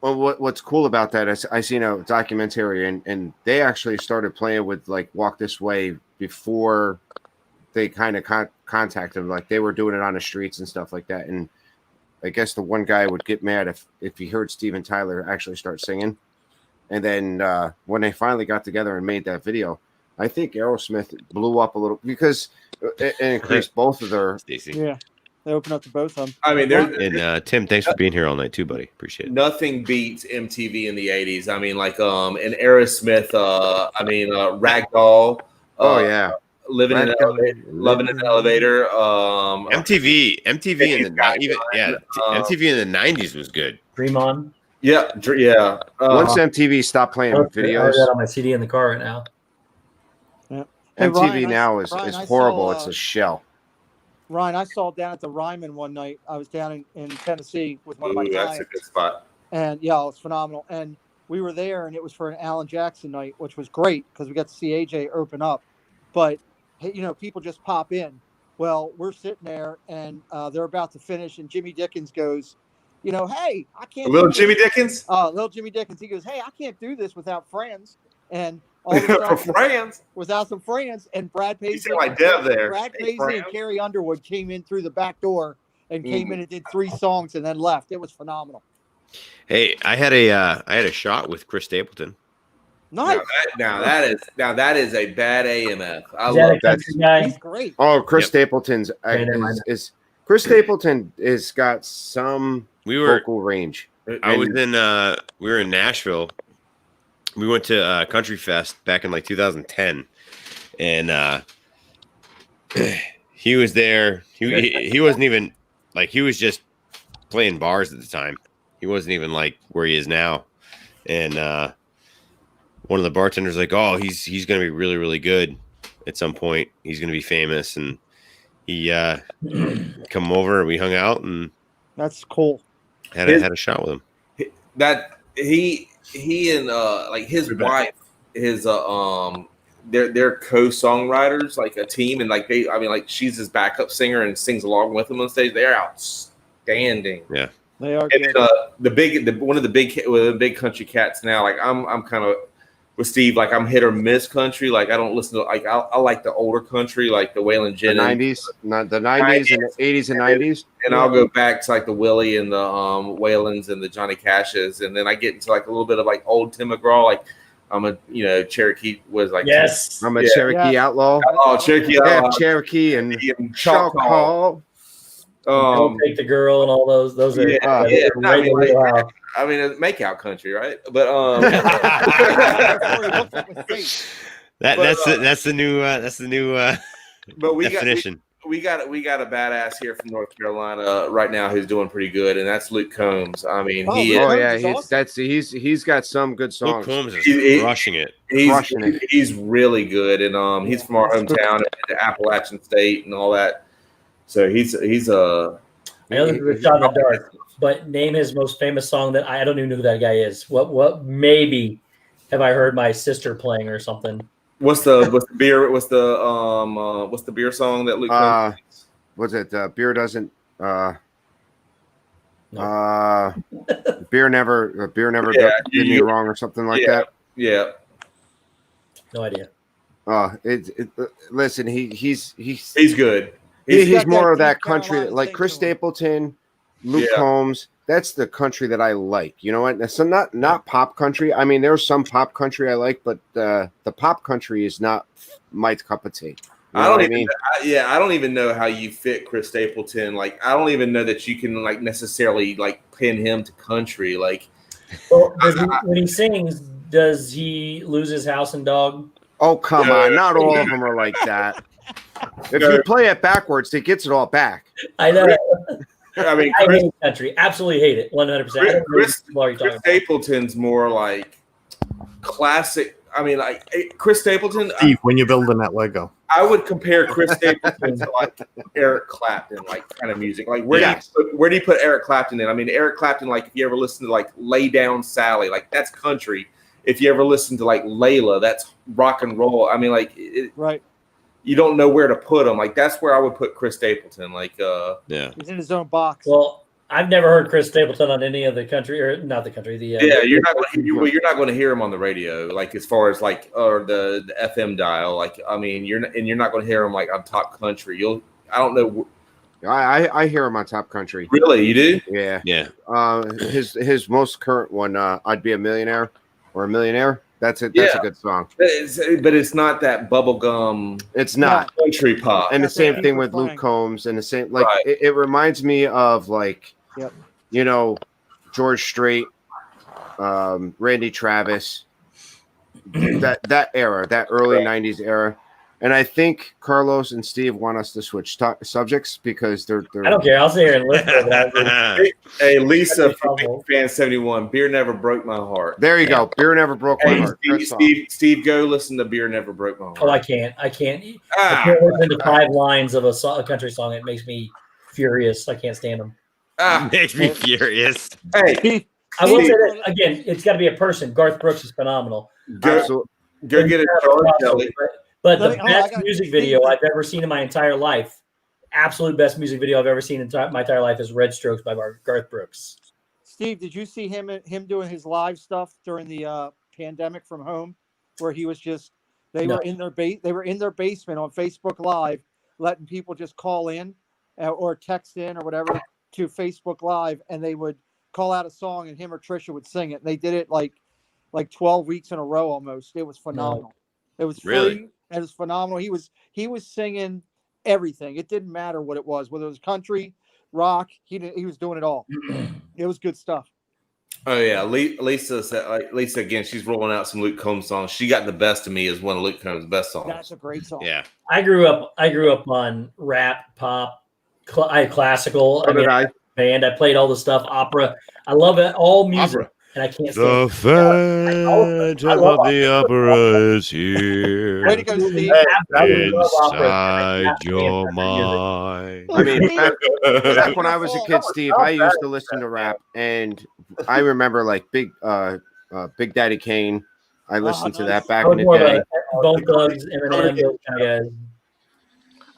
What's cool about that is I seen a documentary, and they actually started playing with Walk This Way before they kind of contacted them. They were doing it on the streets and stuff like that. And I guess the one guy would get mad if he heard Steven Tyler actually start singing. And then when they finally got together and made that video, I think Aerosmith blew up a little because It increased both of their. Stacy. Yeah, they opened up to both of them. I mean, And Tim, thanks for being here all night too, buddy. Appreciate it. nothing beats MTV in the '80s. I mean, like and Aerosmith. Ragdoll. Oh yeah. Living in an elevator, loving in an elevator. MTV in the MTV in the '90s was good. Dream On. Yeah, yeah. Once MTV stopped playing I have videos, that on my CD in the car right now. Yeah. Hey, MTV Ryan, now is I horrible. saw, It's a shell. Ryan, I saw down at the Ryman one night. I was down in Tennessee with one of my Ooh, clients. that's a good spot. And yeah, it was phenomenal. And we were there, and it was for an Alan Jackson night, which was great because we got to see AJ open up. But hey, people just pop in. Well, we're sitting there, and they're about to finish, and Jimmy Dickens goes, hey, I can't. Little Jimmy Dickens. Little Jimmy Dickens. He goes, hey, I can't do this without friends. And all of a sudden, friends. Without some friends, and Brad Paisley. Like Dev there. Brad Hey, Paisley and Carrie Underwood came in through the back door and came in and did 3 songs and then left. It was phenomenal. Hey, I had a shot with Chris Stapleton. Nice. Now that is a bad AMF. I Is that love a that. country guy? He's great. Oh, Chris Yep. Stapleton's is Chris Stapleton is got some vocal range. I was in we were in Nashville. We went to Country Fest back in like 2010, and he was there. He wasn't even like, he was just playing bars at the time. He wasn't even like where he is now. And one of the bartenders was like, oh, he's gonna be really, really good at some point. He's gonna be famous. And he come over, we hung out, and that's cool. Had a shot with him. That he and like his wife, they're co-songwriters, like a team, and like she's his backup singer and sings along with him on stage. They're outstanding. Yeah, they are. And then, one of the big country cats now. Like I'm kind of with Steve. Like I'm hit or miss country. Like I don't listen to I like the older country, like the Waylon Jennings, the 90s and the 80s and 90s. And I'll go back to like the Willie and the Waylons and the Johnny Cashes, and then I get into like a little bit of like old Tim McGraw. Like I'm a Cherokee was like I'm a Cherokee outlaw. Oh, Cherokee outlaw. Cherokee and Choctaw. Don't Take the Girl and all those. Those are I mean, make out country, right? But that's the new but we definition. We got a badass here from North Carolina right now who's doing pretty good, and that's Luke Combs. I mean, he's got some good songs. Luke Combs is crushing it. He's really good, and he's from our hometown, the Appalachian State, and all that. So he's I know this is a shot in the dark, but name his most famous song that I don't even know who that guy is. What maybe have I heard my sister playing or something? What's the beer song that Luke Combs? Was it beer doesn't beer never did me wrong or something like that? Yeah. No idea. Listen, he's good. He's more of that country, like Chris Stapleton, Luke Combs. That's the country that I like. You know what? So not pop country. I mean, there's some pop country I like, but the pop country is not my cup of tea. I don't even know how you fit Chris Stapleton. Like, I don't even know that you can like necessarily like pin him to country. Like, well, when he sings, does he lose his house and dog? Oh, come on! Not all of them are like that. If you play it backwards, it gets it all back. I know. I mean, I hate country. Absolutely hate it. 100%. Chris Stapleton's more like classic. I mean, like Chris Stapleton. Steve, when you're building that Lego, I would compare Chris Stapleton to like Eric Clapton, like kind of music. Like where do you put Eric Clapton in? I mean, Eric Clapton. Like if you ever listen to like Lay Down Sally, like that's country. If you ever listen to like Layla, that's rock and roll. I mean, like right. You don't know where to put him. Like that's where I would put Chris Stapleton. Like he's in his own box. Well, I've never heard Chris Stapleton on any of the country, or not the country. You're not going to hear him on the radio. Like as far as like or the FM dial. Like I mean, you're not going to hear him like on Top Country. I don't know. I hear him on Top Country. Really, you do? Yeah. Yeah. His most current one, I'd Be a Millionaire or a Millionaire. That's a good song. But it's not that bubblegum. It's not country pop. And the That's same what thing Keith with was Luke saying. Combs, and the same like Right. it reminds me of like Yep. you know George Strait, Randy Travis, that era, that early '90s era. And I think Carlos and Steve want us to switch subjects because they're. I don't care. I'll sit here and listen. Hey, Lisa from Fan 71, Beer Never Broke My Heart. There you go. Beer Never Broke My Heart. Steve, go listen to Beer Never Broke My Heart. Oh, I can't. I can't listen to 5 lines of a country song. It makes me furious. I can't stand them. Makes me furious. Hey, I will say that again. It's got to be a person. Garth Brooks is phenomenal. Go get it, Kelly. But the best music video I've ever seen in my entire life, absolute best music video I've ever seen in my entire life, is "Red Strokes" by Garth Brooks. Steve, did you see him doing his live stuff during the pandemic from home, where he was just they were in their basement on Facebook Live, letting people just call in or text in or whatever to Facebook Live, and they would call out a song, and him or Trisha would sing it. And they did it like 12 weeks in a row almost. It was phenomenal. It was free. Really? It was phenomenal. He was singing everything. It didn't matter what it was, whether it was country, rock. He was doing it all. It was good stuff. Oh yeah, Lisa said. Lisa again. She's rolling out some Luke Combs songs. She got the best of me is one of Luke Combs' best songs. That's a great song. Yeah. I grew up on rap, pop, classical. Band. I played all the stuff, opera. I love it, all music. Opera. And I can't The Phantom of the Opera is here. Way to go, Steve. Inside your mind. I mean, back when I was a kid, Steve, I used to listen to rap, and I remember like Big Daddy Kane. I listened to that back in the day. Bone Thugs, Eminem, those kind of guys.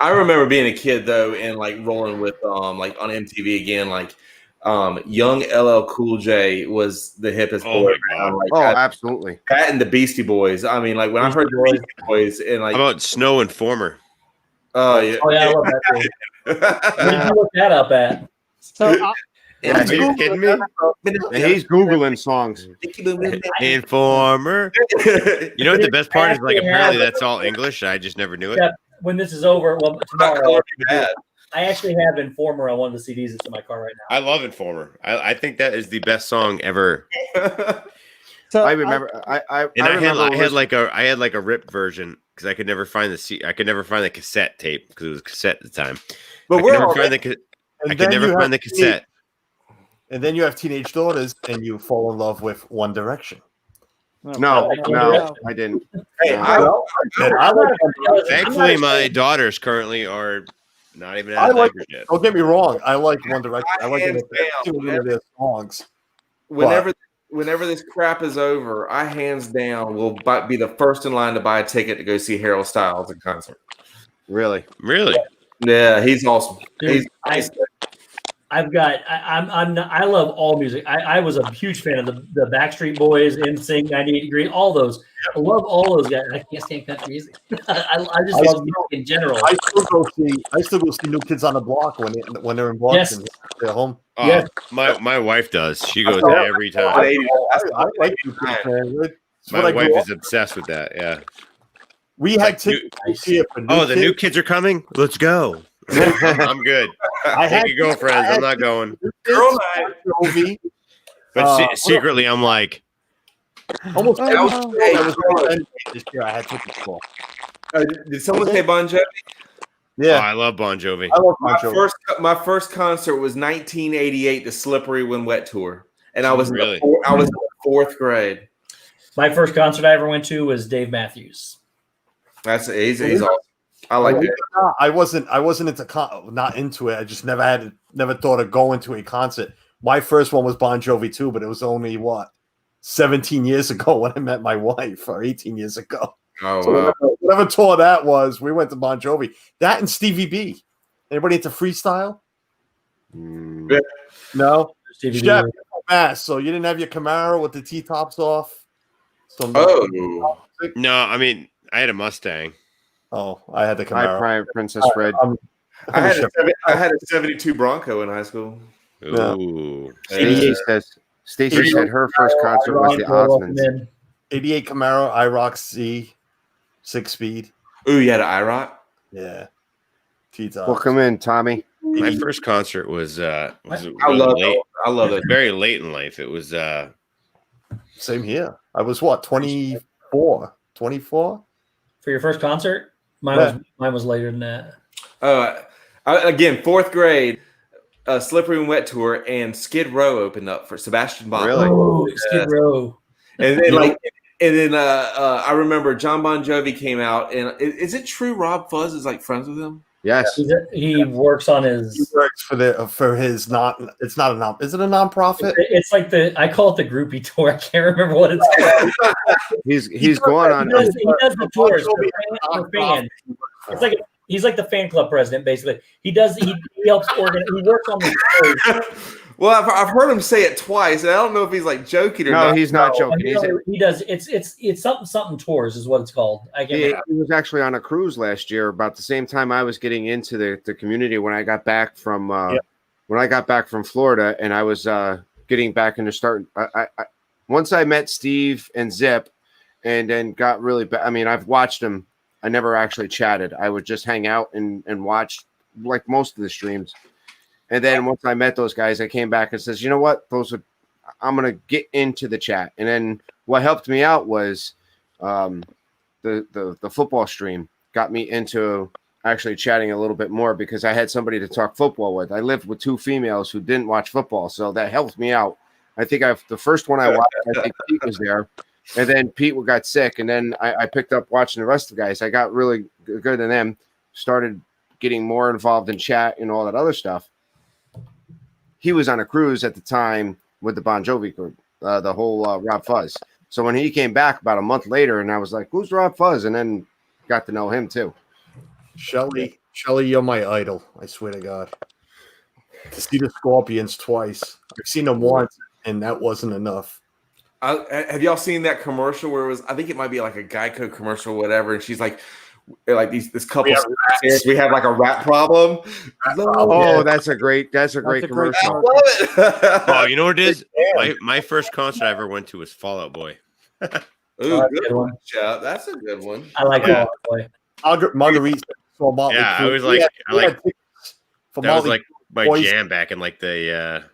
I remember being a kid though, and like rolling with like on MTV again, like young LL Cool J was the hippest boy. Like, Absolutely. That and the Beastie Boys. I mean, like when I heard the Beastie Boys and like, how about Snow Informer? Oh yeah, I love that thing. Where did you look that up at? So, Are you kidding me? He's Googling songs. Informer. You know what the best part is? Like apparently that's all English. I just never knew it. When this is over, well, tomorrow. I actually have Informer on one of the CDs that's in my car right now. I love Informer. I think that is the best song ever. So I remember. I had like a ripped version because I could never find the cassette tape because it was cassette at the time. But I could never find the cassette. And then you have teenage daughters, and you fall in love with One Direction. No, I didn't. Hey, Thankfully, my daughters currently are not even out of diapers yet. Don't get me wrong. I like One Direction. I like their songs. Whenever this crap is over, I hands down will be the first in line to buy a ticket to go see Harold Styles in concert. Really? Yeah, he's awesome. Dude, I love all music. I was a huge fan of the Backstreet Boys, NSYNC, 98 Degree, all those. I love all those guys. I can't stand country music. I just love music in general. I still go see New Kids on the Block when they're in Boston. Yes. They're home. Yes. My wife does. She goes every time. I like New Kids, man. My wife is obsessed with that. Yeah. We had tickets to see it for the new kids are coming. Let's go. I'm good. Take your girlfriends. I'm not going. Girl night. But secretly, I'm like, almost this year I had tickets for. Did someone say Bon Jovi? Yeah, I love Bon Jovi. I love Bon Jovi. My first concert was 1988, the Slippery When Wet tour, and I was in the 4th grade. My first concert I ever went to was Dave Matthews. He's awesome. I like it. I wasn't not into it. I just never thought of going to a concert. My first one was Bon Jovi too, but it was only 17 years ago when I met my wife, or 18 years ago. Oh, so wow. whatever tour that was, we went to Bon Jovi. That and Stevie B. Anybody into freestyle? No. Stevie Shep, B. Mass. So you didn't have your Camaro with the T-tops off? No, I mean, I had a Mustang. Oh, I had the Camaro. Prime Princess Red. I had a 72 Bronco in high school. Ooh. Stacy said her first concert was the Osmonds. 88 Camaro IROC C 6-speed. Ooh, you had an IROC? Yeah. T-top. Welcome in, Tommy. My first concert was I really love late. it. I love it. Very late in life. It was Same here. I was what, 24? 24? For your first concert? Mine was later than that. Again, 4th grade, Slippery and Wet tour, and Skid Row opened up for Sebastian Bach. Really? Oh, Skid Row. And then I remember John Bon Jovi came out, and is it true Rob Fuzz is like friends with him? Yes. He works on his. He works for his not. It's not a non. Is it a nonprofit? It's like I call it the groupie tour. I can't remember what it's called. He's going on. He does the tours for fans. It's like he's like the fan club president, basically. He helps organize. He works on the tours. Well, I've heard him say it twice, and I don't know if he's like joking or not. No, he's not joking. He does. It's something tours is what it's called. He was actually on a cruise last year about the same time I was getting into the community when I got back from Florida, and I was getting back into starting. I once I met Steve and Zip, and then got really. I mean, I've watched him. I never actually chatted. I would just hang out and watch like most of the streams. And then once I met those guys, I came back and says, you know what? I'm going to get into the chat. And then what helped me out was the football stream got me into actually chatting a little bit more because I had somebody to talk football with. I lived with 2 females who didn't watch football, so that helped me out. I think the first one I watched, I think Pete was there. And then Pete got sick, and then I picked up watching the rest of the guys. I got really good in them, started getting more involved in chat and all that other stuff. He was on a cruise at the time with the Bon Jovi group, the whole Rob Fuzz. So when he came back about a month later, and I was like, "Who's Rob Fuzz?" and then got to know him too. Shelly, you're my idol. I swear to God. To see the Scorpions twice, I've seen them once, and that wasn't enough. Have y'all seen that commercial where it was? I think it might be like a Geico commercial, or whatever. And she's like this couple. We have like a rat problem. Oh, that's a great commercial. I love it. Oh, you know what it is? My first concert I ever went to was Fall Out Boy. Ooh, good one. Yeah, that's a good one. I like Fall Out Boy. Marguerite. Yeah, I was like, that was like my jam back in like the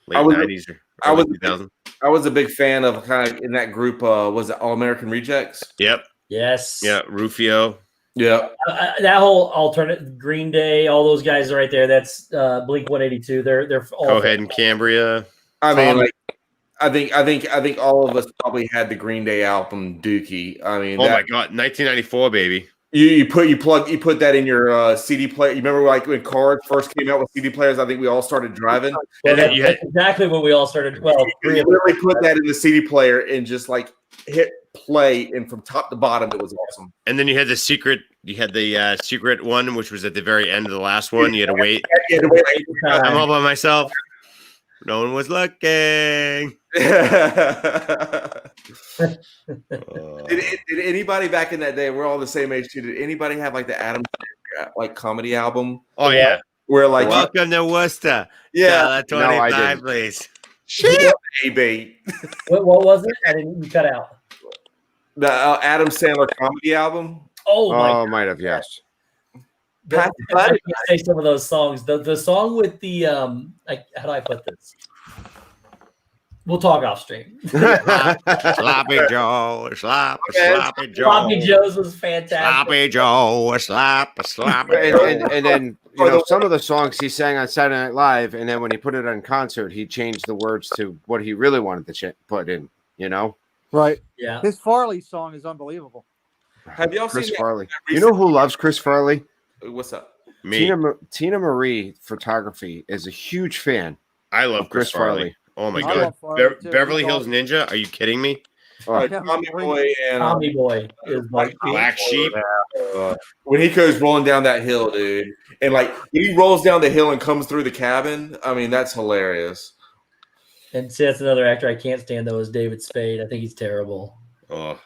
late 90s or early 2000s. I was a big fan of kind of in that group. Was it All American Rejects? Yep. Yes. Yeah, Rufio. Yeah. That whole alternate Green Day, all those guys are right there. That's Blink 182. They're all Coheed and Cambria. I mean, I think all of us probably had the Green Day album Dookie. I mean, my God, 1994, baby. You put that in your CD player. You remember like when cars first came out with CD players? I think we all started driving. And then that's exactly when we all started. Well, you literally put that in the CD player and just like hit play, and from top to bottom, it was awesome. And then you had the secret one, which was at the very end of the last one. You had to wait. I'm all by myself. No one was looking. Did anybody back in that day? We're all the same age too. Did anybody have like the Adam like comedy album? Oh yeah, where like Welcome to Worcester. Yeah, 25, please. Shit, A-Bait. What was it? I didn't. You cut out. The Adam Sandler comedy album. Oh, might have, yes. I can say some of those songs. The song with the how do I put this? We'll talk off stream. Sloppy Joe, Sloppy Joe. Sloppy Joe's was fantastic. Sloppy Joe, Sloppy. And then some of the songs he sang on Saturday Night Live, and then when he put it on concert, he changed the words to what he really wanted to put in. Right. Yeah. His Farley song is unbelievable. Have y'all Chris seen Farley? You know who loves Chris Farley? What's up? Me. Tina Marie Photography is a huge fan. I love Chris Farley. Oh my God. Beverly Hills Ninja? Are you kidding me? Tommy Boy and Tommy Boy is like Black Sheep. When he goes rolling down that hill, dude, and like when he rolls down the hill and comes through the cabin, I mean that's hilarious. And see, that's another actor I can't stand though is David Spade. I think he's terrible. Oh,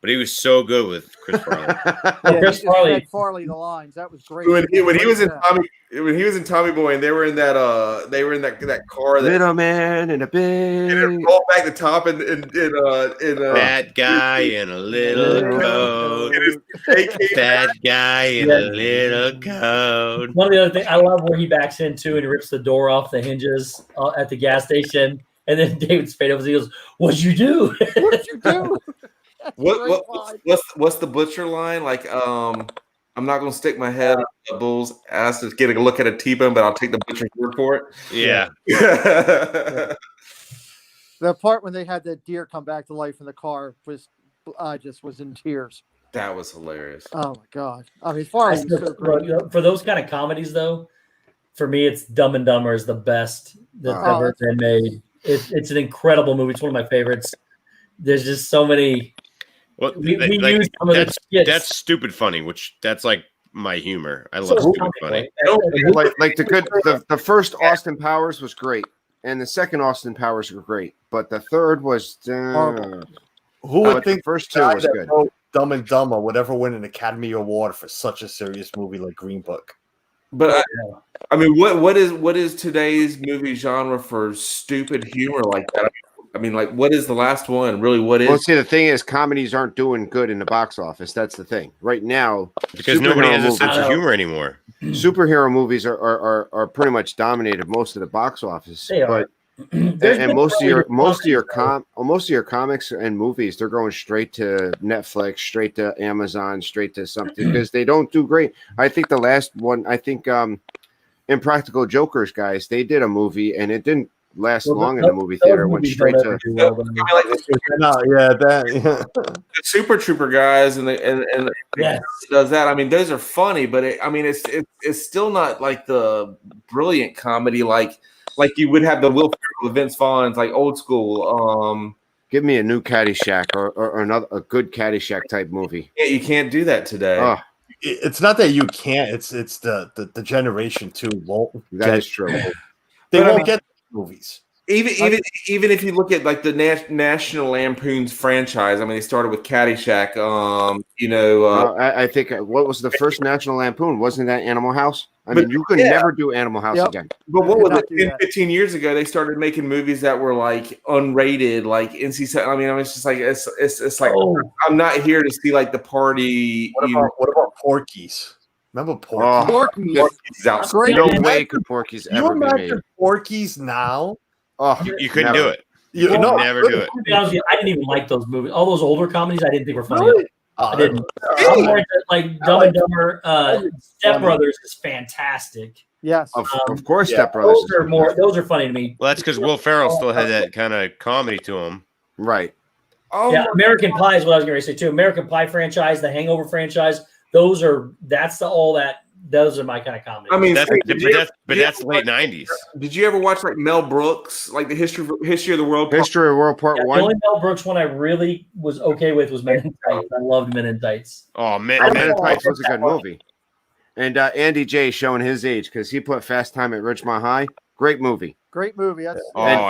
but he was so good with Chris Farley. Yeah, Chris he just Farley. fed Farley the lines. That was great. When he was in Yeah. Tommy Boy, and they were in that car that Little man in a and big. it rolled back the top in Fat guy in a little coat. Fat guy in a little coat. One of the other things I love where he backs into and he rips the door off the hinges at the gas station, and then David Spade over, he goes, "What'd you do?" What did you do? what's the butcher line? Like, I'm not gonna stick my head up the bull's ass to get a look at a T-bone, but I'll take the butcher's word for it. Yeah. The part when they had the deer come back to life in the car was, I just was in tears. That was hilarious. Oh my god! I mean, Farley was so great. For those kind of comedies, though, for me, it's Dumb and Dumber is the best that's ever been made. It's an incredible movie. It's one of my favorites. There's just so many. Well, we use some of the skits. that's stupid funny, which that's like my humor. I love So stupid funny. Like the first Austin Powers was great, and the second Austin Powers were great, but the third was Who would think the first two guy was that good. wrote Dumb and Dumber would ever win an Academy Award for such a serious movie like Green Book? But I mean, what is today's movie genre for stupid humor like that? I mean, like, what is the last one? Really, what is? Well, see, the thing is, comedies aren't doing good in the box office. That's the thing. Right now, Because nobody has a superhero sense of humor anymore. Superhero movies are pretty much dominated most of the box office. They are. But and most of your comics and movies, they're going straight to Netflix, straight to Amazon, straight to something because they don't do great. I think the last one, Impractical Jokers, guys, they did a movie and it didn't last long in the movie theater. It went straight to. The Super Trooper guys and does that. I mean, those are funny, but it's still not like the brilliant comedy like you would have the Will Ferrell with Vince Vaughn's like old school. Give me a new Caddyshack or another good Caddyshack type movie. Yeah, you can't do that today. Oh, It's not that you can't. It's the generation too won't. that is true. They But, won't get movies. Even if you look at like the National Lampoon's franchise, I mean, they started with Caddyshack. I think what was the first National Lampoon? Wasn't that Animal House? I mean, you could never do Animal House again. But what was it? 15 years ago, they started making movies that were like unrated, like NC-17. I mean, it's just like it's like I'm not here to see like the party. What about Porky's? Remember Porky's? Porky's out. No way could Porky's You ever be made. imagine Porky's now? Oh, You couldn't do it. You could know, never do it. To be honest with you, I didn't even like those movies. All those older comedies, I didn't think were funny. I didn't. Really? I'm more into, like Dumb and Dumber. Step Brothers is fantastic. Yes, of course, Step Brothers. Those are funny to me. Well, that's because Will Ferrell still had that kind of comedy to him. Right. Yeah, American Pie is what I was going to say too. American Pie franchise, the Hangover franchise. Those are my kind of comedy. I mean, that's late '90s. Did you ever watch like Mel Brooks, like the history of the world? History of the World Part The One. only Mel Brooks one I really was okay with was Men in Tights. I loved Men in Tights. Oh man, Men in Tights was a good movie. And Andy J showing his age because he put Fast Time at Ridgemont High. Great movie. Great movie. I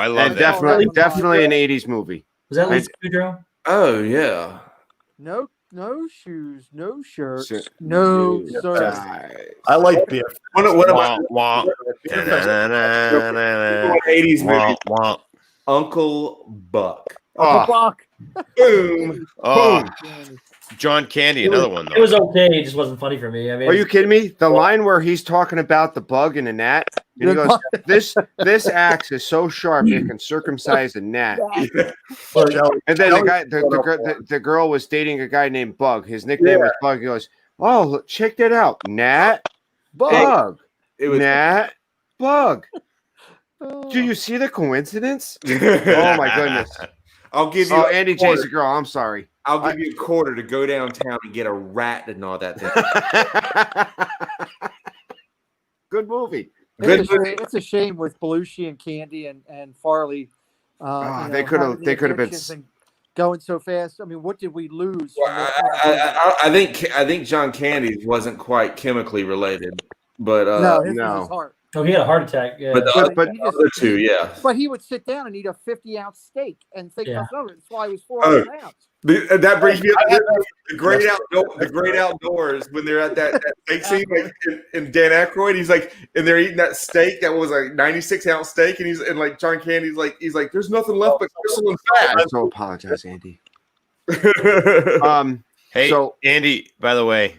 love that. Definitely an '80s movie. Was that Lisa Kudrow? Oh yeah. No shoes, no shirt, no socks. I like Biff. What about 80s movie? Uncle Buck. Uncle Buck. Boom. Oh, John Candy, another one. Though. It was okay. It just wasn't funny for me. I mean, Are you kidding me? The line where he's talking about the bug and the gnat, and he goes, "This axe is so sharp it can circumcise a gnat." And then the girl was dating a guy named Bug. His nickname was Bug. He goes, "Oh, check that out, gnat, bug, gnat, bug." Do you see the coincidence? Oh my goodness! I'll give you. Andy J's a girl. I'm sorry. I'll give you a quarter to go downtown and get a rat and all that thing. Good movie. It's a shame with Belushi and Candy and Farley. They could have been going so fast. I mean, what did we lose? Well, I think John Candy wasn't quite chemically related, but his was his heart. Oh, he had a heart attack. Yeah. But But the other two, yeah. But he would sit down and eat a 50-ounce steak and think nothing of it. That's why he was Oh, 400 pounds. That brings me up to the great outdoors when they're at that steak scene, like in Dan Aykroyd, he's like, and they're eating that steak that was like 96-ounce steak, and he's like John Candy's like, there's nothing left but gristle and fat. I so apologize, Andy. Hey, so Andy, by the way,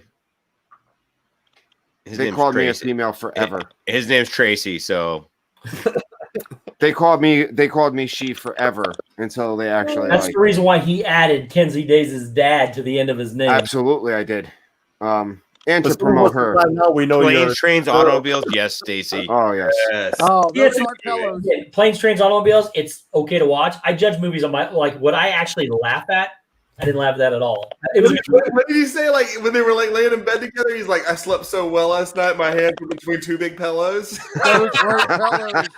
his they name's called me a Tracy. female forever. His name's Tracy, so They called me she forever until they actually. That's the reason why he added Kenzie Days' dad to the end of his name. Absolutely, I did. And to promote her. Now we know planes, trains, automobiles. Yes, Stacy. Oh yes. Oh, Yeah, those aren't pillows. Planes, trains, automobiles. It's okay to watch. I judge movies on my what I actually laugh at. I didn't laugh at that at all. It was What did he say? Like when they were like laying in bed together, he's like, "I slept so well last night. My hands were between two big pillows." Those weren't pillows.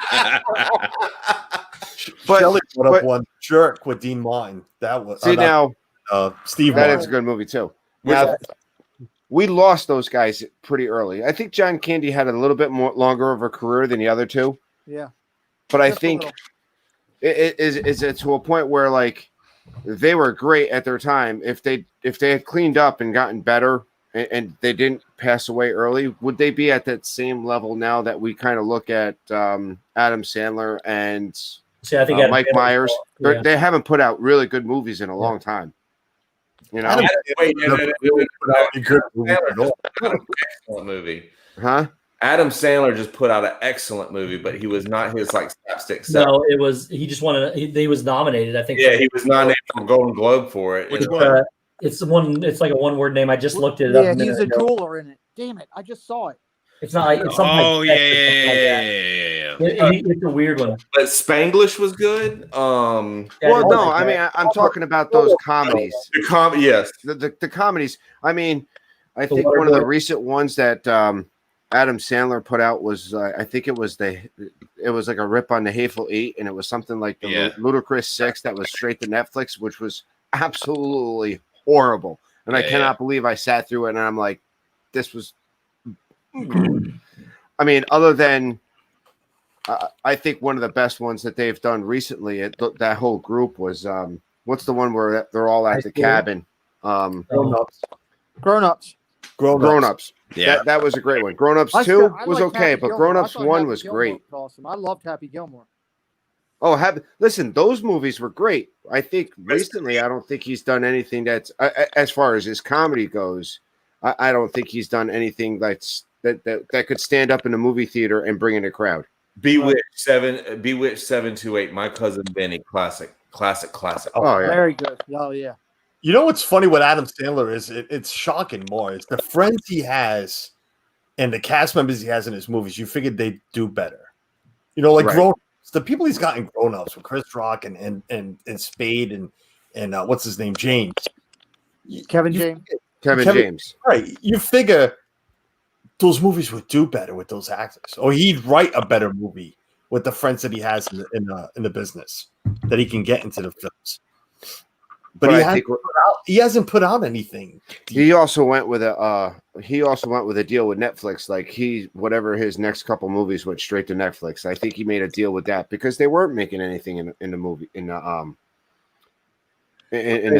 But Shelley put up one Jerk with Dean Martin. That was now. Steve. That Martin. is a good movie too. Now, we lost those guys pretty early. I think John Candy had a little bit more longer of a career than the other two. Yeah. But I Just a think little. it to a point where like they were great at their time. If they had cleaned up and gotten better and they didn't pass away early, would they be at that same level now that we kind of look at Adam Sandler and See, I think Mike Myers? Yeah. They haven't put out really good movies in a long time. You know, Excellent movie. Huh? Adam Sandler just put out an excellent movie, but he was not his like slapstick. No, it was. He just wanted. He was nominated. I think. Yeah, he was nominated for a Golden Globe for it. Which one? It's the one. It's like a one-word name. I just looked it up. Yeah, a minute he's a ago. jeweler in it. Damn it! I just saw it. It's not like it's something. Oh like yeah, yeah. It's a weird one. But Spanglish was good. Well, no, I mean, I'm talking about those comedies. The yes, the comedies. I mean, I The think one of the Waterboy. recent ones that Adam Sandler put out was, I think it was like a rip on the Hateful Eight, and it was something like the Ludicrous Six that was straight to Netflix, which was absolutely horrible. And I cannot believe I sat through it, and I'm like, this was. I mean, other than I think one of the best ones that they've done recently, that whole group was what's the one where they're all at the cabin? Grown Ups. Yeah, that was a great one. Grown Ups 2 was okay, but Grown Ups 1 was great. Awesome. I loved Happy Gilmore. Oh, listen, those movies were great. I think recently, I don't think he's done anything that's as far as his comedy goes. I don't think he's done anything that could stand up in a movie theater and bring in a crowd. Bewitched 728. My Cousin Benny, classic. Oh yeah, Very good. Oh yeah. You know what's funny with Adam Sandler is it's shocking more. It's the friends he has and the cast members he has in his movies. You figured they'd do better. You know, like Right. the people he's got in Grown Ups with Chris Rock and Spade and what's his name, James. Kevin James. Kevin James. Right. You figure those movies would do better with those actors, or he'd write a better movie with the friends that he has in the business that he can get into the films. But he hasn't put out anything. He also went with a deal with Netflix. Like whatever his next couple movies went straight to Netflix. I think he made a deal with that because they weren't making anything in the movie in the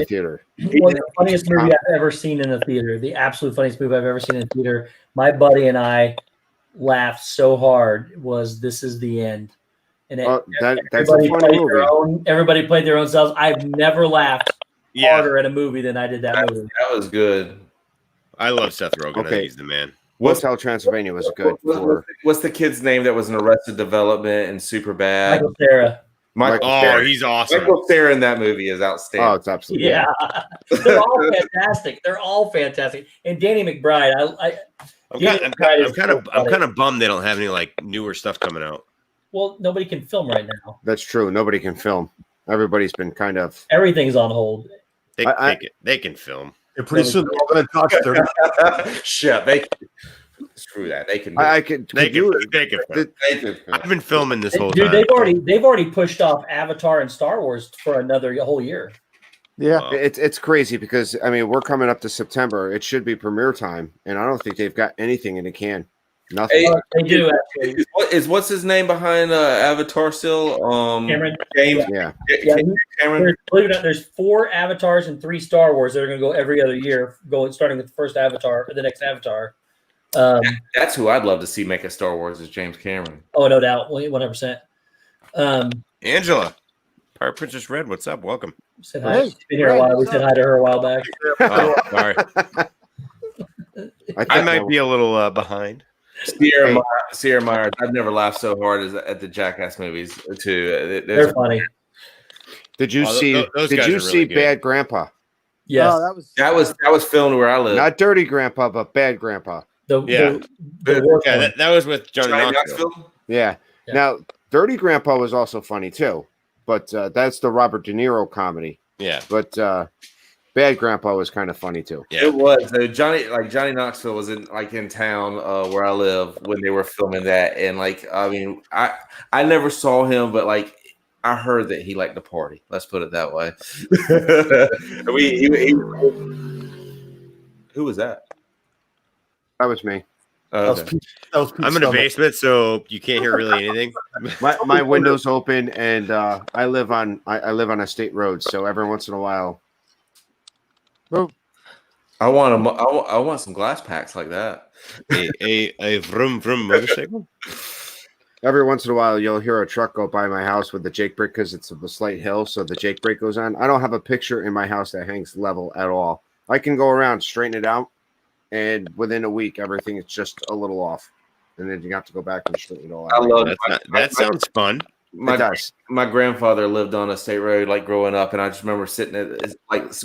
theater. One of the funniest movie I've ever seen in a theater. The absolute funniest movie I've ever seen in a theater. My buddy and I laughed so hard. Was This Is the End? And that's a funny movie. Everybody played their own selves. I've never laughed harder at a movie than I did that movie. That was good. I love Seth Rogen. I think he's the man. Hotel Transylvania was good. What's the kid's name that was in Arrested Development and Superbad? Michael Cera. He's awesome. Michael Cera in that movie is outstanding. Oh, it's absolutely Yeah, they're all fantastic. They're all fantastic. And Danny McBride, I'm kind of bummed they don't have any like newer stuff coming out. Well, nobody can film right now. That's true. Nobody can film. Everybody's been kind of everything's on hold. They can film. Yeah, pretty soon they're going to talk 30. Shit, they can. Screw that. They can. They can. I've been filming this whole time. They've already pushed off Avatar and Star Wars for another whole year. Yeah, it's crazy because I mean we're coming up to September. It should be premiere time, and I don't think they've got anything in the can. Nothing. Hey, They do actually. What's his name behind Avatar still? Cameron. James. Yeah. Cameron. Believe it or not, there's 4 Avatars and 3 Star Wars that are going to go every other year, starting with the first Avatar or the next Avatar. That's who I'd love to see make a Star Wars is James Cameron. Oh, no doubt, 100%. Angela, Pirate Princess Red, what's up? Welcome. Said hi. She's been here a while. We said hi to her a while back. Oh, sorry. I might be a little behind. Sierra Myers. I've never laughed so hard as at the Jackass movies too. They're funny. Did you see? Those Did guys you are see really good. Bad Grandpa? Yes. Oh, that was filmed where I live. Not Dirty Grandpa, but Bad Grandpa. The that was with Johnny Knoxville. Yeah. Now, Dirty Grandpa was also funny too, but that's the Robert De Niro comedy. Yeah. But Bad Grandpa was kind of funny too. Yeah. It was. Johnny Knoxville was in town where I live when they were filming that, and I never saw him, but I heard that he liked to party. Let's put it that way. Who was that? That was me. Okay. I'm in a basement, so you can't hear really anything. My window's open, and I live on a state road, so every once in a while. I want some glass packs like that. A vroom vroom motorcycle. Every once in a while, you'll hear a truck go by my house with the Jake brake because it's a slight hill, so the Jake brake goes on. I don't have a picture in my house that hangs level at all. I can go around, straighten it out, and within a week, everything is just a little off, and then you have to go back and straighten it all out. I love that. Sounds fun. My grandfather lived on a state road growing up, and I just remember sitting at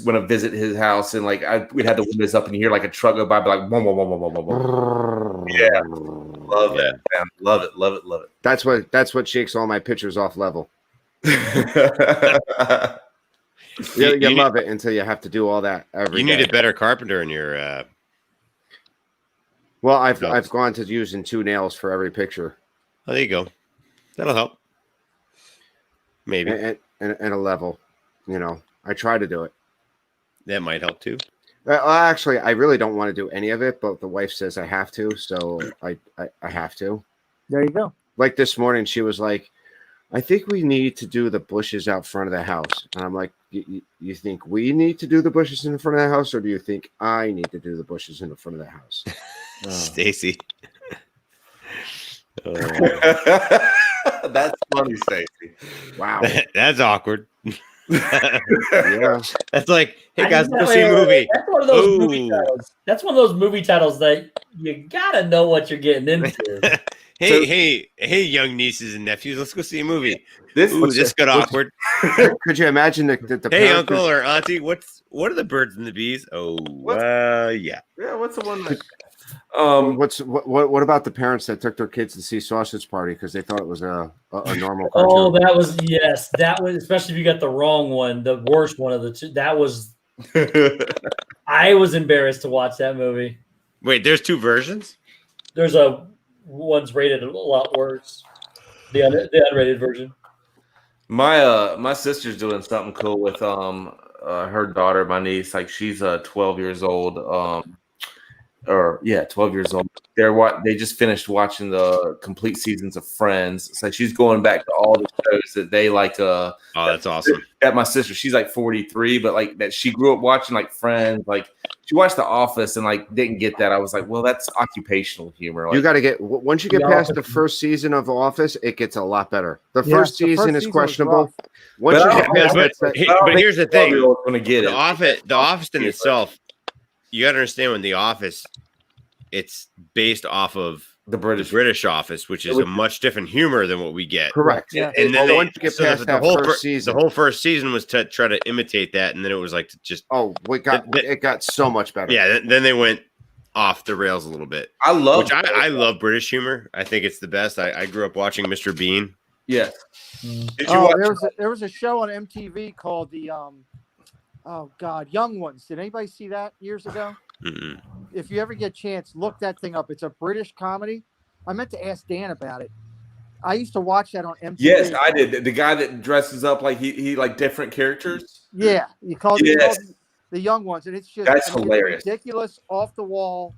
when I visit his house, and we'd have the windows up, and you hear a truck go by, like whoa, whoa, whoa, whoa, whoa, whoa. Yeah, love that, man. Love it, love it, love it. That's what shakes all my pictures off level. You love it until you have to do all that every day. You need a better carpenter in your. Well, I've gone to using 2 nails for every picture. Oh, there you go. That'll help. Maybe. And a level. I try to do it. That might help too. Actually, I really don't want to do any of it, but the wife says I have to, so I have to. There you go. Like this morning, she was like, I think we need to do the bushes out front of the house. And I'm like, you think we need to do the bushes in front of the house, or do you think I need to do the bushes in the front of the house? Stacy. That's funny, Stacy. Wow. That's awkward. Yeah. That's like, hey guys, go see a movie. That's one of those movie titles. That's one of those movie titles that you gotta know what you're getting into. Hey, young nieces and nephews, let's go see a movie. This got awkward. Could you imagine the hey, uncle or auntie, what are the birds and the bees? Oh, yeah. Yeah, what's the one that? What about the parents that took their kids to see Sausage Party because they thought it was a normal cartoon? Oh, that was especially if you got the wrong one, the worst one of the two. That was I was embarrassed to watch that movie. Wait, there's 2 versions? There's one's rated a lot worse. The unrated version. My sister's doing something cool with her daughter, my niece. She's 12 years old. 12 years old. They just finished watching the complete seasons of Friends. So she's going back to all the shows that they like. Oh, that's awesome. At my sister, she's 43, but that she grew up watching Friends. She watched The Office and didn't get that. I was like, well, that's occupational humor. You got to get once you get past the first season of Office, it gets a lot better. The first season is questionable. Once you get past but here's the thing: going to get The Office in itself. You got to understand when The Office, it's based off of the British Office, which is a much different humor than what we get. Correct. Yeah. And then once you get past that first season, the whole first season was to try to imitate that, and then it was it got so much better. Yeah. Then they went off the rails a little bit. I love British humor. I think it's the best. I grew up watching Mr. Bean. Yes. Did you watch there was a show on MTV called the Young Ones. Did anybody see that years ago? Mm-mm. If you ever get a chance, look that thing up. It's a British comedy. I meant to ask Dan about it. I used to watch that on MTV. Yes, I did. The guy that dresses up like he different characters. Yeah, you called it the Young Ones, and it's just hilarious, ridiculous, off the wall,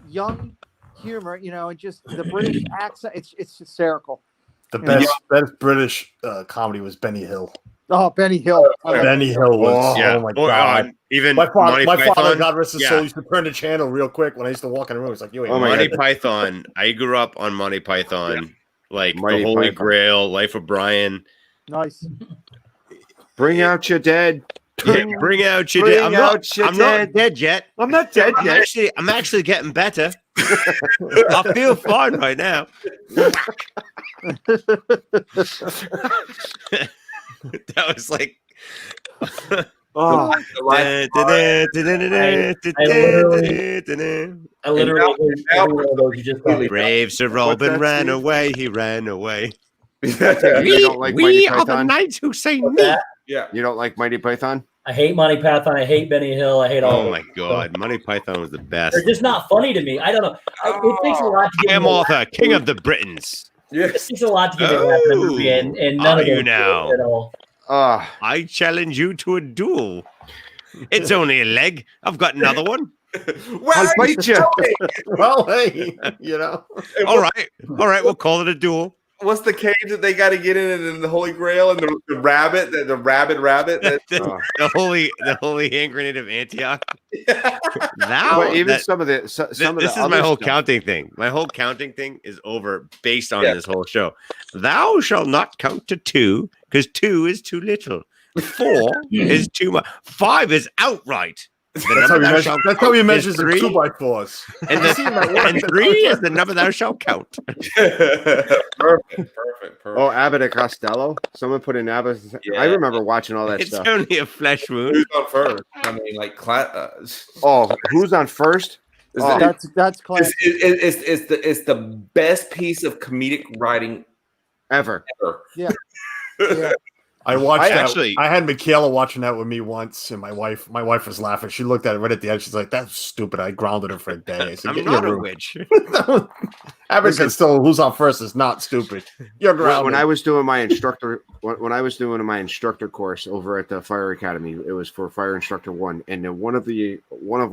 young humor, and just the British accent. It's hysterical. The best British comedy was Benny Hill. Oh, Benny Hill. Benny Hill was, oh my God. Even my father, Python, God rest his soul, used to turn the channel real quick when I used to walk in the room. It's like, you ain't Monty Python. I grew up on Monty Python, like Mighty The Holy Python. Grail, Life of Brian. Nice. Bring out your dead. Yeah, bring out your dead. I'm not dead yet. I'm not dead yet. I'm actually getting better. I feel fine right now. That was like I literally brave Sir Robin ran away. He ran away. You don't like Mighty are the Python? knights who say me. Yeah. You don't like Mighty Python? I hate Monty Python. I hate Benny Hill. I hate all. Oh of my them. God, Monty Python was the best. They're just not funny to me. I don't know. It takes a lot to I get am me to Arthur, laugh. King of the Britons. It takes a lot to get me to laugh in a movie, and none Are of you them now? at all. I challenge you to a duel. It's only a leg. I've got another one. I'll bite you. Well, hey, All right. We'll call it a duel. What's the cave that they got to get in the Holy Grail and the rabbit, the rabid rabbit? The holy hand grenade of Antioch. This is my whole counting thing. My whole counting thing is over based on this whole show. Thou shalt not count to 2 because 2 is too little. 4 is too much. 5 is outright. That's how he measures the 2x4s. And 3 is the number thou shalt count. Perfect. Oh, Abbott and Costello. Someone put in Abbott. Yeah. I remember watching all that It's stuff. only a flesh wound. Who's on first? I mean, like, who's on first? That's classic. It's the best piece of comedic writing ever. Yeah. I watched that. Actually, I had Michaela watching that with me once, and my wife was laughing. She looked at it right at the end. She's like, "That's stupid." I grounded her for a day. I said, I'm "Get not in your a room." witch. Abbott Costello, who's on first, is not stupid. You're grounded. When I was doing my instructor, course over at the Fire Academy, it was for Fire Instructor 1, and then one of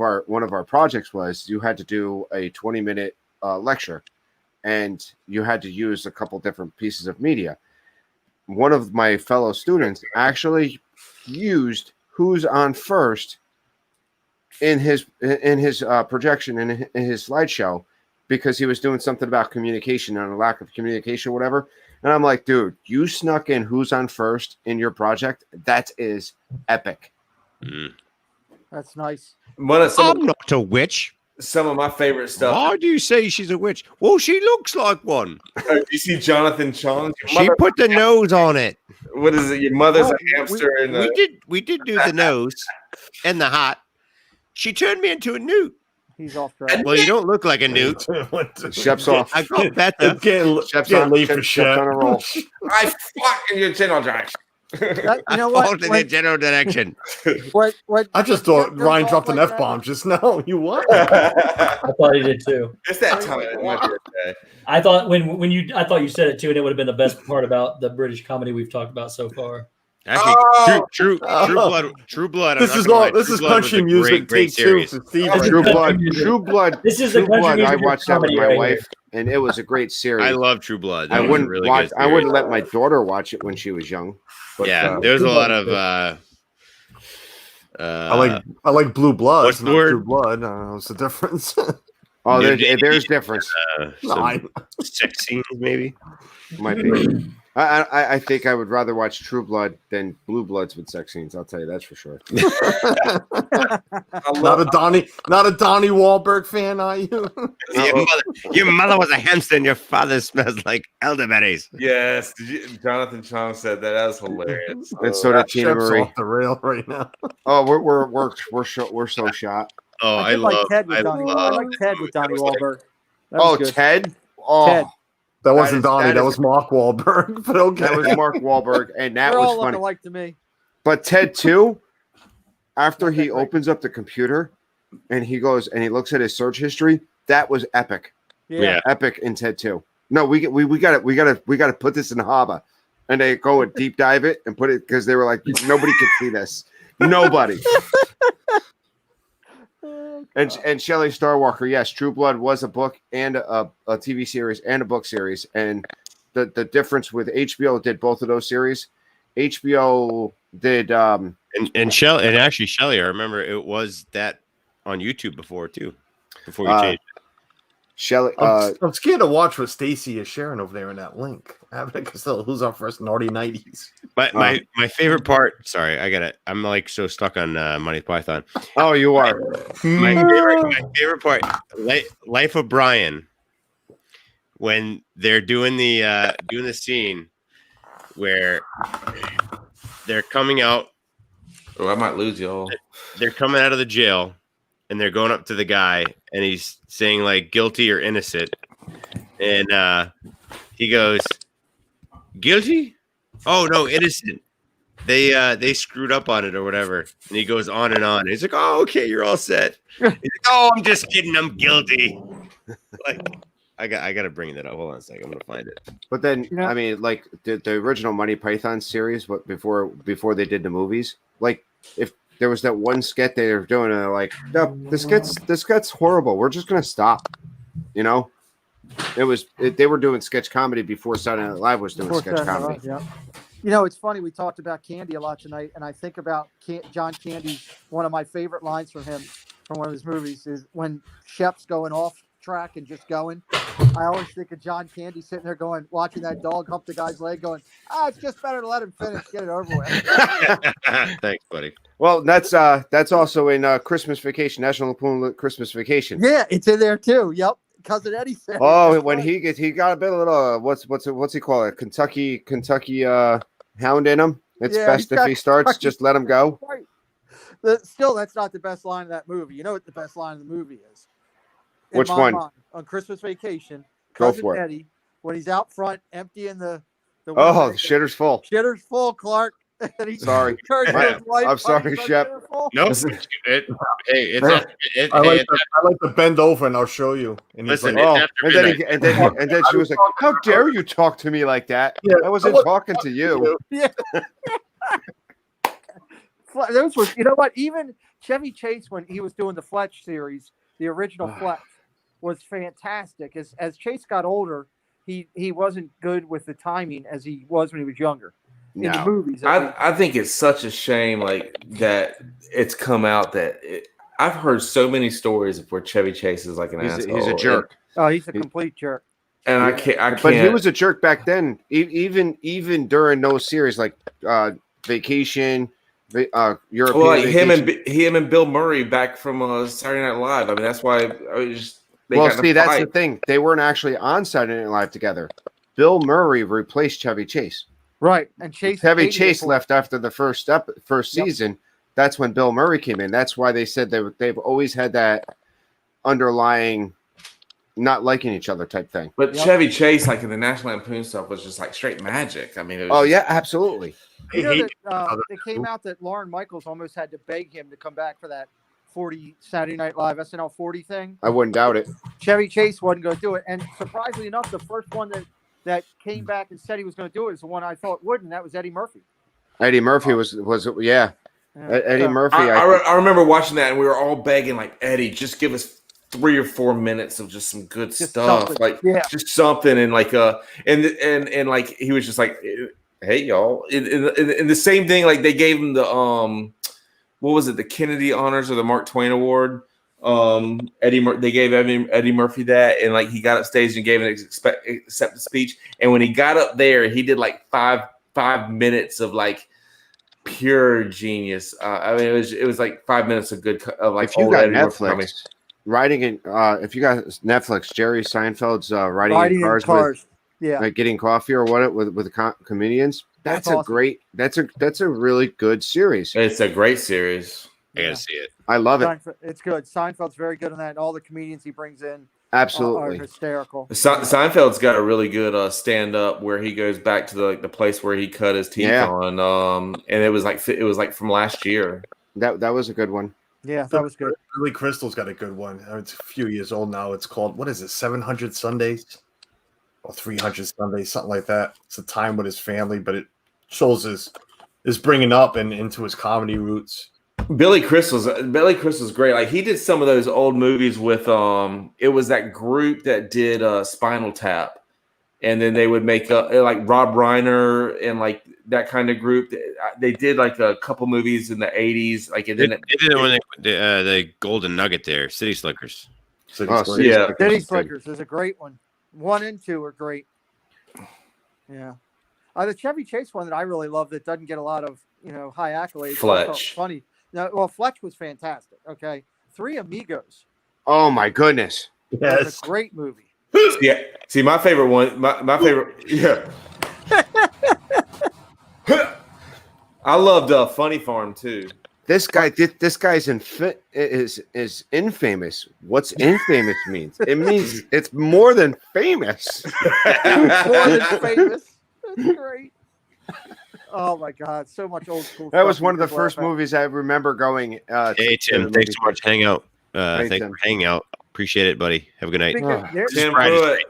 our projects was you had to do a 20-minute lecture, and you had to use a couple different pieces of media. One of my fellow students actually used Who's on First in his projection in his slideshow because he was doing something about communication and a lack of communication, whatever. And I'm like, dude, you snuck in Who's on First in your project. That is epic. That's nice. I'm not a witch. Some of my favorite stuff. Why do you say she's a witch? Well, she looks like one. You see Jonathan Chong? She put the nose on it. What is it? Your mother's a hamster. We did do the nose and the hat. She turned me into a newt. He's off track. Well, you don't look like a newt. Shep's off. I got better. Shep's on a roll. I fuck in your general direction. You know I what? in the general direction. What? I just thought Ryan dropped an F-bomb just now. You what? I thought he did too. It's that time. I thought I thought you said it too, and it would have been the best part about the British comedy we've talked about so far. Actually, True Blood. This is country music. Take 2 for Steve. True Blood. This is the country music. I watched that with comedy my right wife, and it was a great series. I love True Blood. I wouldn't let my daughter watch it when she was young. But, there's a lot of. I like Blue Blood. What's the word? True Blood. What's the difference? There's difference. Sex scenes, maybe. Might be. I think I would rather watch True Blood than Blue Bloods with sex scenes. I'll tell you that's for sure. Not a Donnie Wahlberg fan, are you? Your mother was a hamster, and your father smells like elderberries. Yes, Jonathan Chong said that. That was hilarious. And so did Tina Marie. Off the rail right now. Oh, we're so shot. Oh, I like Ted with Donnie Wahlberg. Ted. Oh. Ted. That wasn't Donnie. That was Mark Wahlberg. But okay, that was Mark Wahlberg, and that was funny. Alike to me. But Ted too. After he opens up the computer, and he goes and he looks at his search history, that was epic. Yeah. Epic in Ted 2. No, we got to put this in Haba, and they go and deep dive it and put it because they were like nobody could see this. Nobody. And Shelley Starwalker, yes, True Blood was a book and a TV series and a book series. And the difference with HBO did both of those series. HBO did and Shelley, and actually Shelley, I remember it was that on YouTube before too. Before you changed it. Shelley, I'm scared to watch what Stacy is sharing over there in that link. Who's our first naughty 90s? My favorite part. Sorry, I'm like so stuck on Monty Python. Oh, you are. my favorite part. Life of Brian. When they're doing the scene where they're coming out. Oh, I might lose y'all. They're coming out of the jail. And they're going up to the guy, and he's saying like guilty or innocent, and he goes, "Guilty? Oh no, innocent. They screwed up on it or whatever." And he goes on and on. He's like, "Oh, okay, you're all set." He's like, "Oh, I'm just kidding. I'm guilty." Like, I got to bring that up. Hold on a second. I'm gonna find it. But then, I mean, like the original Monty Python series, what before they did the movies, like if there was that one skit they were doing, and they're like, "No, this sket's horrible. We're just gonna stop." You know, they were doing sketch comedy before Saturday Night Live was doing sketch comedy. Yeah. You know, it's funny. We talked about Candy a lot tonight, and I think about John Candy. One of my favorite lines from him, from one of his movies, is when Shep's going off track and just going. I always think of John Candy sitting there going, watching that dog hump the guy's leg, going, it's just better to let him finish, get it over with. Thanks, buddy. Well, that's also in Christmas Vacation, National Lampoon Christmas Vacation. Yeah, it's in there too. Yep, Cousin Eddie said. Oh, when he got a bit of little what's he call it? Kentucky hound in him. It's best if he starts, just let him go. Right. Still, that's not the best line of that movie. You know what the best line of the movie is? Which one? On Christmas Vacation, Go Cousin for it. Eddie, when he's out front emptying the the shitter's full. Shitter's full, Clark. Sorry. I'm sorry, Shep. No, it's I like to bend over and I'll show you. And he's Listen, like, and then she was like, "How dare you talk to me like that? I wasn't talking to you." Yeah. Those were, you know what? Even Chevy Chase, when he was doing the Fletch series, the original Fletch was fantastic. As Chase got older, he wasn't good with the timing as he was when he was younger. In the movies, I think it's such a shame, like that it's come out that I've heard so many stories of where Chevy Chase is like an asshole. He's a jerk. He's a complete jerk. And I can't. But he was a jerk back then. Even during those series like Vacation, European. Well, like Vacation. him and Bill Murray back from Saturday Night Live. I mean, that's why I was just. That's the thing. They weren't actually on Saturday Night Live together. Bill Murray replaced Chevy Chase. Right, and Chevy Chase left after the first season. That's when Bill Murray came in. That's why they said they've always had that underlying not liking each other type thing. But Chevy Chase, like in the National Lampoon stuff, was just like straight magic. I mean, it was absolutely. You know that it came out that Lorne Michaels almost had to beg him to come back for that 40 Saturday Night Live SNL 40 thing. I wouldn't doubt it. Chevy Chase wasn't going to do it, and surprisingly enough, the first one that came back and said he was going to do it is the one I thought wouldn't, and that was Eddie Murphy. Eddie Murphy was Eddie Murphy. I remember watching that, and we were all begging, like, Eddie, just give us 3 or 4 minutes of just some good stuff, just something, and like and like he was just like, hey y'all, and the same thing, like they gave him the what was it, the Kennedy Honors or the Mark Twain Award. They gave Eddie Murphy that, and like he got up stage and gave an acceptance speech, and when he got up there, he did like five minutes of like pure genius. I mean, it was like 5 minutes of good like. If you got Netflix, writing in if you got Netflix, Jerry Seinfeld's riding in cars with, like getting coffee or what with the comedians. That's awesome. That's a really good series. It's a great series. I gotta see it. I love it. It's good. Seinfeld's very good on that, and all the comedians he brings in absolutely are hysterical. Seinfeld's got a really good stand up where he goes back to the place where he cut his teeth on, and it was like from last year. That was a good one. Yeah, that was good. Billy Crystal's got a good one. It's a few years old now. It's called, what is it, 700 Sundays or 300 Sundays, something like that. It's a time with his family, but it shows his bringing up and into his comedy roots. Billy Crystal's great. Like he did some of those old movies with it was that group that did Spinal Tap, and then they would make like Rob Reiner and like that kind of group. They did like a couple movies in the 80s. Like They did it when the Golden Nugget there, City Slickers. Yeah. City Slickers is a great one. 1 and 2 are great. Yeah. The Chevy Chase one that I really love that doesn't get a lot of high accolades. Fletch. Funny. No, well, Fletch was fantastic. Okay. Three Amigos. Oh my goodness. That's a great movie. Yeah. See, my favorite one, my favorite, yeah. I loved Funny Farm too. This guy's is infamous. What's infamous means? It means it's more than famous. More than famous. That's great. Oh my God, so much old school. That was one of the first movies I remember going. Hey Tim, thanks so much for hanging out. Thanks for hanging out. Appreciate it, buddy. Have a good night. Tim Pruitt.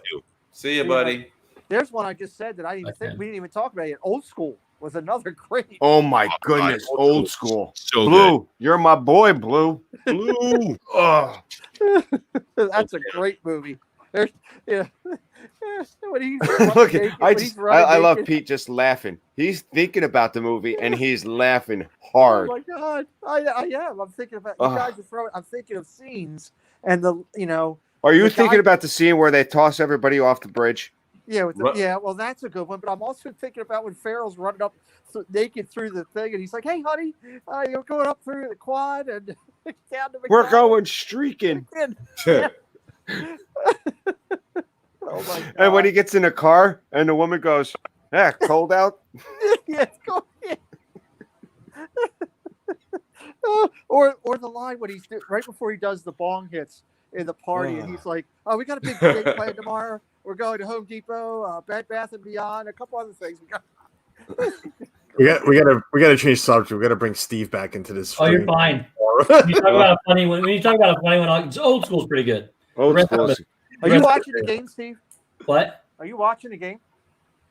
See you, buddy. There's one I just said that I didn't even think we didn't even talk about it. Old School was another great. Oh my goodness, old school. So Blue, good. you're my boy, Blue. Blue. Oh, that's a great movie. There's when he's look, naked, I love Pete just laughing. He's thinking about the movie and he's laughing hard. Oh my God, I am. I'm thinking about you guys are throwing. I'm thinking of scenes and Are you thinking about the scene where they toss everybody off the bridge? Yeah, well, that's a good one. But I'm also thinking about when Farrell's running up naked through the thing, and he's like, "Hey, honey, you're going up through the quad and down to McDonald's." We're going streaking. Oh my God. And when he gets in the car, and the woman goes, "Yeah, cold out." Yeah, it's cold. Or the line when he's right before he does the bong hits in the party, and he's like, "Oh, we got a big day planned tomorrow. We're going to Home Depot, Bed Bath and Beyond, a couple other things." We gotta change subject. We gotta bring Steve back into this. Oh, you're fine. When you talk about a funny one, old school's pretty good. Old school. Are you watching the game, Steve? What? Are you watching the game?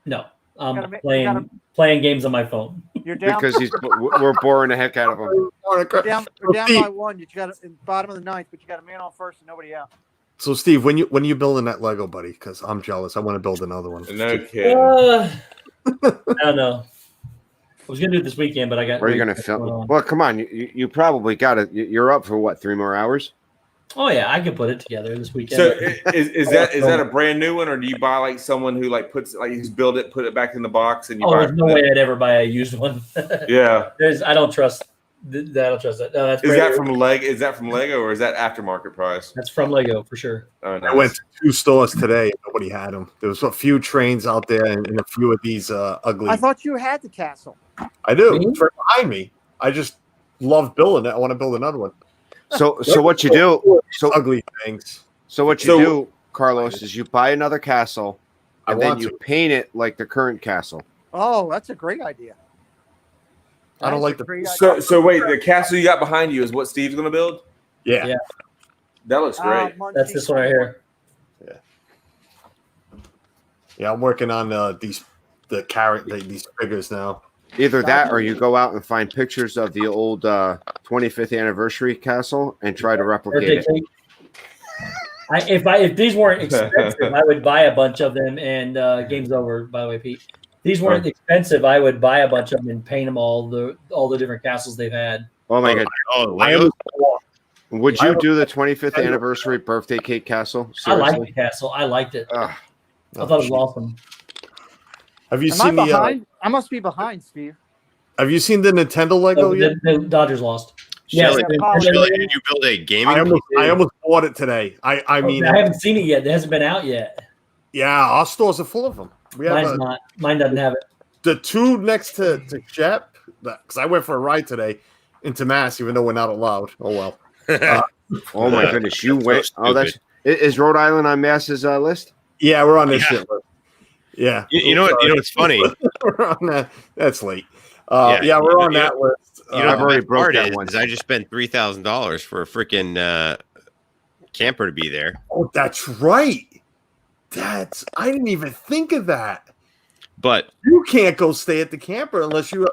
No, I'm playing games on my phone. You're down because we're boring the heck out of him. You're down by one. You got in bottom of the ninth, but you got a man on first and nobody out. So, Steve, when you building that Lego, buddy? Because I'm jealous. I want to build another one. No kidding. I don't know. I was gonna do it this weekend, but I got. Where are you gonna film? Well, come on. You probably got it. You're up for what? 3 more hours? Oh yeah, I can put it together this weekend. So is that a brand new one, or do you buy like someone who like puts like he's build it, put it back in the box, and you buy? There's no way I'd ever buy a used one. Yeah, I don't trust. I don't trust that. No, that's is that from Lego? Is that from Lego or is that aftermarket price? That's from Lego for sure. Oh, nice. I went to 2 stores today. Nobody had them. There was a few trains out there and a few of these ugly. I thought you had the castle. I do. It's right behind me. I just love building it. I want to build another one. So what you do? So ugly things. So what you do, Carlos, is you buy another castle, and then you paint it like the current castle. Oh, that's a great idea. I don't like So wait, the castle you got behind you is what Steve's going to build? Yeah. That looks great. That's this one right here. Yeah, I'm working on these figures now. Either that, or you go out and find pictures of the old 25th anniversary castle and try to replicate it. If these weren't expensive, I would buy a bunch of them. And game's over, by the way, Pete. If these weren't expensive, I would buy a bunch of them and paint them all the different castles they've had. Oh my god! Legos? Would you do the 25th anniversary birthday cake castle? Seriously? I liked the castle. I liked it. I thought it was awesome. Have you Am seen I behind? I must be behind, Steve. Have you seen the Nintendo Lego yet? The Dodgers lost. Yeah, did you build a gaming? I almost bought it today. I mean, I haven't seen it yet. It hasn't been out yet. Yeah, our stores are full of them. Mine's not. Mine doesn't have it. The 2 next to Shep, because I went for a ride today into Mass, even though we're not allowed. Oh well. Oh my goodness, you went. Oh, is Rhode Island on Mass's list? Yeah, we're on this shit list. Yeah. You know what? You know what's funny? We're on that. That's late. Yeah, we're on that list. You know, I've already broke that one. I just spent $3,000 for a freaking camper to be there. Oh, that's right. I didn't even think of that. But you can't go stay at the camper unless you.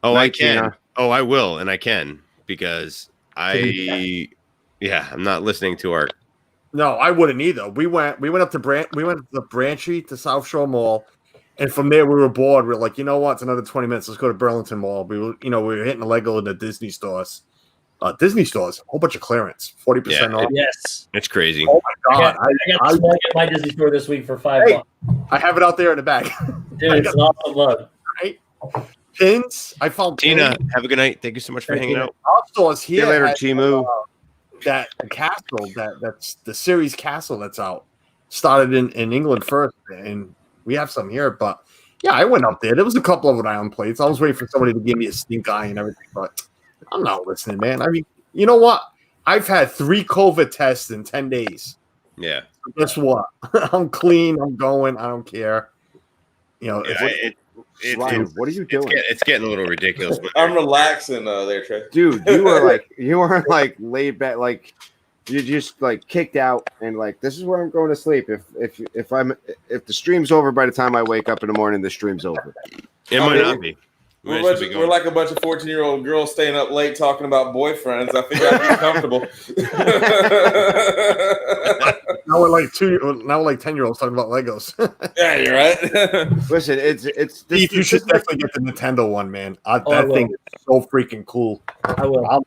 Oh, I can. Oh, I will, and I can because I'm not listening to our. No, I wouldn't either. We went up to Branchy to South Shore Mall, and from there we were bored. We were like, you know what? It's another 20 minutes. Let's go to Burlington Mall. We were hitting the Lego in the Disney stores. A whole bunch of clearance, 40% off. Yes, it's crazy. Oh my god! I got my Disney store this week for $5. I have it out there in the bag. Dude, it's an awesome look. Right? Pins. I found Tina. pins. Have a good night. Thank you so much for hanging out. Our stores See you here. later, had, Timu. that castle, that's the series castle that's out. Started in England first, and we have some here. But yeah, I went up there. There was a couple of iron plates. I was waiting for somebody to give me a stink eye and everything, but I'm not listening, man. I mean, you know what? I've had 3 COVID tests in 10 days. Yeah. So guess what? I'm clean. I'm going. I don't care. You know, Ryan, what are you doing? It's getting a little ridiculous. I'm relaxing there, Trey. Dude, you were like laid back, like you just like kicked out, and like this is where I'm going to sleep. If the stream's over by the time I wake up in the morning, the stream's over. It might not be. We're like a bunch of 14-year-old girls staying up late talking about boyfriends. I figure I'd be comfortable. Now we're like 10-year-olds talking about Legos. Yeah, you're right. Listen, it's Steve, you should definitely get the Nintendo one, man. That thing is so freaking cool. I will.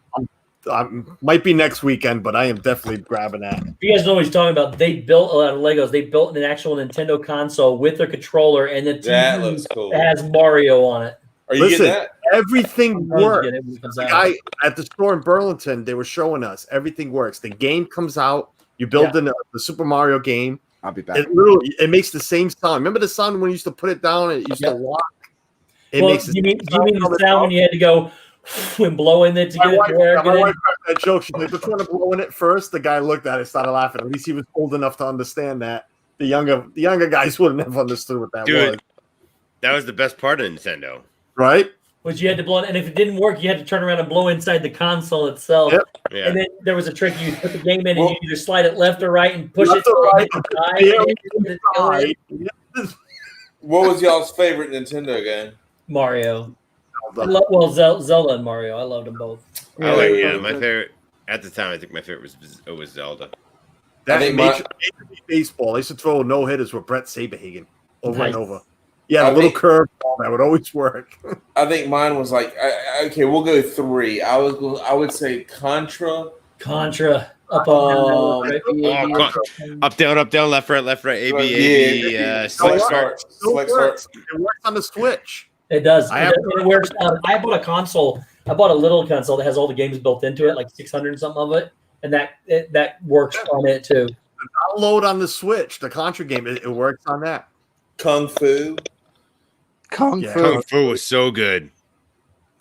I might be next weekend, but I am definitely grabbing that. You guys know what he's talking about. They built a lot of Legos. They built an actual Nintendo console with their controller, and the That TV looks cool. has Mario on it. Are you getting that? Everything works. comes The out. guy at the store in Burlington, they were showing us everything works. The game comes out, you build the Super Mario game. I'll be back. It makes the same sound. Remember the sound when you used to put it down and it used to lock? It Well, makes you mean the sound when you had to go and blow in it to get my it to where wife cracked that joke. She's like, "Which one to blow in it first?" The guy looked at it, started laughing. At least he was old enough to understand that. The younger guys would have never understood what that was. That was the best part of Nintendo. Right? Which you had to blow in, and if it didn't work, you had to turn around and blow inside the console itself. Yep. Yeah. And then there was a trick: you put the game in, and you either slide it left or right, and push it Left or to right. the side. What was y'all's favorite Nintendo game? Mario. Zelda and Mario. I loved them both. My favorite at the time. I think my favorite was Zelda. That I think Major League Baseball. I used to throw no hitters with Brett Saberhagen over Nice. and over. Yeah, a little curve ball that would always work. I think mine was like, okay, we'll go 3. I would say Contra. Up Up, down, left, right, A, B, A, B, select start. Select start. It works on the Switch. It does. It works. I bought a console. I bought a little console that has all the games built into it, like 600 and something of it, and that works on it too. Download on the Switch, the Contra game. It works on that. Kung Fu. Kung Fu was so good.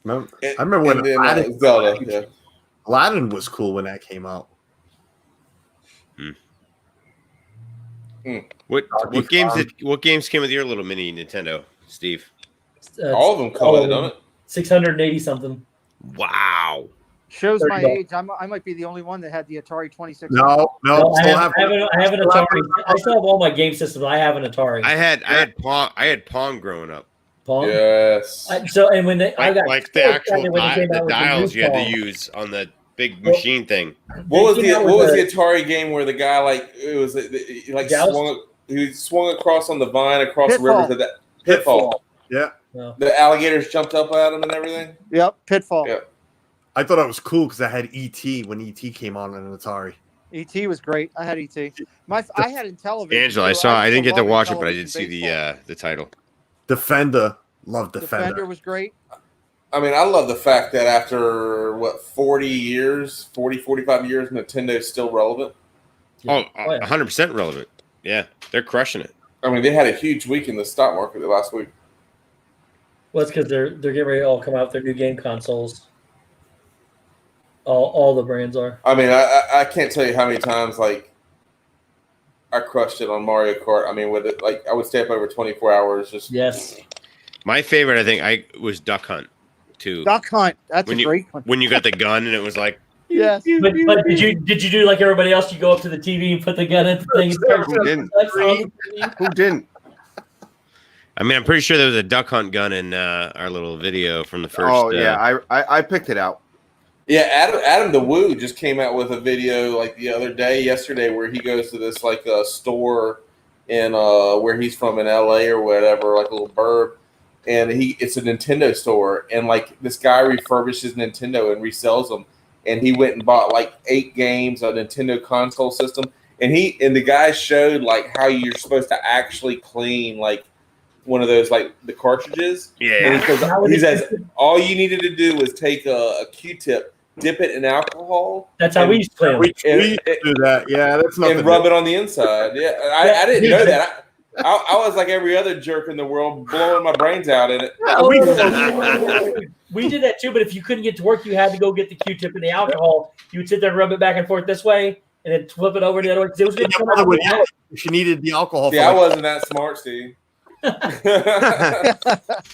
I remember when Aladdin, Zelda. Yeah. Aladdin was cool when that came out. What games came with your little mini Nintendo, Steve? All of them come with it, don't it? 680 something. Wow. Shows my $30. age. I might be the only one that had the Atari 2600. No, I have an Atari. I still have all my game systems. I have an Atari. I had Pong growing up. Pong? Yes. I got like the actual dials you had to use on the big machine thing. What was the Atari game where the guy he swung across on the vine across the river to that Pitfall? Yeah. The alligators jumped up at him and everything. Yep, Pitfall. Yeah. I thought that was cool because I had E.T. when E.T. came on an Atari. E.T. was great. I had E.T. I had in television. Angela, I didn't get to watch it, but I did see the title. Defender. Loved Defender. Defender was great. I mean, I love the fact that after 45 years, Nintendo is still relevant. Oh, 100% relevant. Yeah, they're crushing it. I mean, they had a huge week in the stock market last week. Well, it's because they're getting ready to all come out with their new game consoles. All the brands are. I mean, I can't tell you how many times I crushed it on Mario Kart. I mean, with it, I would stay up over 24 hours. Just yes. My favorite, I think, was Duck Hunt too. Duck Hunt. That's a great one. When you got the gun and it was like. Yes. But did you do like everybody else? You go up to the TV and put the gun in the thing. Who didn't? Who didn't? I mean, I'm pretty sure there was a Duck Hunt gun in our little video from the first. Oh yeah, I picked it out. Yeah, Adam the Woo just came out with a video like the other day, yesterday, where he goes to this like a store in where he's from in LA or whatever, like a little burb, and it's a Nintendo store, and like this guy refurbishes Nintendo and resells them, and he went and bought like 8 games, a Nintendo console system, and the guy showed like how you're supposed to actually clean like one of those like the cartridges. Yeah. And he says all you needed to do was take a Q-tip, dip it in alcohol. That's how we used to play them. We do that. Yeah, that's nothing. And rub it on the inside. Yeah, I didn't know that. I was like every other jerk in the world, blowing my brains out in it. We did that too, but if you couldn't get to work, you had to go get the Q-tip and the alcohol. You would sit there and rub it back and forth this way, and then flip it over the other way. It was going to come out. She needed the alcohol. See, I wasn't that smart, Steve.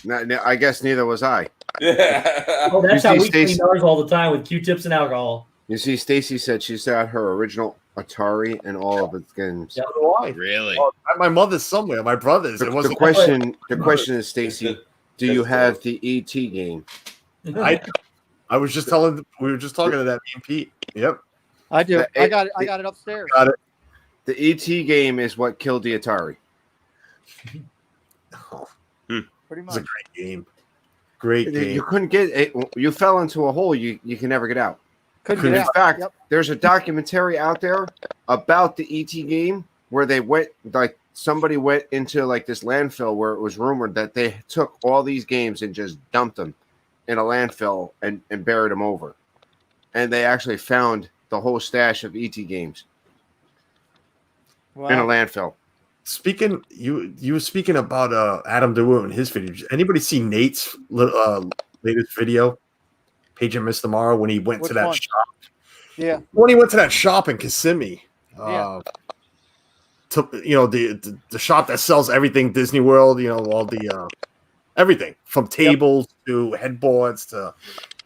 No, I guess neither was I. Yeah. Oh, that's how we clean ours all the time with Q-tips and alcohol. You see, Stacy said she's got her original Atari and all of its games. Yeah, why? Really? Well, my mother's somewhere. My brother's. The question is, Stacy, do you have the ET game? I was just telling. We were just talking to that me and Pete. Yep. I do. I got it upstairs. Got it. The ET game is what killed the Atari. Pretty It's much. a great game. Great game. You couldn't get it. You fell into a hole. You can never get out. Couldn't get In out. fact, Yep. there's a documentary out there about the ET game where they went, like somebody went into like this landfill where it was rumored that they took all these games and just dumped them in a landfill and buried them over. And they actually found the whole stash of ET games in a landfill. Speaking, you were speaking about Adam DeWoo and his videos. Anybody see Nate's latest video? Page and Miss Tomorrow when he went to that one? shop. Yeah. When he went to that shop in Kissimmee. Yeah. To the shop that sells everything Disney World. All the everything from tables to headboards to.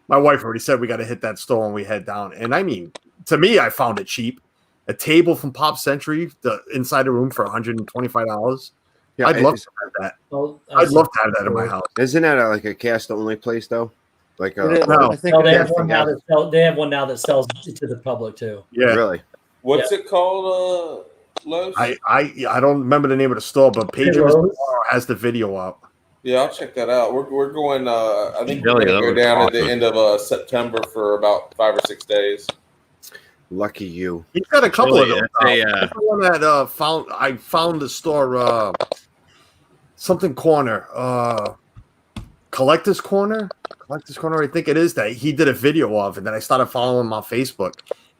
My wife already said we got to hit that store when we head down. And I mean, to me, I found it cheap. A table from Pop Century, the inside the room for $125. Yeah, I'd love to have that. Well, I'd love to have that in my house. Isn't that like a cast only place though? Like It is. no. I think they it have is. one now that sells. They have one now that sells to the public too. Yeah, Really? What's it called, Los? I don't remember the name of the store, but Page and Miss Tomorrow has the video up. Yeah, I'll check that out. We're going. I think we're Really, going to that go down looks at the awesome. end of September for about 5 or 6 days. Lucky you. He's got a couple Really, of them. that's That's the one that I found the store something corner. Collector's Corner, I think it is, that he did a video of, and then I started following him on Facebook.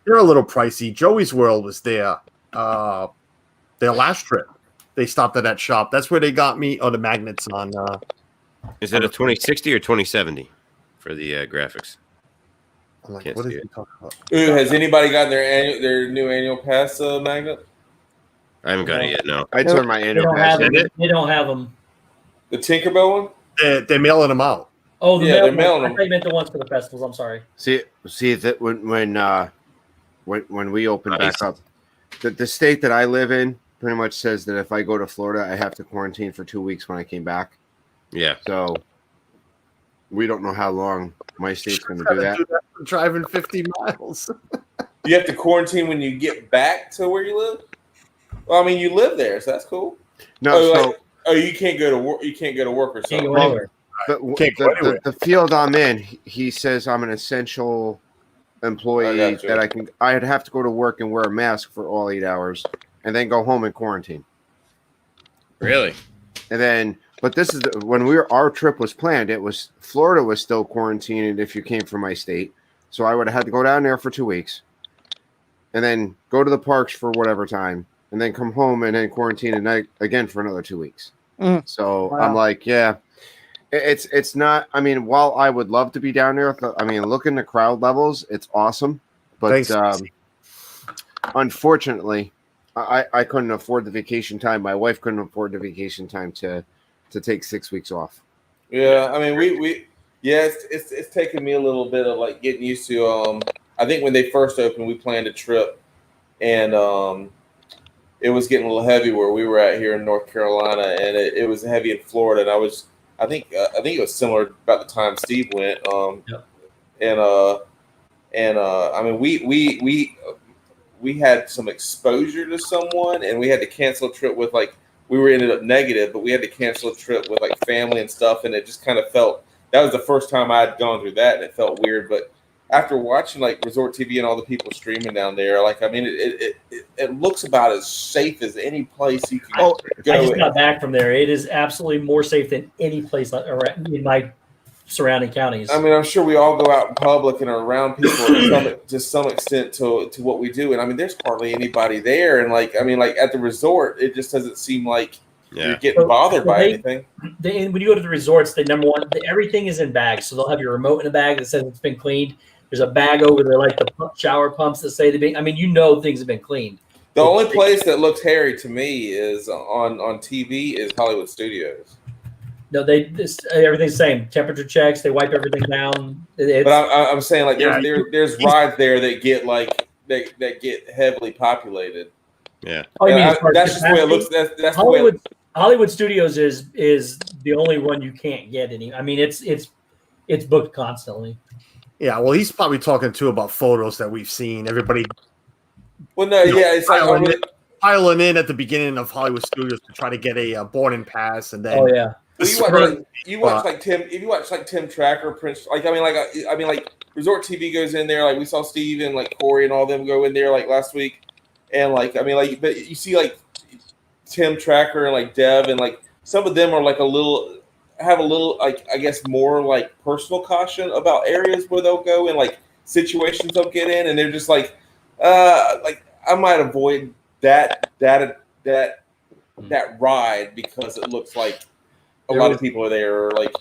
They're a little pricey. Joey's World was there. Their last trip, they stopped at that shop. That's where they got me the magnets on. Is it a 2060 or 2070 for the graphics? I'm like, Can't what is see he it. talking about? Ooh, has anybody gotten their new annual pass magnet? I haven't got it yet. No. I turned my They annual don't have pass them. in. They don't have them. The Tinkerbell one? They're mailing them out. Oh, Yeah, they're mailing I them. thought you meant the ones for the festivals. I'm sorry. See that when we open Nice. back up, the state that I live in pretty much says that if I go to Florida, I have to quarantine for 2 weeks when I came back. Yeah. So we don't know how long my state's going to do that. for driving 50 miles. You have to quarantine when you get back to where you live? Well, I mean, you live there, so that's cool. No, You can't go to work. You can't go to work or Can't something. go anywhere. the field I'm in, he says I'm an essential employee I gotcha. that I'd have to go to work and wear a mask for all 8 hours and then go home and quarantine. Really? And then, but this is when our trip was planned. It was Florida was still quarantined if you came from my state, so I would have had to go down there for 2 weeks, and then go to the parks for whatever time, and then come home and then quarantine and again for another 2 weeks. So Wow. I'm like, yeah, it's not. I mean, while I would love to be down there, I mean, looking at crowd levels, it's awesome, but Thanks. unfortunately, I couldn't afford the vacation time. My wife couldn't afford the vacation time to take 6 weeks off. Yeah, I mean, it's taken me a little bit of like getting used to. I think when they first opened, we planned a trip, and it was getting a little heavy where we were at here in North Carolina, and it was heavy in Florida. And I think it was similar about the time Steve went. And And I mean, we had some exposure to someone, and we had to cancel a trip with like we were ended up negative, but we had to cancel a trip with like family and stuff, and it just kind of felt that was the first time I had gone through that, and it felt weird. But after watching like Resort TV and all the people streaming down there, like I mean, it looks about as safe as any place you can go. I just got back from there. It is absolutely more safe than any place in my surrounding counties. I mean, I'm sure we all go out in public and are around people to some extent to what we do, and I mean, there's hardly anybody there. And like, I mean, like at the resort, it just doesn't seem like you're getting bothered by anything. When you go to the resorts, number one, everything is in bags. So they'll have your remote in a bag that says it's been cleaned. There's a bag over there, like the shower pumps that say they've been. I mean, things have been cleaned. The only place that looks hairy to me is on TV is Hollywood Studios. No, everything's the same. Temperature checks. They wipe everything down. But I'm saying like there's rides there that get like that get heavily populated. Yeah. Oh, you mean that's just the way it looks. That's Hollywood. The way Hollywood Studios is the only one you can't get any. I mean, it's booked constantly. Yeah, well, he's probably talking too about photos that we've seen. Everybody. Well, no, it's like piling in at the beginning of Hollywood Studios to try to get a boarding pass, and then you watch like Tim. If you watch like Tim Tracker, Prince, like I mean, like Resort TV goes in there. Like we saw Steve and like Corey and all them go in there like last week, and like I mean, like but you see like Tim Tracker and like Dev and like some of them are like have a little like I guess more like personal caution about areas where they'll go and like situations they'll get in, and they're just like I might avoid that ride because it looks like a lot of people are there, or like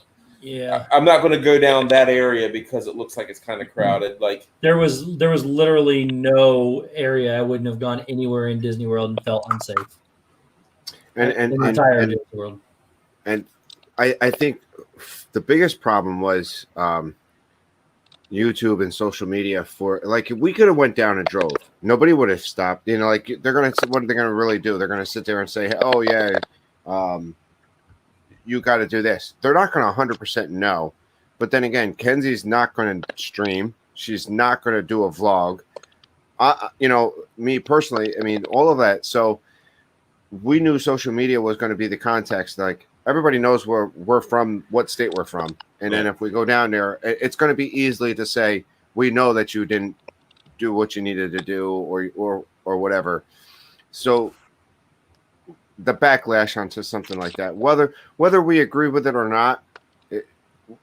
I'm not going to go down that area because it looks like it's kind of crowded. Like there was literally no area I wouldn't have gone anywhere in Disney World and felt unsafe. And the entire Disney World. And I think the biggest problem was YouTube and social media for like if we could have went down and drove, nobody would have stopped. You know, like what are they gonna really do? They're gonna sit there and say, "Oh yeah, you got to do this." They're not gonna 100% know. But then again, Kenzie's not gonna stream. She's not gonna do a vlog. You know, me personally, I mean, all of that. So we knew social media was going to be the context. Like everybody knows where we're from, what state we're from. And then if we go down there, it's going to be easily to say, we know that you didn't do what you needed to do or whatever. So the backlash onto something like that, whether we agree with it or not,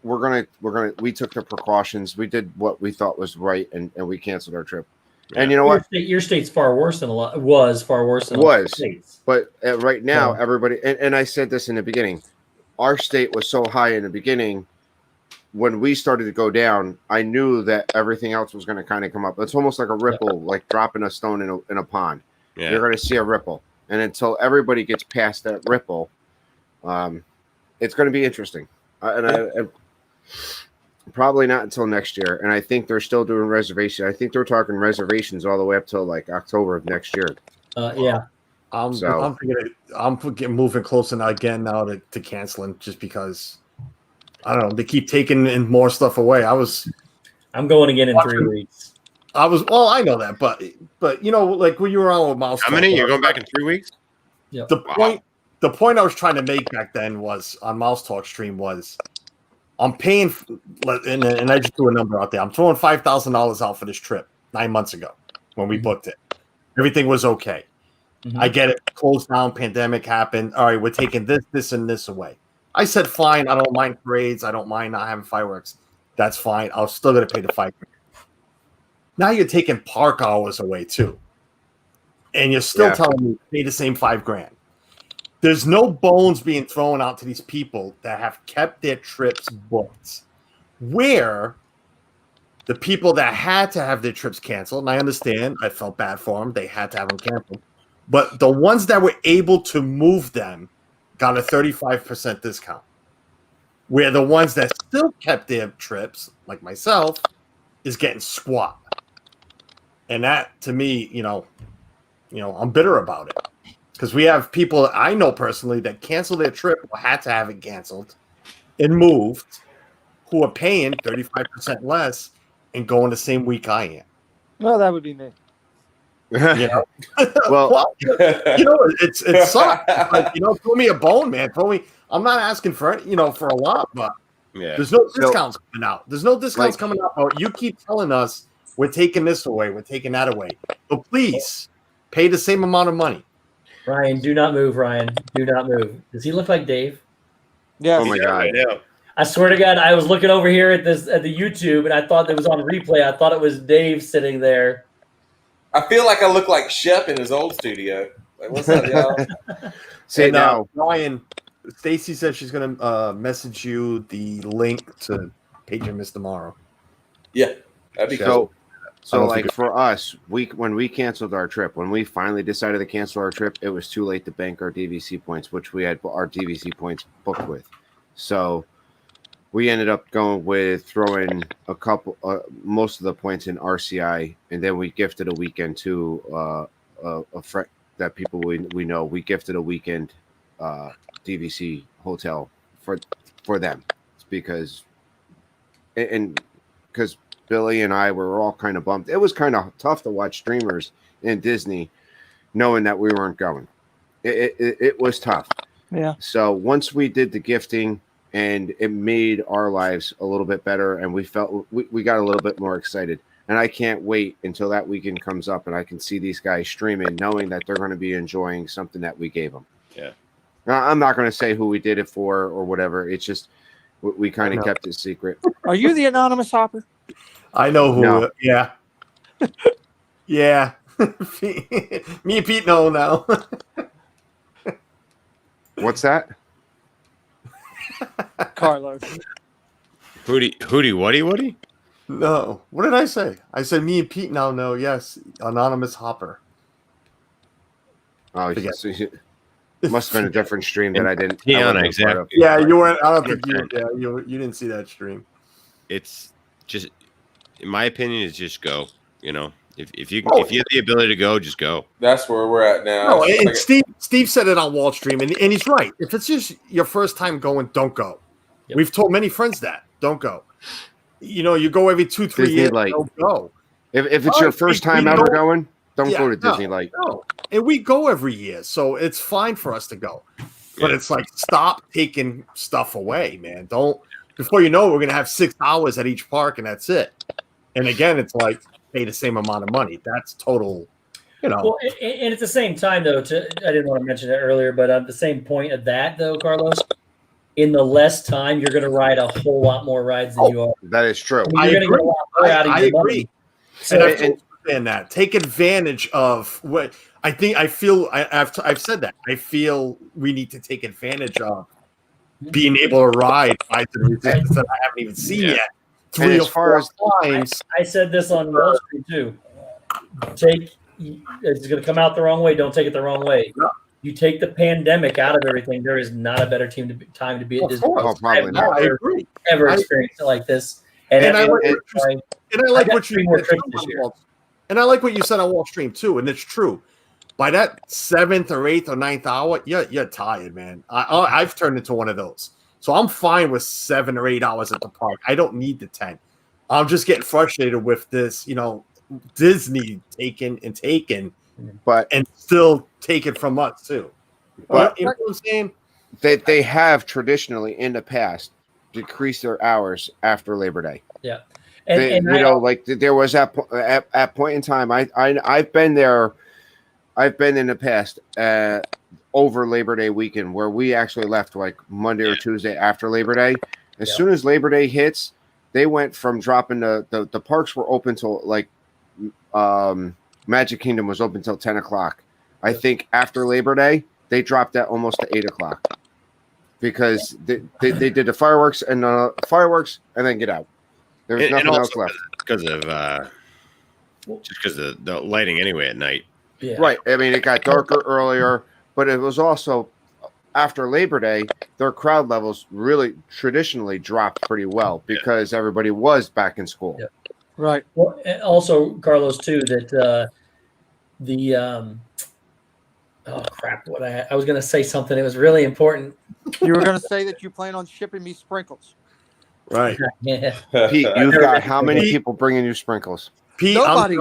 we took the precautions. We did what we thought was right. And we canceled our trip. And you know what? Your state's far worse than a lot of states. But right now, everybody, and I said this in the beginning, our state was so high in the beginning. When we started to go down, I knew that everything else was going to kind of come up. It's almost like a ripple, like dropping a stone in a pond. Yeah. You're going to see a ripple. And until everybody gets past that ripple, it's going to be interesting. Probably not until next year, and I think they're still doing reservations. I think they're talking reservations all the way up till like October of next year. I'm thinking I'm moving closer now to canceling just because I don't know, they keep taking in more stuff away. I'm going again in 3 weeks. I know that, but you know, like when you were on with Mouse. How many? You're going back in 3 weeks? Yeah. The point I was trying to make back then was on Mouse Talk stream was I'm paying, and I just threw a number out there. I'm throwing $5,000 out for this trip 9 months ago when we booked it. Everything was okay. Mm-hmm. I get it. Closed down. Pandemic happened. All right, we're taking this, and this away. I said, fine. I don't mind parades. I don't mind not having fireworks. That's fine. I was still going to pay the $5,000. Now you're taking park hours away too, and you're still telling me to pay the same $5,000. There's no bones being thrown out to these people that have kept their trips booked. Where the people that had to have their trips canceled, and I understand, I felt bad for them, they had to have them canceled. But the ones that were able to move them got a 35% discount. Where the ones that still kept their trips, like myself, is getting squat. And that, to me, you know, I'm bitter about it. Because we have people I know personally that canceled their trip or had to have it canceled and moved, who are paying 35% less and going the same week I am. Well, that would be me. You know? Well, you know, it sucks. Like, you know, throw me a bone, man. Throw me. I'm not asking for for a lot, but Yeah. there's no So- discounts coming out. There's no discounts Like- coming out. Oh, you keep telling us we're taking this away, we're taking that away. So please pay the same amount of money. Ryan, do not move. Ryan, do not move. Does he look like Dave? Yes. Oh my God. Right now. I swear to God, I was looking over here at the YouTube, and I thought it was on replay. I thought it was Dave sitting there. I feel like I look like Shep in his old studio. Like, what's up, y'all? Say And, now. Ryan, Stacy said she's gonna message you the link to Page and Miss tomorrow. Yeah, that'd be So, cool. I don't like think- for us, when we canceled our trip, when we finally decided to cancel our trip, it was too late to bank our DVC points, which we had our DVC points booked with. So we ended up going with throwing a couple, most of the points in RCI, and then we gifted a weekend to a friend that people we know. We gifted a weekend DVC hotel for them because Billy and I were all kind of bummed. It was kind of tough to watch streamers in Disney knowing that we weren't going. It was tough. Yeah. So once we did the gifting and it made our lives a little bit better and we felt we got a little bit more excited. And I can't wait until that weekend comes up and I can see these guys streaming knowing that they're going to be enjoying something that we gave them. Yeah. Now, I'm not going to say who we did it for or whatever. It's just we kind of kept it secret. Are you the anonymous hopper? I know who. No. Yeah. Yeah. Me and Pete know now. What's that? Carlos. Hootie, Woody? No. What did I say? I said me and Pete now know. Yes, anonymous hopper. Oh, Forget. it must have been a different stream that I didn't. Tiana, I wasn't a part exactly. of. Yeah, you weren't. I don't think you. 100%. Yeah, you didn't see that stream. It's just, in my opinion, is just go. You know, if you Oh. if you have the ability to go, just go. That's where we're at now. No, It's and like- Steve said it on Wall Stream, and he's right. If it's just your first time going, don't go. Yep. We've told many friends that don't go. You know, you go every 2-3 Disney years. Light. Don't go. If it's Oh, your first we time know- ever going, don't Yeah, go to no, Disney Light. No, and we go every year, so it's fine for us to go. But Yeah. it's like stop taking stuff away, man. Don't. Before you know it, we're gonna have 6 hours at each park, and that's it. And again, it's like pay the same amount of money. That's total. You know. Well, and at the same time, though, I didn't want to mention it earlier, but at the same point of that, though, Carlos, in the less time, you're going to ride a whole lot more rides than you are. That is true. I mean, you're going to get a lot more out of I your agree. money. And So, I understand that. Take advantage of what I think. I feel I've said that. I feel we need to take advantage of being able to ride rides and resistance that I haven't even seen Yeah. yet. And 3 as or far 4 as- times. I said this on Wall Street, too. It's going to come out the wrong way. Don't take it the wrong way. No. You take the pandemic out of everything, there is not a better time to be at Of Disney. course. Oh, probably I've not. I never, agree. ever I- experienced it like this. And I I like mean, what you And I like got what you 3 more said trips too this on year. Wall- And I like what you said on Wall Stream too, and it's true. By that 7th or 8th or 9th hour, you're tired, man. I've turned into one of those, so I'm fine with 7 or 8 hours at the park. I don't need the 10. I'm just getting frustrated with this, Disney taking, But and still taking from us too. But- You know what I'm saying? they have traditionally in the past decreased their hours after Labor Day. Yeah. They, And like there was at point in time. I've been there. I've been in the past over Labor Day weekend where we actually left like Monday or Tuesday after Labor Day. As soon as Labor Day hits, they went from dropping the parks were open till like Magic Kingdom was open till 10 o'clock. I think after Labor Day they dropped that almost to 8 o'clock because they did the fireworks and then get out. There was nothing else left. Because of just because of the lighting anyway at night. Yeah. Right. I mean, it got darker earlier, but it was also after Labor Day, their crowd levels really traditionally dropped pretty well because everybody was back in school. Yeah. Right. Well, and also, Carlos, too, that oh crap! What I was going to say something. It was really important. You were going to say that you plan on shipping me sprinkles. Right. Yeah. Pete, you've got how many people bringing you sprinkles? Pete, Nobody.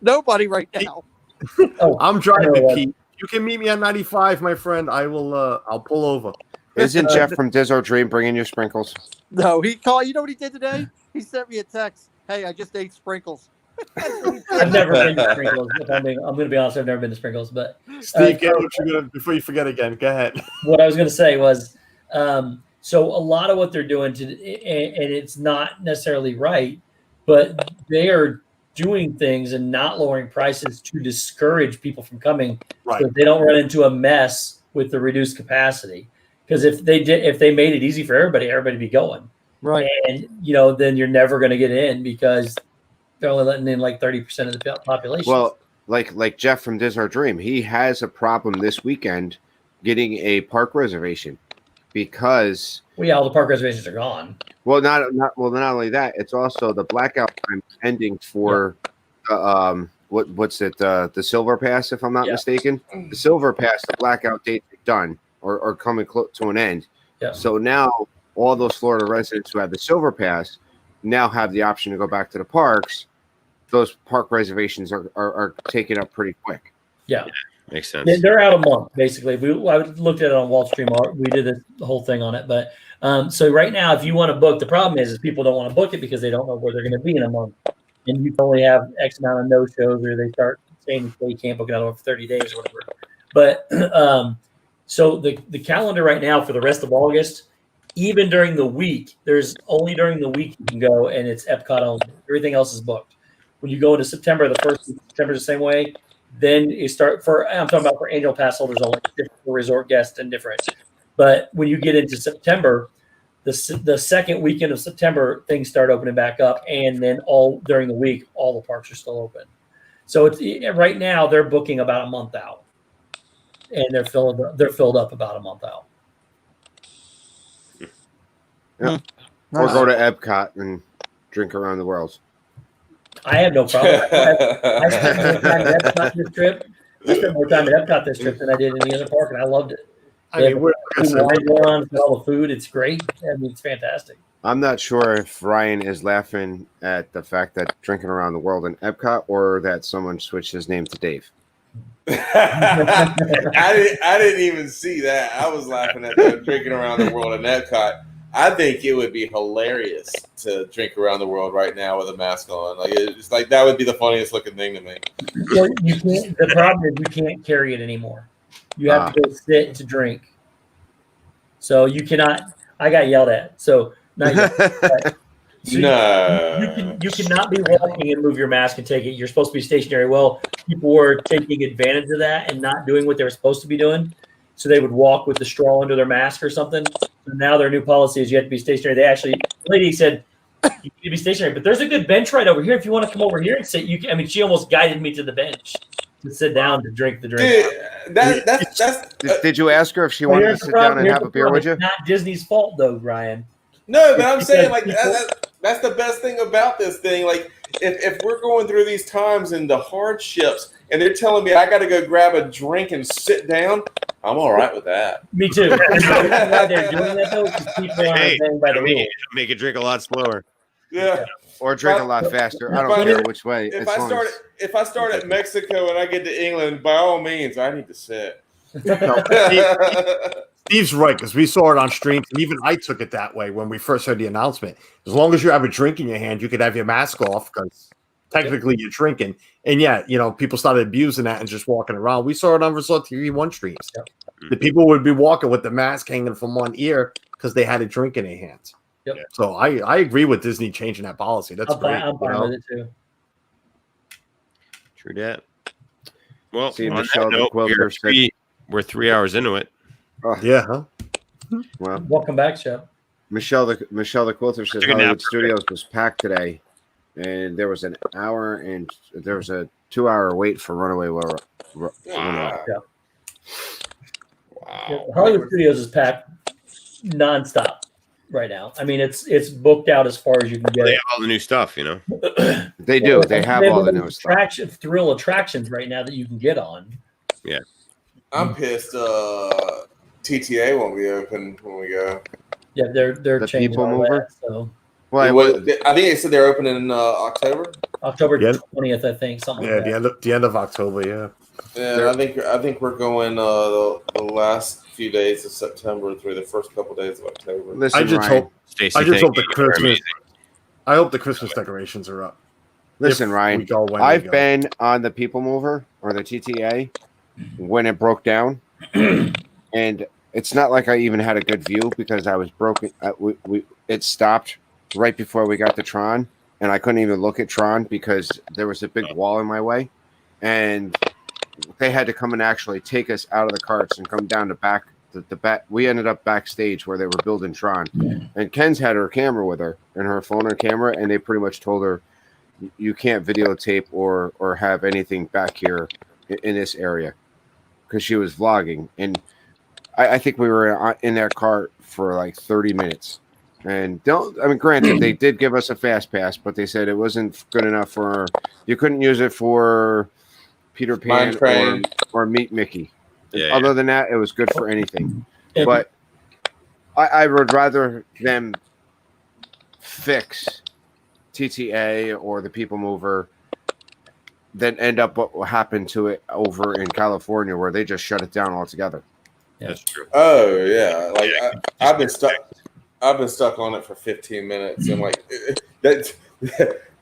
Nobody right now. I'm driving, Pete. You can meet me at 95, my friend. I will. I'll pull over. Isn't Jeff from Dizzle Dream bringing you sprinkles? No, he called. You know what he did today? He sent me a text. Hey, I just ate sprinkles. I've never been to Sprinkles. I'm going to be honest. I've never been to Sprinkles, but Steve, get what you're gonna before you forget again. Go ahead. What I was going to say was, so a lot of what they're doing and it's not necessarily right, but they are doing things and not lowering prices to discourage people from coming, right? So they don't run into a mess with the reduced capacity. Because if they made it easy for everybody, everybody would be going, right? And then you're never going to get in because they're only letting in like 30% of the population. Well, like Jeff from Dizzle Dream, he has a problem this weekend getting a park reservation because all the park reservations are gone. Well, not only that, it's also the blackout time ending for what's it the Silver Pass, if I'm not mistaken. The Silver Pass, the blackout date is done or coming close to an end. Yeah. So now all those Florida residents who have the Silver Pass now have the option to go back to the parks. Those park reservations are taken up pretty quick. Yeah. Makes sense. They're out a month, basically. I looked at it on Wall Street. We did the whole thing on it. But so right now, if you want to book, the problem is people don't want to book it because they don't know where they're going to be in a month. And you only have X amount of no-shows, or they start saying you can't book another one for 30 days or whatever. But so the calendar right now for the rest of August, even during the week, there's only during the week you can go, and it's Epcot only. Everything else is booked. When you go into September, the first week of September is the same way. Then you start I'm talking about for annual pass holders only, different for resort guests and different. But when you get into September, the second weekend of September, things start opening back up, and then all during the week, all the parks are still open. So it's right now they're booking about a month out, and they're filled up about a month out. Yeah. Or go to Epcot and drink around the world. I have no problem. I spent more time at Epcot this trip. I spent more time at Epcot this trip than I did in any other park, and I loved it. All the food, it's great. I mean, it's fantastic. I'm not sure if Ryan is laughing at the fact that drinking around the world in Epcot, or that someone switched his name to Dave. I didn't even see that. I was laughing at the drinking around the world in Epcot. I think it would be hilarious to drink around the world right now with a mask on. Like it's like that would be the funniest looking thing to me. Well, you can't. The problem is you can't carry it anymore. You have to go sit to drink. So you cannot. I got yelled at. So not yet. So no, you cannot be walking and move your mask and take it. You're supposed to be stationary. Well, people were taking advantage of that and not doing what they were supposed to be doing. So they would walk with the straw under their mask or something. So now their new policy is you have to be stationary. The lady said you need to be stationary, but there's a good bench right over here. If you want to come over here and sit, you can. I mean, she almost guided me to the bench to sit down to drink the drink. Dude, Did you ask her if she wanted to sit down and have a beer with you? It's not Disney's fault though, Ryan. No, but I'm saying like that's the best thing about this thing. Like if we're going through these times and the hardships, and they're telling me I got to go grab a drink and sit down, I'm all right with that. Me too. The reason why they're doing that though is because people aren't playing by the rules. Make it drink a lot slower. Yeah. Or drink a lot faster. I don't care which way. If I start at Mexico and I get to England, by all means, I need to sit. Steve's right, because we saw it on streams, and even I took it that way when we first heard the announcement. As long as you have a drink in your hand, you could have your mask off because technically you're drinking. And people started abusing that and just walking around. We saw it on Resort TV 1 streams. Yep. The people would be walking with the mask hanging from one ear because they had a drink in their hands. Yep. So I agree with Disney changing that policy. That's great. I'm fine with it too. True that. Well, See, on Michelle that note, we're 3 hours into it. Yeah, huh? Well, welcome back, Shep. Michelle the quilter says Hollywood Studios was packed today, and there was a 2-hour wait for Runaway Railroad. Yeah. Yeah, Hollywood Studios is packed nonstop right now. I mean, it's booked out as far as you can get. They have all the new stuff, They do. They have all the new stuff. Thrill attractions right now that you can get on. Yeah. I'm pissed. TTA won't be open when we go. Yeah, they're The changing People all Mover? that. So Well, I think they said they're opening in October. October Yeah. 20th, I think, something Yeah, like that. the end of October. Yeah. Yeah, I think we're going the last few days of September through the first couple days of October. listen, I just Ryan. hope. Stacey, I just thank hope the you. You're Christmas. amazing. I hope the Christmas decorations are up. Listen, If Ryan. we go when we I've go. been on the People Mover or the TTA when it broke down, and it's not like I even had a good view because I was broken. It stopped right before we got to Tron, and I couldn't even look at Tron because there was a big wall in my way, and they had to come and actually take us out of the carts and come down the back. We ended up backstage where they were building Tron, and Ken's had her camera with her and her phone and camera, and they pretty much told her, you can't videotape or have anything back here in this area because she was vlogging. And I think we were in that cart for like 30 minutes. And granted, they did give us a fast pass, but they said it wasn't good enough you couldn't use it for Peter Pan or Meet Mickey. Yeah, Other than that, it was good for anything. But I would rather them fix TTA or the People Mover than end up what happened to it over in California where they just shut it down altogether. Yeah. That's true. Oh yeah, like I've been stuck on it for 15 minutes, and like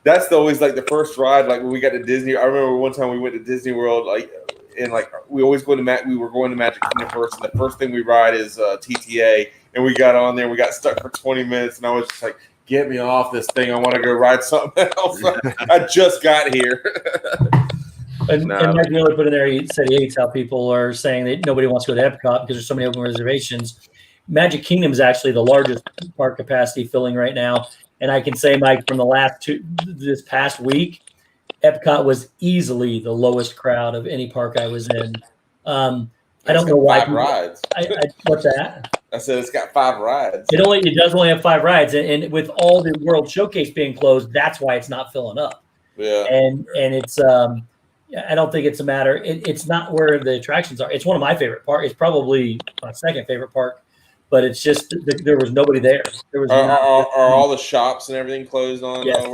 that's always like the first ride. Like when we got to Disney, I remember one time we went to Disney World, and we always go to we were going to Magic Kingdom first, and the first thing we ride is TTA, and we got on there, and we got stuck for 20 minutes, and I was just like, get me off this thing. I want to go ride something else. I just got here. And Mike Wheeler put in there, he said he hates how people are saying that nobody wants to go to Epcot because there's so many open reservations. Magic Kingdom is actually the largest park capacity filling right now. And I can say, Mike, from this past week, Epcot was easily the lowest crowd of any park I was in. I don't know why. 5 rides. What's that? I said it's got 5 rides. It does only have 5 rides, and with all the World Showcase being closed, that's why it's not filling up. Yeah, and it's I don't think it's a matter. It's not where the attractions are. It's one of my favorite parks. It's probably my second favorite park, but it's just there was nobody there. There was are all the shops and everything closed on? Yes.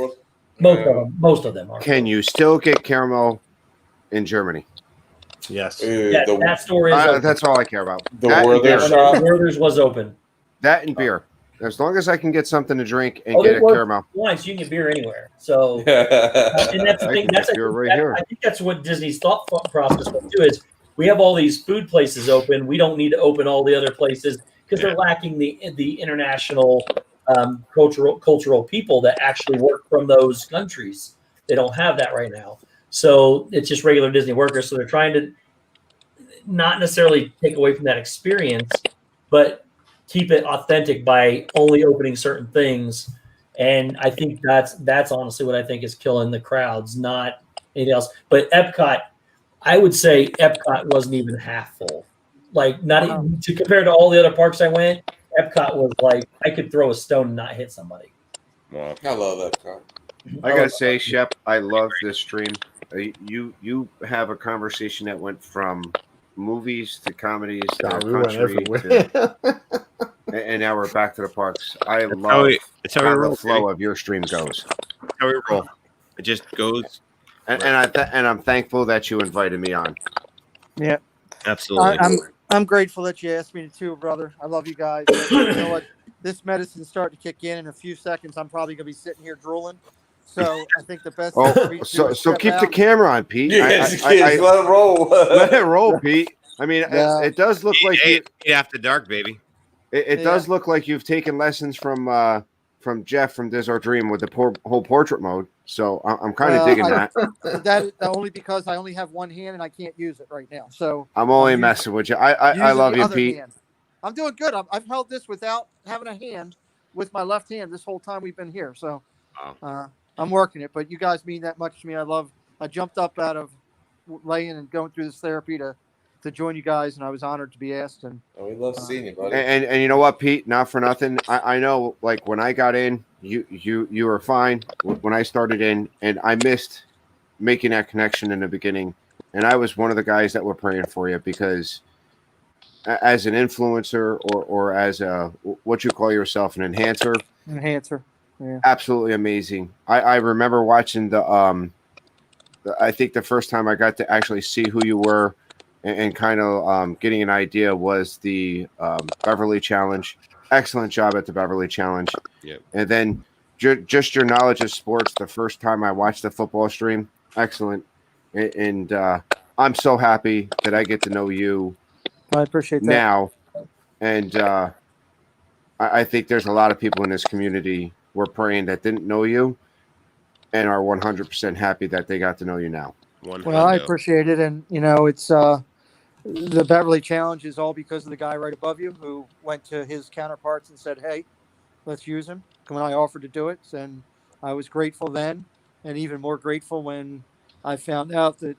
Most of them are. Can you still get caramel in Germany? Yes. That store is open. That's all I care about. The Werther's shop. Werther's was open. That and beer. As long as I can get something to drink and get a caramel. Once you can get beer anywhere. So and that's the thing. I think that's what Disney's thought process was too. Is we have all these food places open. We don't need to open all the other places because they're lacking the international cultural people that actually work from those countries. They don't have that right now. So it's just regular Disney workers. So they're trying to not necessarily take away from that experience, but keep it authentic by only opening certain things. And I think that's honestly what I think is killing the crowds, not anything else. But Epcot, I would say Epcot wasn't even half full. Like not even, to compare to all the other parks I went, Epcot was like I could throw a stone and not hit somebody. Wow. I love Epcot. I gotta say, Shep, I love this stream. You have a conversation that went from movies to comedies to country and now we're back to the parks. I love how the flow of your stream goes. That's how we roll. It just goes. And I'm thankful that you invited me on. Yeah, absolutely. I'm grateful that you asked me to too, brother. I love you guys. You know what? This medicine's starting to kick in a few seconds. I'm probably gonna be sitting here drooling. So I think the best. So keep the camera on, Pete. Yes, let it roll. Let it roll, Pete. I mean, it does look like after dark, baby. It does look like you've taken lessons from Jeff from Diz or Dream with the whole portrait mode. So I'm kind of digging that. That only because I only have one hand and I can't use it right now. So I'm only messing with you. I love you, Pete. Hand. I'm doing good. I've held this without having a hand with my left hand this whole time we've been here. So I'm working it. But you guys mean that much to me. I jumped up out of laying and going through this therapy to join you guys, and I was honored to be asked. And we love seeing you, buddy. And you know what, Pete? Not for nothing. I know, like when I got in, you were fine when I started in, and I missed making that connection in the beginning. And I was one of the guys that were praying for you because as an influencer or as a what you call yourself, an enhancer. Enhancer. Yeah. Absolutely amazing. I remember watching I think the first time I got to actually see who you were and kind of getting an idea was the Beverly Challenge. Excellent job at the Beverly Challenge. Yep. And then just your knowledge of sports the first time I watched the football stream. Excellent. And I'm so happy that I get to know you I appreciate that. now. And I think there's a lot of people in this community we're praying that didn't know you and are 100% happy that they got to know you now. Well, I appreciate it. And, it's the Beverly Challenge is all because of the guy right above you who went to his counterparts and said, hey, let's use him. When I offered to do it. And I was grateful then and even more grateful when I found out that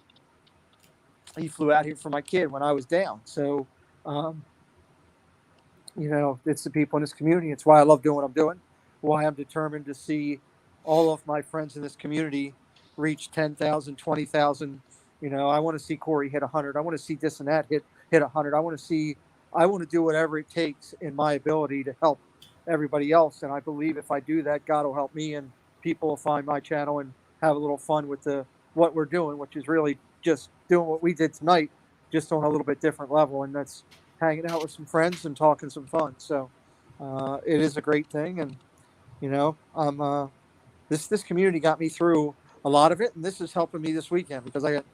he flew out here for my kid when I was down. So, it's the people in this community. It's why I love doing what I'm doing, why I'm determined to see all of my friends in this community reach 10,000, 20,000. I want to see Corey hit 100. I want to see this and that hit 100. I want to do whatever it takes in my ability to help everybody else. And I believe if I do that, God will help me and people will find my channel and have a little fun with what we're doing, which is really just doing what we did tonight, just on a little bit different level. And that's hanging out with some friends and talking some fun. So it is a great thing. And, this community got me through a lot of it. And this is helping me this weekend because I got,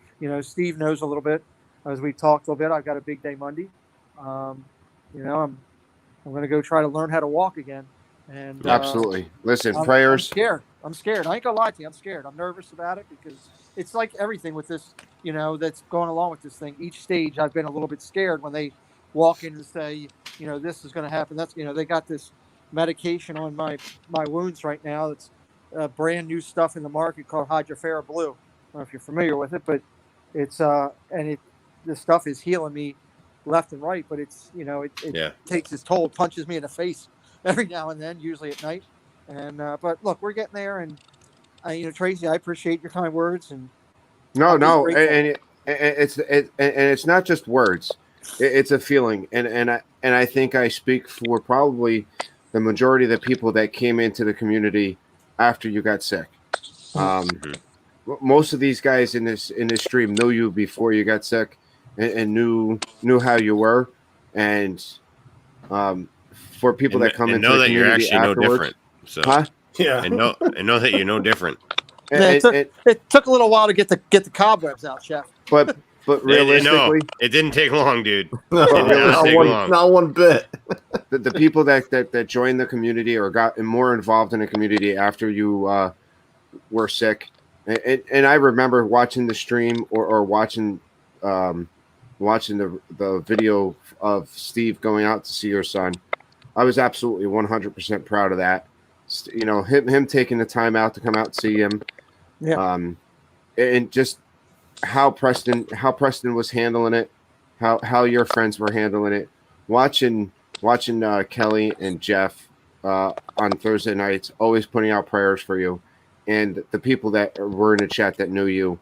Steve knows a little bit as we talked a little bit. I've got a big day Monday. I'm going to go try to learn how to walk again. And absolutely. Listen, I'm prayers. I'm scared. I ain't gonna lie to you. I'm scared. I'm nervous about it because it's like everything with this, that's going along with this thing. Each stage I've been a little bit scared when they walk in and say, this is going to happen. That's, they got this medication on my wounds right now. It's brand new stuff in the market called Hydrofera Blue. I don't know if you're familiar with it, but it's, this stuff is healing me left and right, but it's, it takes its toll, punches me in the face every now and then, usually at night. And, but look, we're getting there. And, Tracy, I appreciate your kind words. And no. And it's not just words. It's a feeling. And I think I speak for probably the majority of the people that came into the community after you got sick. Most of these guys in this stream knew you before you got sick and knew how you were. And, for people that come into know the that you're community actually afterwards, no different. So yeah, and know that you're no different. It took a little while to get the cobwebs out, Chef. But realistically, it didn't take long, dude. Not one bit. The people that joined the community or got more involved in the community after you were sick, and I remember watching the stream or watching the video of Steve going out to see your son. I was absolutely 100% proud of that. Him taking the time out to come out and see him. Yeah. And just how Preston was handling it, how your friends were handling it. Watching Kelly and Jeff on Thursday nights, always putting out prayers for you, and the people that were in the chat that knew you.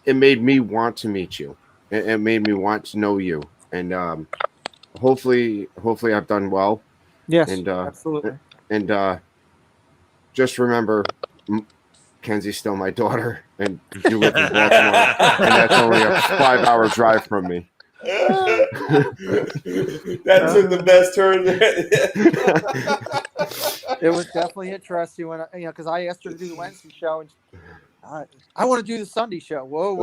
It made me want to meet you. It made me want to know you, and hopefully I've done well. Yes, and absolutely. And just remember, Kenzie's still my daughter, and you live in Baltimore, and that's only a 5-hour drive from me. That took the best turn. It was definitely interesting when because I asked her to do the Wednesday show, and I want to do the Sunday show. Whoa,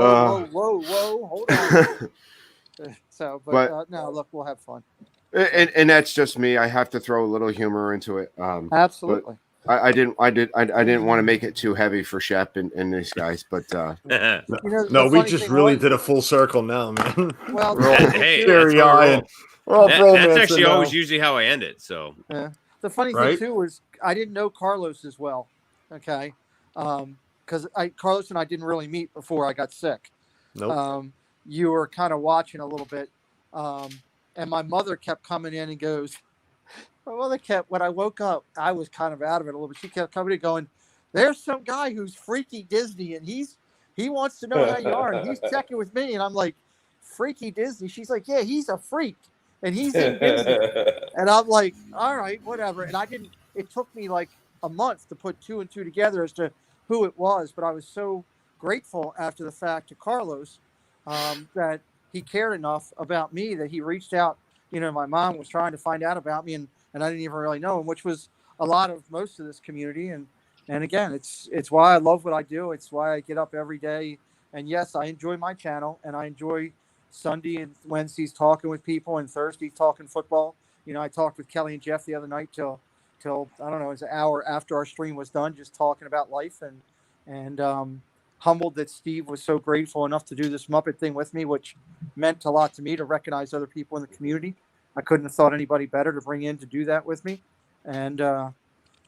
hold on. So, but no, look, we'll have fun. And that's just me. I have to throw a little humor into it. Absolutely. I didn't want to make it too heavy for Shep and these guys, but no, we just really did a full circle now, man. Well, hey, that's actually always usually how I end it. So yeah. The funny thing too was I didn't know Carlos as well. Okay, because Carlos and I didn't really meet before I got sick. Nope. You were kind of watching a little bit, and my mother kept coming in and goes. When I woke up, I was kind of out of it a little bit. She kept coming in going, there's some guy who's freaky Disney and he wants to know how you are. And he's checking with me. And I'm like, Freaky Disney. She's like, yeah, he's a freak, and he's in Disney. And I'm like, all right, whatever. And it took me like a month to put 2 and 2 together as to who it was, but I was so grateful after the fact to Carlos that he cared enough about me that he reached out. My mom was trying to find out about me, and I didn't even really know him, which was a lot of most of this community. And again, it's why I love what I do. It's why I get up every day. And yes, I enjoy my channel, and I enjoy Sunday and Wednesdays talking with people, and Thursdays talking football. I talked with Kelly and Jeff the other night till I don't know, it was an hour after our stream was done, just talking about life, and humbled that Steve was so grateful enough to do this Muppet thing with me, which meant a lot to me to recognize other people in the community. I couldn't have thought anybody better to bring in to do that with me. And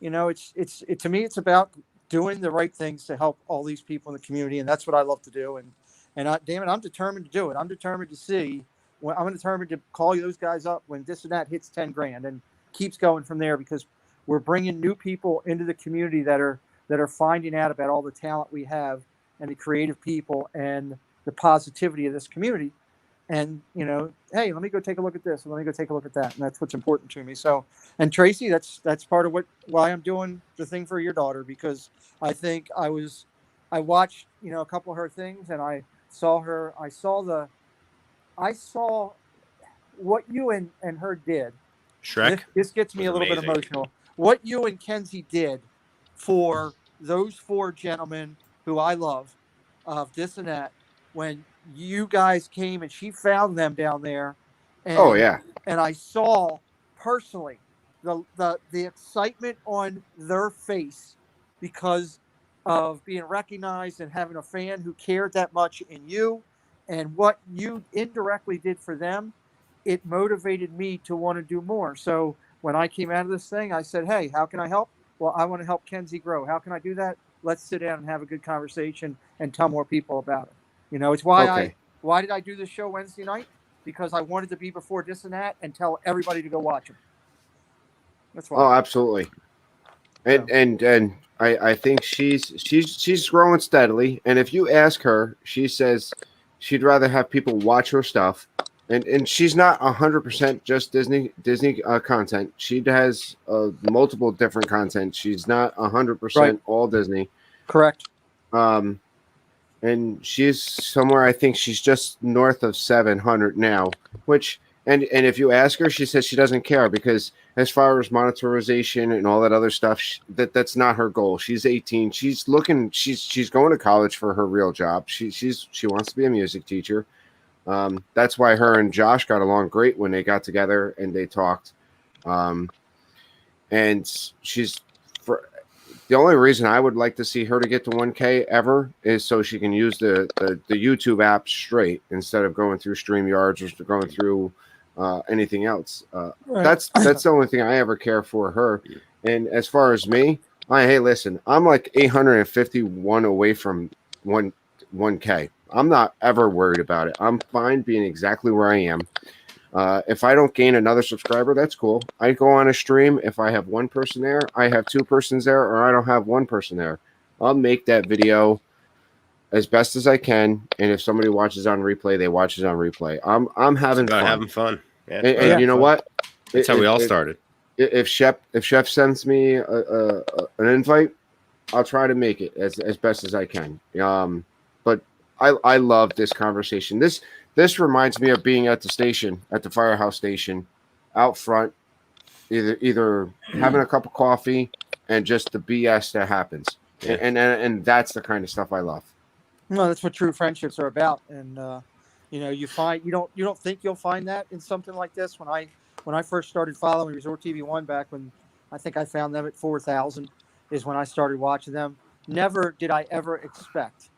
it's to me, it's about doing the right things to help all these people in the community, and that's what I love to do. And damn it, I'm determined to do it. I'm determined to see. I'm determined to call those guys up when this and that hits 10 grand and keeps going from there, because we're bringing new people into the community that are finding out about all the talent we have and the creative people and the positivity of this community. And, hey, let me go take a look at this, and let me go take a look at that. And that's what's important to me. So, and Tracy, that's part of why I'm doing the thing for your daughter, because I think I watched, a couple of her things, and I saw what you and her did. Shrek. This gets me a little bit emotional. What you and Kenzie did for those 4 gentlemen who I love, of this and that, when you guys came and she found them down there. And, oh yeah. And I saw personally the excitement on their face because of being recognized and having a fan who cared that much in you, and what you indirectly did for them. It motivated me to want to do more. So when I came out of this thing, I said, hey, how can I help? Well, I want to help Kenzie grow. How can I do that? Let's sit down and have a good conversation and tell more people about it. It's why why did I do this show Wednesday night? Because I wanted to be before this and that and tell everybody to go watch them. That's why. Oh, absolutely. And I think she's growing steadily. And if you ask her, she says she'd rather have people watch her stuff. And she's not 100% just Disney content. She has multiple different content. She's not 100% all Disney. Correct. And she's somewhere, I think she's just north of 700 now, which, and if you ask her, she says she doesn't care, because as far as monetization and all that other stuff, that's not her goal. She's 18. She's going to college for her real job. She wants to be a music teacher. That's why her and Josh got along great when they got together and they talked. And the only reason I would like to see her to get to 1K ever is so she can use the YouTube app straight instead of going through StreamYards or going through anything else. Right. That's the only thing I ever care for her. And as far as me, hey, listen, I'm like 851 away from 1K. I'm not ever worried about it. I'm fine being exactly where I am. If I don't gain another subscriber, that's cool. I go on a stream. If I have one person there, I have 2 persons there, or I don't have 1 person there. I'll make that video as best as I can. And if somebody watches on replay, they watch it on replay. I'm having fun. Having fun. Yeah, and you know what? That's how we all started. If Chef sends me an invite, I'll try to make it as best as I can. But I love this conversation. This reminds me of being at the station, at the firehouse station, out front, either having a cup of coffee and just the BS that happens. Yeah. And that's the kind of stuff I love. No, that's what true friendships are about. And you find you don't think you'll find that in something like this. When I first started following Resort TV 1 back when I think I found them at 4,000 is when I started watching them. Never did I ever expect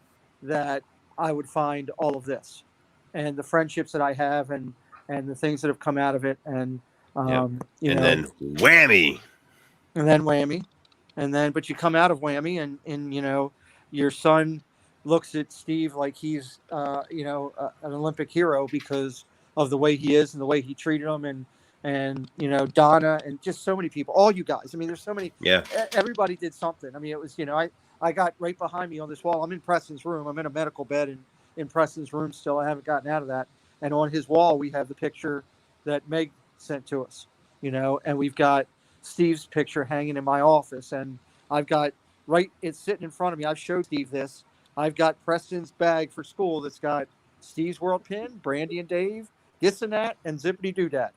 that I would find all of this. And the friendships that I have and the things that have come out of it. And, then whammy. But you come out of whammy and your son looks at Steve like he's, an Olympic hero because of the way he is and the way he treated him. And Donna and just so many people, all you guys. I mean, there's so many. Yeah. Everybody did something. I mean, it was, I got right behind me on this wall. I'm in Preston's room. I'm in a medical bed in Preston's room still. I haven't gotten out of that. And on his wall, we have the picture that Meg sent to us, and we've got Steve's picture hanging in my office. And I've got it's sitting in front of me. I've showed Steve this. I've got Preston's bag for school that's got Steve's World Pin, Brandy and Dave, this and that, and Zippity Doodad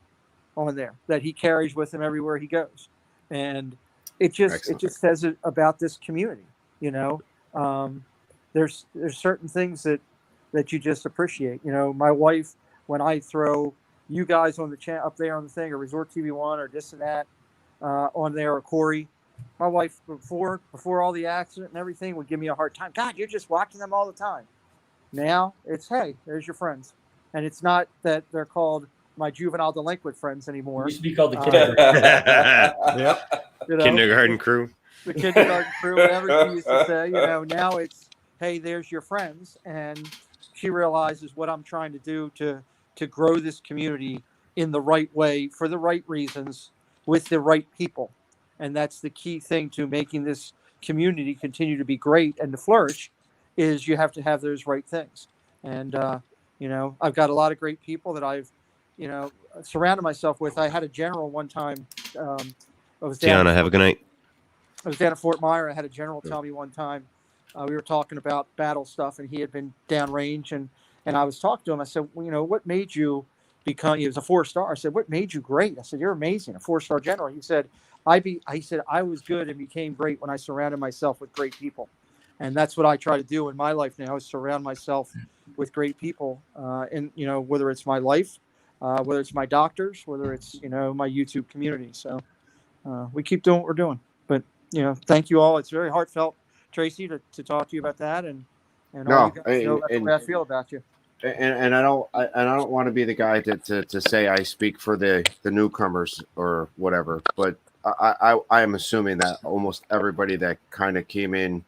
on there that he carries with him everywhere he goes. And it just says it about this community. There's certain things that you just appreciate. My wife, when I throw you guys on the chat up there on the thing, or Resort TV1 or this and that on there, or Corey, my wife before all the accident and everything would give me a hard time. God, you're just watching them all the time. Now it's, hey, there's your friends. And it's not that they're called my juvenile delinquent friends anymore. Used to be called the kindergarten. Yep. Kindergarten crew. The kindergarten crew, whatever she used to say. Now it's, hey, there's your friends. And she realizes what I'm trying to do to grow this community in the right way, for the right reasons, with the right people. And that's the key thing to making this community continue to be great and to flourish, is you have to have those right things. And, I've got a lot of great people that I've, surrounded myself with. I had a general one time. Tiana, have a good night. I was down at Fort Myer. I had a general tell me one time, we were talking about battle stuff, and he had been downrange, and I was talking to him. I said, well, what made you become? He was a 4-star. I said, what made you great? I said, you're amazing, a 4-star general. He said, I was good and became great when I surrounded myself with great people. And that's what I try to do in my life now, is surround myself with great people. And, whether it's my life, whether it's my doctors, whether it's, my YouTube community. So we keep doing what we're doing. But, thank you all. It's very heartfelt, Tracy, to talk to you about that. And all you guys know about the way I feel about you. And I don't want to be the guy to say I speak for the newcomers or whatever, but I am assuming that almost everybody that kind of came in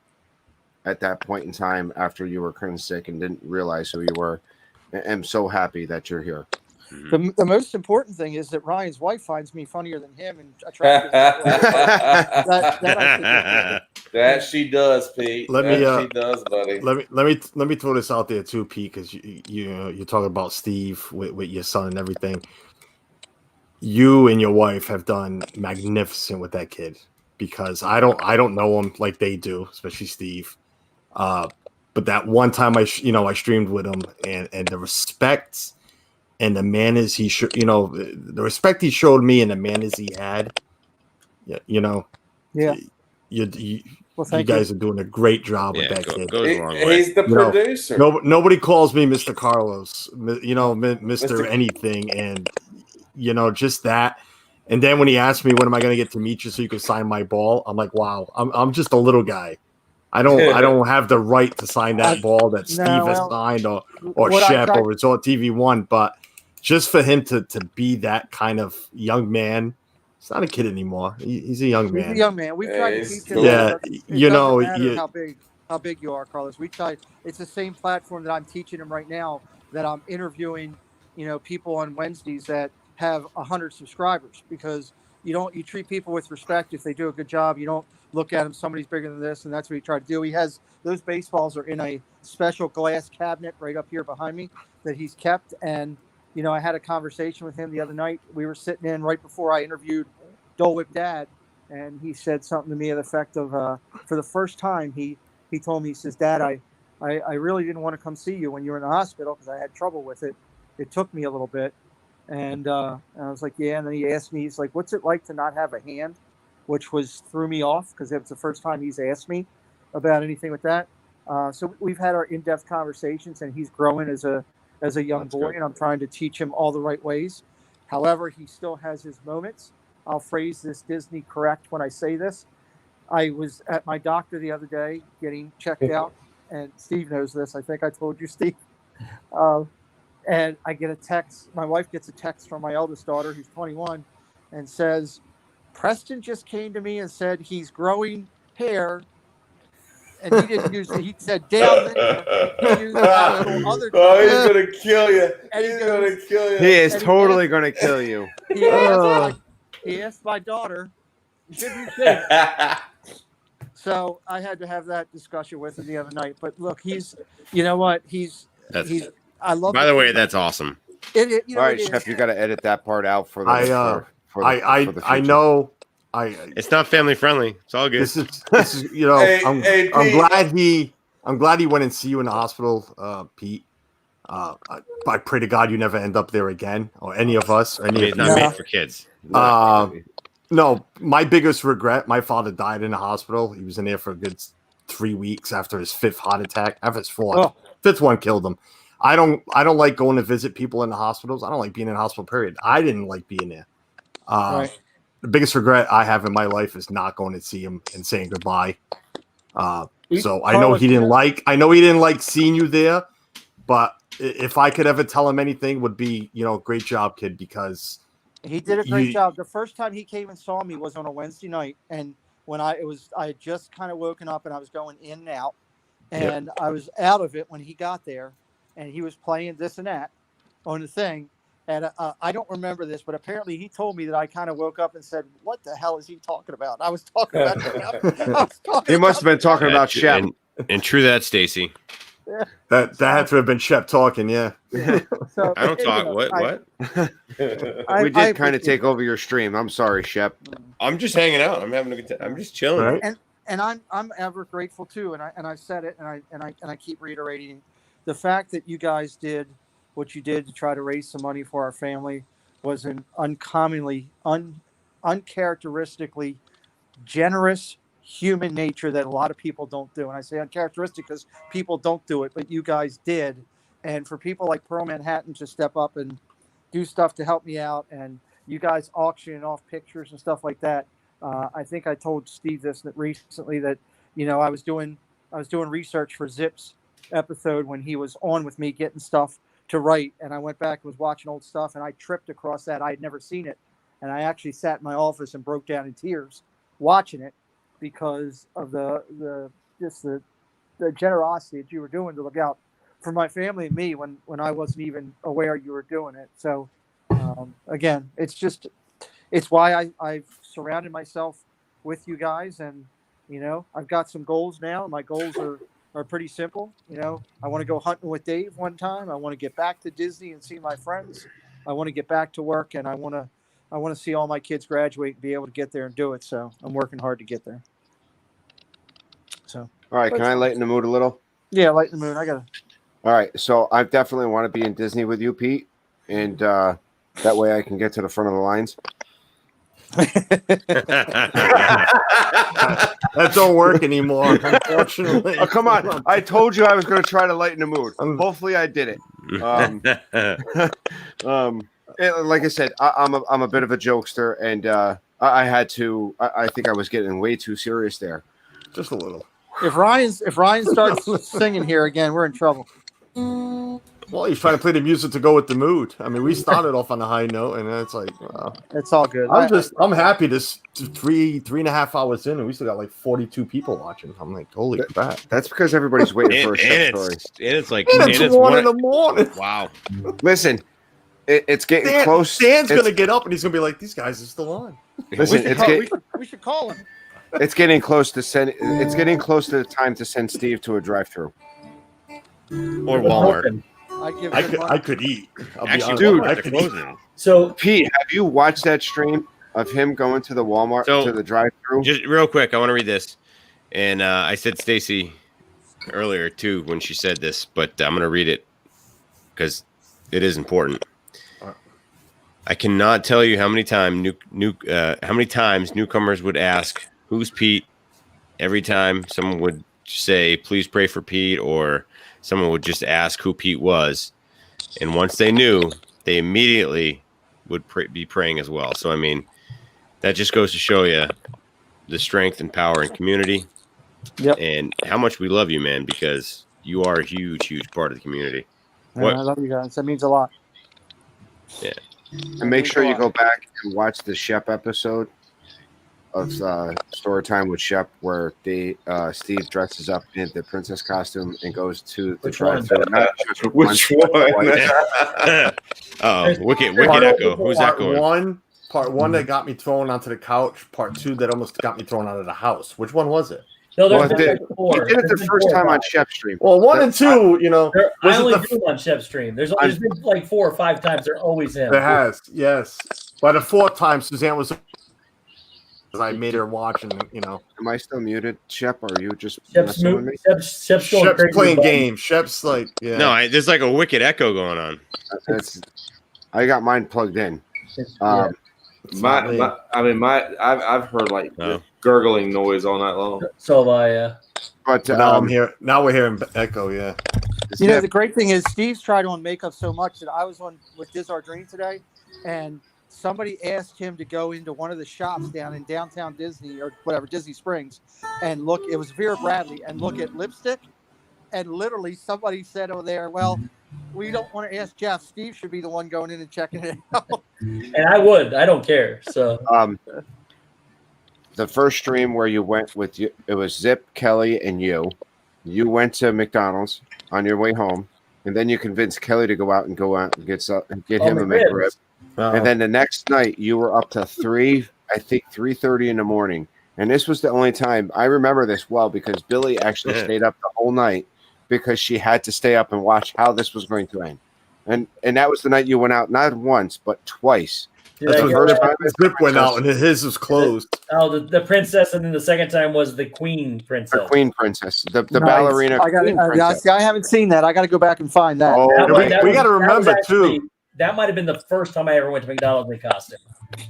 at that point in time after you were kind of sick and didn't realize who you were, I'm so happy that you're here. The most important thing is that Ryan's wife finds me funnier than him and attractive. That she does, Pete. She does, buddy. Let me throw this out there too, Pete, because you're talking about Steve with your son and everything. You and your wife have done magnificent with that kid, because I don't know him like they do, especially Steve. But that one time I streamed with him, and the respect and the manners the respect he showed me and the manners he had, you guys are doing a great job with that kid. He's the producer. Nobody calls me Mr. Carlos, Mr. anything, and just that. And then when he asked me, when am I going to get to meet you so you can sign my ball? I'm like, wow, I'm just a little guy. I don't have the right to sign that ball that Steve has signed or Shep or Resort TV1, but just for him to be that kind of young man, he's not a kid anymore. He's a young man. He's a young man. We tried to teach him. How big you are, Carlos. We tried. It's the same platform that I'm teaching him right now, that I'm interviewing, people on Wednesdays that have 100 subscribers, because you treat people with respect. If they do a good job, you don't look at them, somebody's bigger than this, and that's what he tried to do. He has those baseballs are in a special glass cabinet right up here behind me that he's kept. And I had a conversation with him the other night. We were sitting in right before I interviewed Dole Whip Dad, and he said something to me of the effect of, for the first time, he told me, he says, Dad, I really didn't want to come see you when you were in the hospital because I had trouble with it. It took me a little bit. And I was like, yeah. And then he asked me, he's like, what's it like to not have a hand? Which threw me off, because it was the first time he's asked me about anything with that. So we've had our in-depth conversations, and he's growing as a young boy, and I'm trying to teach him all the right ways. However, he still has his moments. I'll phrase this Disney correct when I say this. I was at my doctor the other day getting checked out, and Steve knows this. I think I told you, Steve. And I get a text. My wife gets a text from my eldest daughter, who's 21, and says, Preston just came to me and said he's growing hair. And he didn't use it. He said down there. He used other oh, he's going to kill you. He's going to kill you. He is totally going to kill you. He asked my daughter, should you say? So I had to have that discussion with him the other night. But look, you know what? I love. By the way, that's awesome. You know, All right, it is. Shep, you got to edit that part out for the. I know. It's not family friendly. It's all good. This is you know. I'm glad he went and see you in the hospital, Pete. I pray to God you never end up there again, or any of us, or any of it's not made for kids. No, my biggest regret, my father died in the hospital. He was in there for a good 3 weeks after his 5th heart attack. After his 4th. 5th one killed him. I don't like going to visit people in the hospitals. I don't like being in the hospital, period. I didn't like being there. Right. The biggest regret I have in my life is not going to see him and saying goodbye. So I know he didn't like seeing you there, but if I could ever tell him anything, would be, great job, kid, because he did a great job. The first time he came and saw me was on a Wednesday night, and when I had just kind of woken up and I was going in and out, and I was out of it when he got there, and he was playing this and that on the thing. And I don't remember this, but apparently he told me that I kind of woke up and said, "What the hell is he talking about?" I was talking about. He must have been talking about Shep. And true that, Stacy. Yeah. That had to have been Shep talking, yeah. So, I don't talk. What? We did kind of take over your stream. I'm sorry, Shep. I'm just hanging out. I'm having a good time. I'm just chilling. Right. And I'm ever grateful too. And I said it, and I keep reiterating the fact that you guys did what you did to try to raise some money for our family was an uncommonly, uncharacteristically generous human nature that a lot of people don't do. And I say uncharacteristic because people don't do it, but you guys did. And for people like Pearl Manhattan to step up and do stuff to help me out, and you guys auctioning off pictures and stuff like that. I think I told Steve this recently that, I was doing research for Zip's episode when he was on with me getting stuff to write, and I went back and was watching old stuff, and I tripped across that. I had never seen it, and I actually sat in my office and broke down in tears watching it because of the generosity that you were doing to look out for my family and me when I wasn't even aware you were doing it. So again, it's why I've surrounded myself with you guys, and I've got some goals now. My goals are pretty simple. I want to go hunting with Dave one time. I want to get back to Disney and see my friends. I want to get back to work, and I want to see all my kids graduate and be able to get there and do it. So I'm working hard to get there. So. All right. Can I lighten the mood a little? Yeah. Lighten the mood. I got to. All right. So I definitely want to be in Disney with you, Pete. And that way I can get to the front of the lines. That don't work anymore, unfortunately. Oh, come on. I told you I was going to try to lighten the mood. Hopefully I did it. Like I said, I'm a bit of a jokester, and I think I was getting way too serious there. Just a little. If Ryan starts singing here again, we're in trouble. Well, he's trying to play the music to go with the mood. I mean, we started off on a high note, and it's like, wow. It's all good. I'm happy this 3.5 hours in, and we still got like 42 people watching. I'm like, holy crap. That's because everybody's waiting for a Shep story. And it's like it's 1 in the morning. Wow. Listen, it's getting close. Dan's going to get up, and he's going to be like, these guys are still on. Listen, we should call him. It's getting close to the time to send Steve to a drive-thru or Walmart. I could eat. Actually, dude, I could eat. So, Pete, have you watched that stream of him going to the Walmart to the drive-thru? Just real quick, I want to read this. And I said Stacy earlier too when she said this, but I'm going to read it because it is important. I cannot tell you how many times newcomers would ask, "Who's Pete?" Every time someone would say, "Please pray for Pete," or someone would just ask who Pete was, and once they knew, they immediately would be praying as well. So I mean, that just goes to show you the strength and power in community, and how much we love you, man, because you are a huge, huge part of the community. Man, I love you guys. That means a lot. Yeah. And make sure you go back and watch the Shep episode of Story Time with Shep, where Steve dresses up in the princess costume and goes to the drive-thru. Which one? Wicked Echo. Who's that going? Part one that got me thrown onto the couch. Part two that almost got me thrown out of the house. Which one was it? No, Well, there's he been did four. it There's the been first 4 or time on 5. Shep's stream. Well, 1 and 2, you know, I was it only the do them on Shep's stream. There's been like 4 or 5 times. They're always him. It has, yes. By the 4th time, Suzanne was. I made her watch, and you know. Am I still muted, Shep? Or are you just Shep's messing with me? Shep's going Shep's crazy playing with buttons. games. Shep's like, yeah. No, there's like a wicked echo going on. I got mine plugged in. Yeah. I've heard like the gurgling noise all night long. So have I. But now I'm here. Now we're hearing echo. Yeah. You know, the great thing is Steve's tried on makeup so much that I was on with Diz-Ardrine today, and somebody asked him to go into one of the shops down in downtown Disney or whatever, Disney Springs, and look. It was Vera Bradley, and look at lipstick. And literally, somebody said over there, "Well, we don't want to ask Jeff. Steve should be the one going in and checking it out." And I would. I don't care. So. The first stream where you went with you, it was Zip, Kelly, and you. You went to McDonald's on your way home, and then you convinced Kelly to go out and get him a McRib. And then the next night, you were up to 3:30 in the morning. And this was the only time I remember this well because Billy actually stayed up the whole night because she had to stay up and watch how this was going to end. And that was the night you went out not once but twice. That's the first time Zip went out and his was closed. Oh, the princess, and then the second time was the queen princess. The queen princess, the Nice. ballerina. I haven't seen that. I got to go back and find that. Oh, we got to remember too. That might have been the first time I ever went to McDonald's in costume.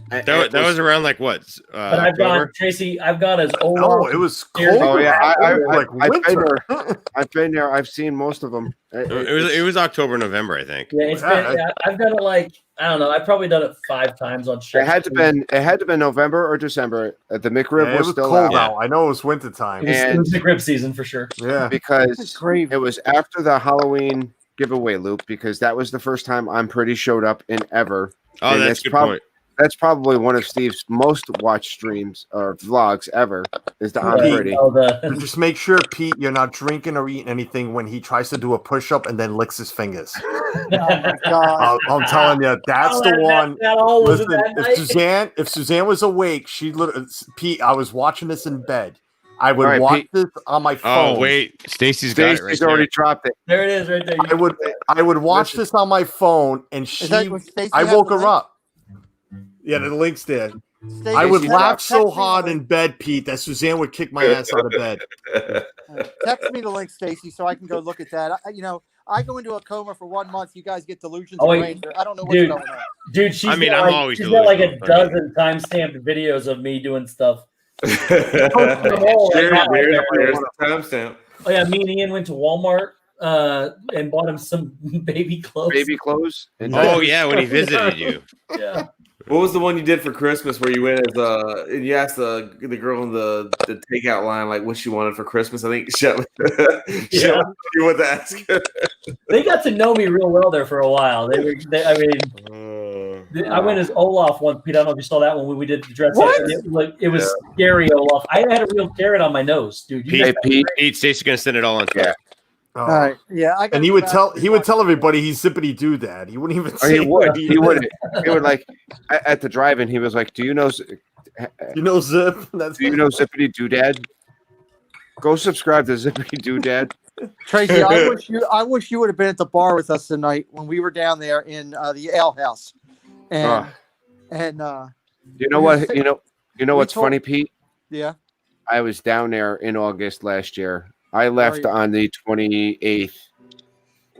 That was around like what? But I've gone, Tracy. I've gone as old. Oh, it was cold. Oh yeah, like winter. I've been there. I've seen most of them. It was October, November, I think. Yeah, it's been. I've done it like I don't know. I've probably done it 5 times on show. It had to been November or December. The McRib was still cold out. out. I know it was winter time. It was McRib season for sure. Yeah, because it was after the Halloween giveaway loop because that was the first time I'm pretty showed up in ever. Oh, and that's a good point. That's probably one of Steve's most watched streams or vlogs ever. Is the I'm pretty. And just make sure, Pete, you're not drinking or eating anything when he tries to do a push-up and then licks his fingers. Oh my God. I'm telling you, that's the one. Listen, if Suzanne was awake, Pete, I was watching this in bed. I would watch this on my phone. Oh wait, Stacy's got it right already there. dropped it. There it is, right there. I would watch this on my phone, and I woke her up. Yeah, the link's there. I would laugh so hard in bed, Pete, that Suzanne would kick my ass out of bed. Text me the link, Stacy, so I can go look at that. I go into a coma for 1 month. You guys get delusions. Oh, of wait. grandeur. I don't know what's going on. Dude, she's I'm always she's got like a delusional. dozen timestamped videos of me doing stuff. Timestamp. Oh yeah, me and Ian went to Walmart and bought him some baby clothes. Baby clothes. Oh yeah, when he visited you. Yeah. What was the one you did for Christmas where you went as and you asked the girl in the takeout line like what she wanted for Christmas? I think you went to ask. They got to know me real well there for a while. I went as Olaf once. Pete, I don't know if you saw that one when we did the dress up. It was scary Olaf. I had a real carrot on my nose, dude. Pete, Stacy's gonna send it all on Twitter. All right. Yeah. And he would tell everybody he's zippity doodad. He wouldn't even say he would. He would like at the drive-in. He was like, "Do you know Zip? Do you know Zippity Doodad? Go subscribe to Zippity Doodad." Tracy, I wish you would have been at the bar with us tonight when we were down there in the ale house. And you know what? You know what's funny, Pete? Yeah. I was down there in August last year. I left on the 28th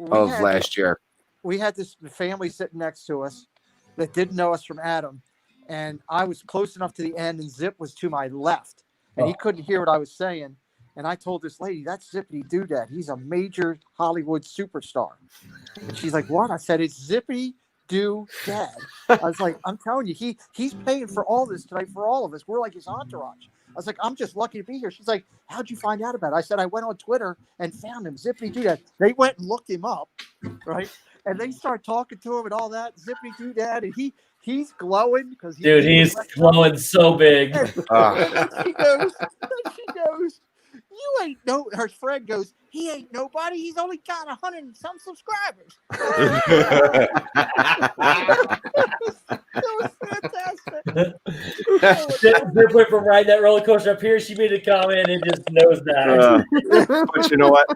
of last year. We had this family sitting next to us that didn't know us from Adam. And I was close enough to the end, and Zip was to my left. And he couldn't hear what I was saying. And I told this lady, that's Zippity Doodad. He's a major Hollywood superstar. And she's like, what? I said, it's Zippity Doodad. I was like, I'm telling you, he's paying for all this tonight for all of us. We're like his entourage. I was like, I'm just lucky to be here. She's like, how'd you find out about it? I said, I went on Twitter and found him, Zippity Doodad. They went and looked him up, right? And they start talking to him and all that, Zippity Doodad, and he's glowing because he's glowing so big. And she goes, you ain't no. Her friend goes, he ain't nobody. He's only got 100 and some subscribers. It was fantastic. Zip went from riding that roller coaster up here. She made a comment and just knows that. But you know what?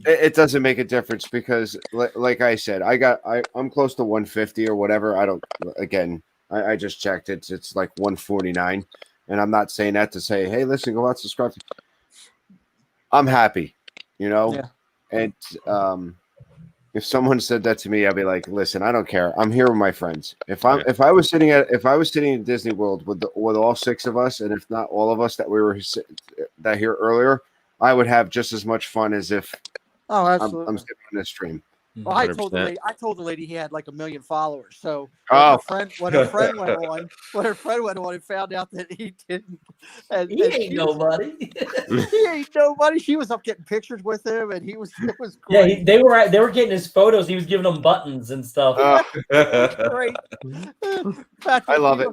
It doesn't make a difference because, like I said, I'm close to 150 or whatever. I don't. Again, I just checked. It's like 149, and I'm not saying that to say, hey, listen, go out, subscribe. I'm happy, you know. Yeah. And if someone said that to me, I'd be like, listen, I don't care. I'm here with my friends. If I was sitting in Disney World with all 6 of us, and if not all of us that here earlier, I would have just as much fun as if. Oh, absolutely. I'm sitting on this stream. Well, I told the lady he had like 1 million followers. So when Oh. her friend went on and found out that he didn't, and He ain't nobody. He ain't nobody. She was up getting pictures with him, and it was Yeah, great. they were getting his photos. He was giving them buttons and stuff. Great. Patrick, I love it.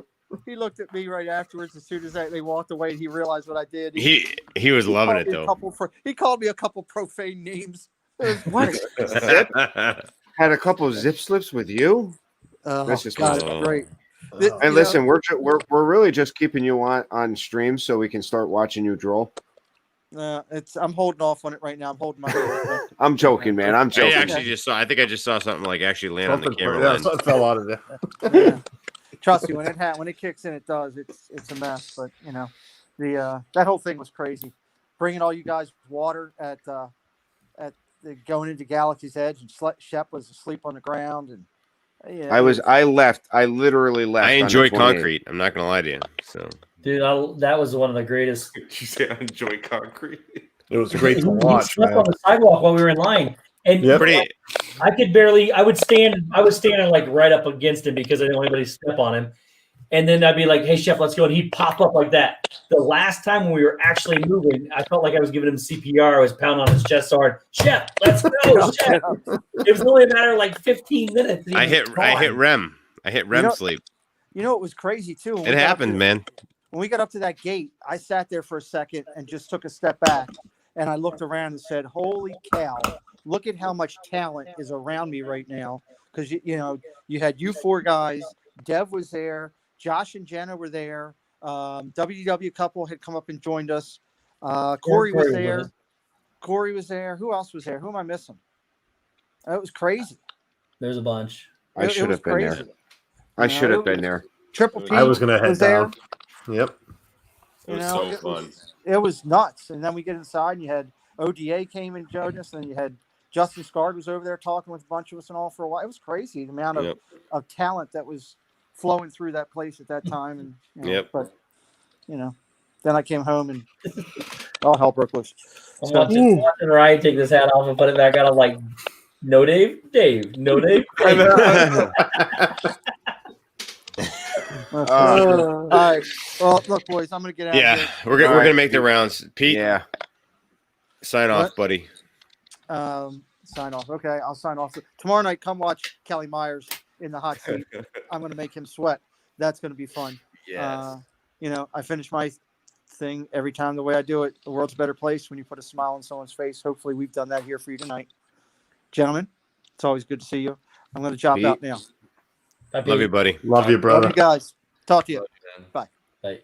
He looked at me right afterwards. As soon as they walked away, and he realized what I did. He was loving it though. He called me a couple profane names. What? Had a couple of zip slips with you? This is God, it's great. And listen, we're really just keeping you on stream so we can start watching you draw. I'm holding off on it right now. I'm holding my. I'm joking, man. I'm joking. I think I just saw something like actually land on the camera. Yeah, something fell out of there. Yeah. Trust me, when it kicks in, it does. It's a mess. But you know, that whole thing was crazy. Bringing all you guys water at going into Galaxy's Edge, and Shep was asleep on the ground, and I literally left. I enjoy concrete. I'm not gonna lie to you. So, dude, that was one of the greatest. You say I enjoy concrete. It was great to He watch. slept Man. on the sidewalk while we were in line, and I could barely. I would stand like right up against him because I didn't want anybody to step on him. And then I'd be like, "Hey, Chef, let's go," and he'd pop up like that. The last time when we were actually moving, I felt like I was giving him CPR. I was pounding on his chest hard. Chef, let's go, Chef. It was only a matter of like 15 minutes. I hit REM. I hit REM sleep. You know, it was crazy too. It happened, man. When we got up to that gate, I sat there for a second and just took a step back, and I looked around and said, "Holy cow! Look at how much talent is around me right now." Because you had you 4 guys. Dev was there. Josh and Jenna were there. WDW couple had come up and joined us. Corey was there. Corey was there. Who else was there? Who am I missing? It was crazy. There's a bunch. I should have been there. I should have been there. Triple P. I was going to head down. Yep. It was so fun. It was nuts. And then we get inside, and you had ODA came and joined us, and then you had Justin Scard was over there talking with a bunch of us and all for a while. It was crazy the amount of talent that was flowing through that place at that time. And but then I came home and all hell broke loose. I'm watching Ryan take this hat off and put it back on. I'm like, no, Dave, no, Dave. All right. Well, look, boys, I'm gonna get out. Yeah, we're gonna make the rounds. Pete, sign off, buddy. Sign off. Okay, I'll sign off. Tomorrow night, come watch Kelly Myers in the hot seat. I'm gonna make him sweat. That's gonna be fun. Yes. I finish my thing every time the way I do it. The world's a better place when you put a smile on someone's face. Hopefully, we've done that here for you tonight, gentlemen. It's always good to see you. I'm gonna drop out now. Love you, buddy. Love you, brother. Love you guys. Talk to you. Bye. Bye.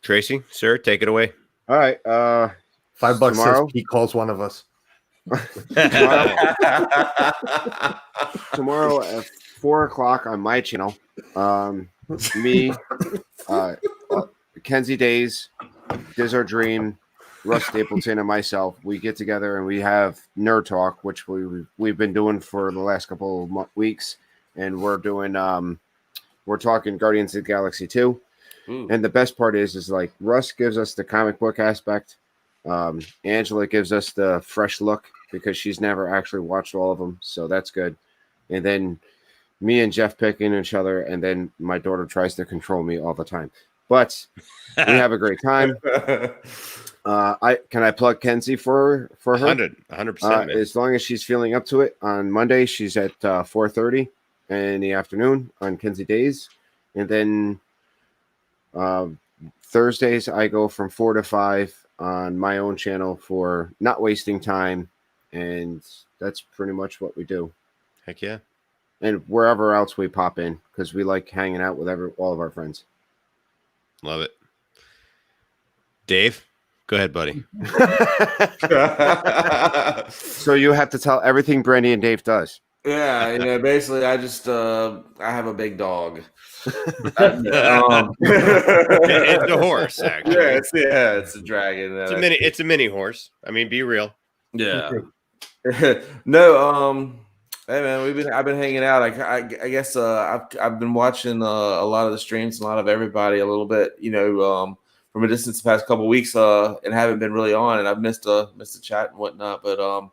Tracy, sir, take it away. All right. $5 tomorrow. He calls one of us. Tomorrow at 4:00 on my channel. Me, Kenzie Days, Diz Our Dream, Russ Stapleton, and myself. We get together and we have Nerd Talk, which we've been doing for the last couple of weeks, and we're doing we're talking Guardians of the Galaxy 2. And the best part is like Russ gives us the comic book aspect. Angela gives us the fresh look because she's never actually watched all of them, so that's good. And then me and Jeff picking each other, and then my daughter tries to control me all the time. But we have a great time. Can I plug Kenzie for her? 100%. As long as she's feeling up to it. On Monday, she's at 4:30 in the afternoon on Kenzie Days, and then Thursdays I go from 4 to 5 on my own channel for not wasting time, and that's pretty much what we do. Heck yeah. and wherever else we pop in because we like hanging out with all of our friends. Love it. Dave, go ahead, buddy. So you have to tell everything Brandy and Dave does. Yeah, basically, I just I have a big dog. It's a horse, actually. It's a dragon. It's a mini horse. I mean, be real. Yeah. No, hey man, I've been hanging out. I guess I've been watching a lot of the streams, a lot of everybody, a little bit, from a distance the past couple of weeks, and haven't been really on, and I've missed the chat and whatnot. But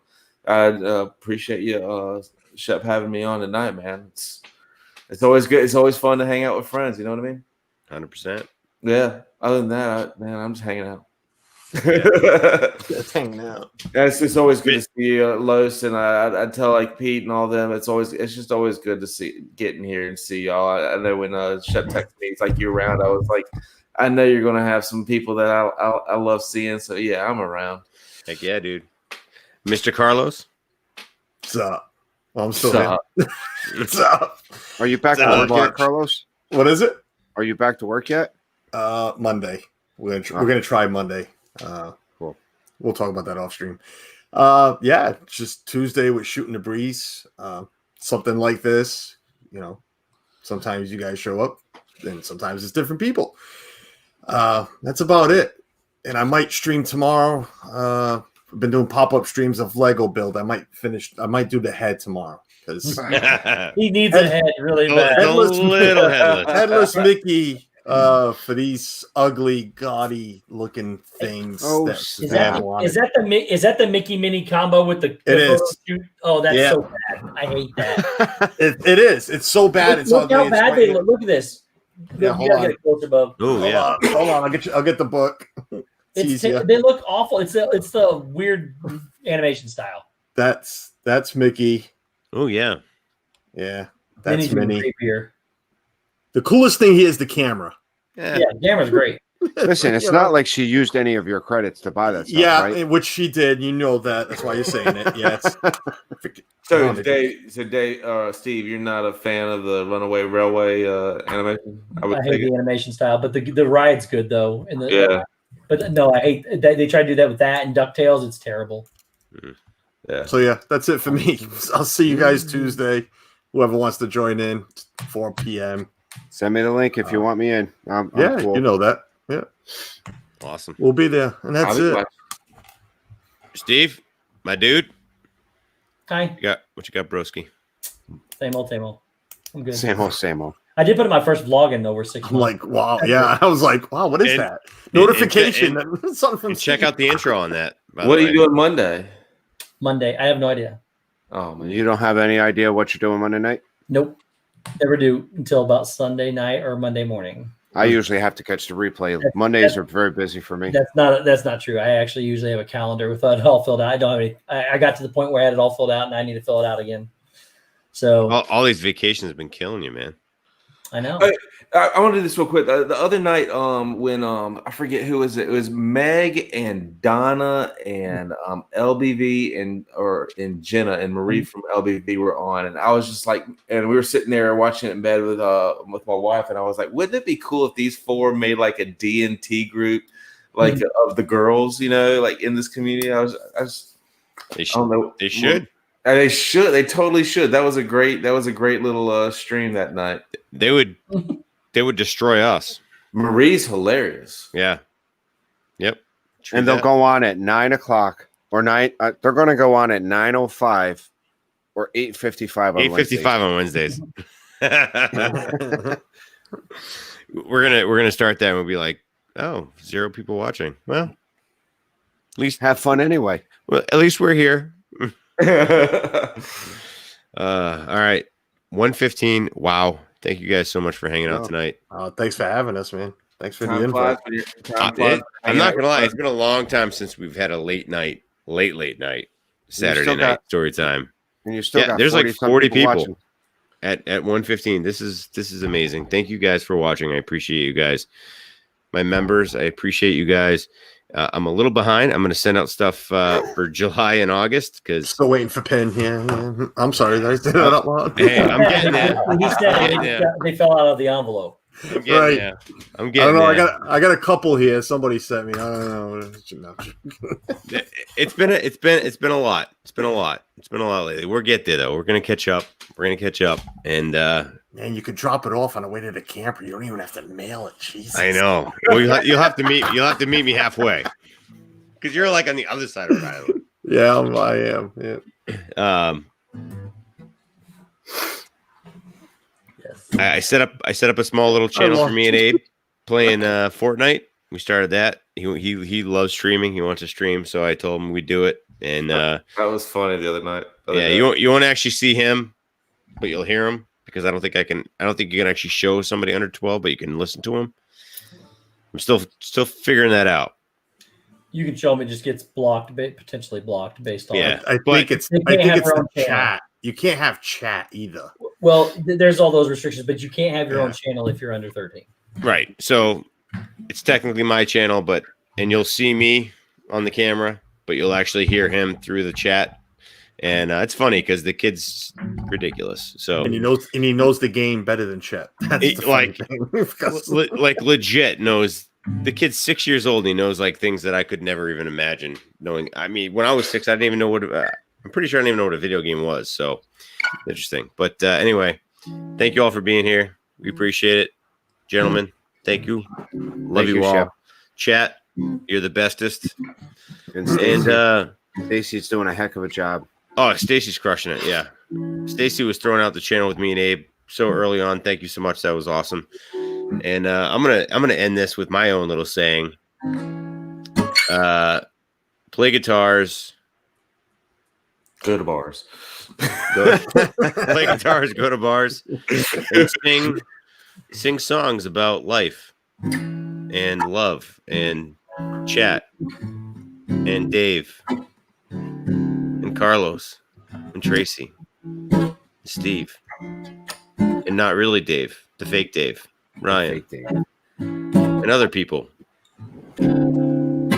I appreciate you, Shep, having me on tonight, man. It's always good. It's always fun to hang out with friends. You know what I mean? 100%. Yeah. Other than that, I'm just hanging out. Just hanging out. It's always good to see Los, and I tell like Pete and all them. It's just always good to get in here and see y'all. I know when Shep texted me, it's like you're around. I was like, I know you're gonna have some people that I love seeing. So yeah, I'm around. Heck yeah, dude. Mr. Carlos, what's up? Well, I'm still here. What's up? Are you back to work yet, Carlos? What is it? Are you back to work yet? Monday. We're gonna try Monday. Cool. We'll talk about that off stream. Yeah, just Tuesday with Shooting the Breeze. Something like this. Sometimes you guys show up, and sometimes it's different people. That's about it. And I might stream tomorrow. I've been doing pop-up streams of Lego build. I might do the head tomorrow because he needs a head really bad. Headless Mickey for these ugly, gaudy looking things. Is that the Mickey Mini combo with the? It is. Oh, that's so bad. I hate that. It is. It's so bad. It's look ugly. how bad they look. Look at this. Yeah, hold on. Oh yeah. Hold on. I'll get the book. They look awful. It's the weird animation style. That's Mickey. Oh yeah. Yeah. That's Minnie. Creepier. The coolest thing here is the camera. Yeah, the camera's great. Listen, it's not like she used any of your credits to buy that stuff, right? Which she did. You know that. That's why you're saying it. Yeah. So, Dave, Steve, you're not a fan of the Runaway Railway animation? I hate the animation style, but the ride's good though. Yeah. But no, I hate that they try to do that with that and DuckTales. It's terrible. Yeah. So yeah, that's it for me. I'll see you guys Tuesday. Whoever wants to join in, 4 p.m. Send me the link if you want me in. I'm cool. You know that. Yeah. Awesome. We'll be there, and that's it. Steve, my dude. Hi. What you got, broski? Same old. I'm good. Same old. I did put in my first vlog in though. We're 6 months. I'm like, wow, yeah. I was like, wow, what is that? Notification. Something from check out the intro on that. What are you doing Monday? Monday. I have no idea. Oh man. You don't have any idea what you're doing Monday night? Nope. Never do until about Sunday night or Monday morning. I usually have to catch the replay. Mondays are very busy for me. That's not true. I actually usually have a calendar with it all filled out. I don't have any. I got to the point where I had it all filled out, and I need to fill it out again. So all these vacations have been killing you, man. I know. I want to do this real quick. The other night, when I forget who was it. It was Meg and Donna and LBV and Jenna and Marie from LBV were on, and I was just like, and we were sitting there watching it in bed with my wife, and I was like, wouldn't it be cool if these four made like a D&T group, like of the girls, like in this community? They should. They should. They totally should. That was a great little stream that night. They would destroy us. Marie's hilarious. Yeah. Yep. And they'll go on at 9 o'clock or 9. They're going to go on at 9:05 or 8:55 on 8:55 on Wednesdays. We're gonna start that and we'll be like, 0 people watching. Well, at least have fun anyway. Well, at least we're here. All right. 1:15. Wow. Thank you guys so much for hanging out tonight. Thanks for having us, man. Thanks for the invite. I'm not gonna lie, it's been a long time since we've had a late night Saturday night story time. And you still got there's like 40 people watching. at 1:15. This is amazing. Thank you guys for watching. I appreciate you guys. My members, I appreciate you guys. I'm a little behind. I'm going to send out stuff for July and August because still waiting for Penn. Yeah. I'm sorry, did I say that out loud? Hey, I'm getting there. He said they fell out of the envelope. I'm getting there. I'm I getting don't know. there. I got a couple here. Somebody sent me. I don't know. It's been a lot. It's been a lot lately. We'll get there though. We're gonna catch up. And man, you could drop it off on the way to the camper. You don't even have to mail it. Jesus. I know. Well, you'll have to meet me halfway because you're like on the other side of Rhode Island. Yeah, I am. Yeah. I set up a small little channel for me and Abe playing Fortnite. We started that. He loves streaming. He wants to stream, so I told him we'd do it. And that was funny the other night. You won't actually see him, but you'll hear him because I don't think you can actually show somebody under 12, but you can listen to him. I'm still figuring that out. You can show him, it just gets potentially blocked based on. Yeah, I think it's the chat. You can't have chat either. Well, there's all those restrictions, but you can't have your own channel if you're under 13. Right. So it's technically my channel, and you'll see me on the camera, but you'll actually hear him through the chat. And it's funny because the kid's ridiculous. So and he knows the game better than Chet. That's like legit knows. The kid's 6 years old and he knows like things that I could never even imagine knowing. I mean, when I was 6, I didn't even know what. I'm pretty sure I didn't even know what a video game was. So interesting. But anyway, thank you all for being here. We appreciate it, gentlemen. Thank you. Love you all. Shep. Chat, you're the bestest. And Stacy's doing a heck of a job. Oh, Stacy's crushing it. Yeah, Stacy was throwing out the channel with me and Abe so early on. Thank you so much. That was awesome. And I'm gonna end this with my own little saying. Play guitars. Go to bars. Play guitars. Go to bars. And sing songs about life and love and chat and Dave and Carlos and Tracy and Steve and not really Dave, the fake Dave. Ryan and other people who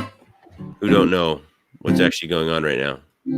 don't know what's actually going on right now.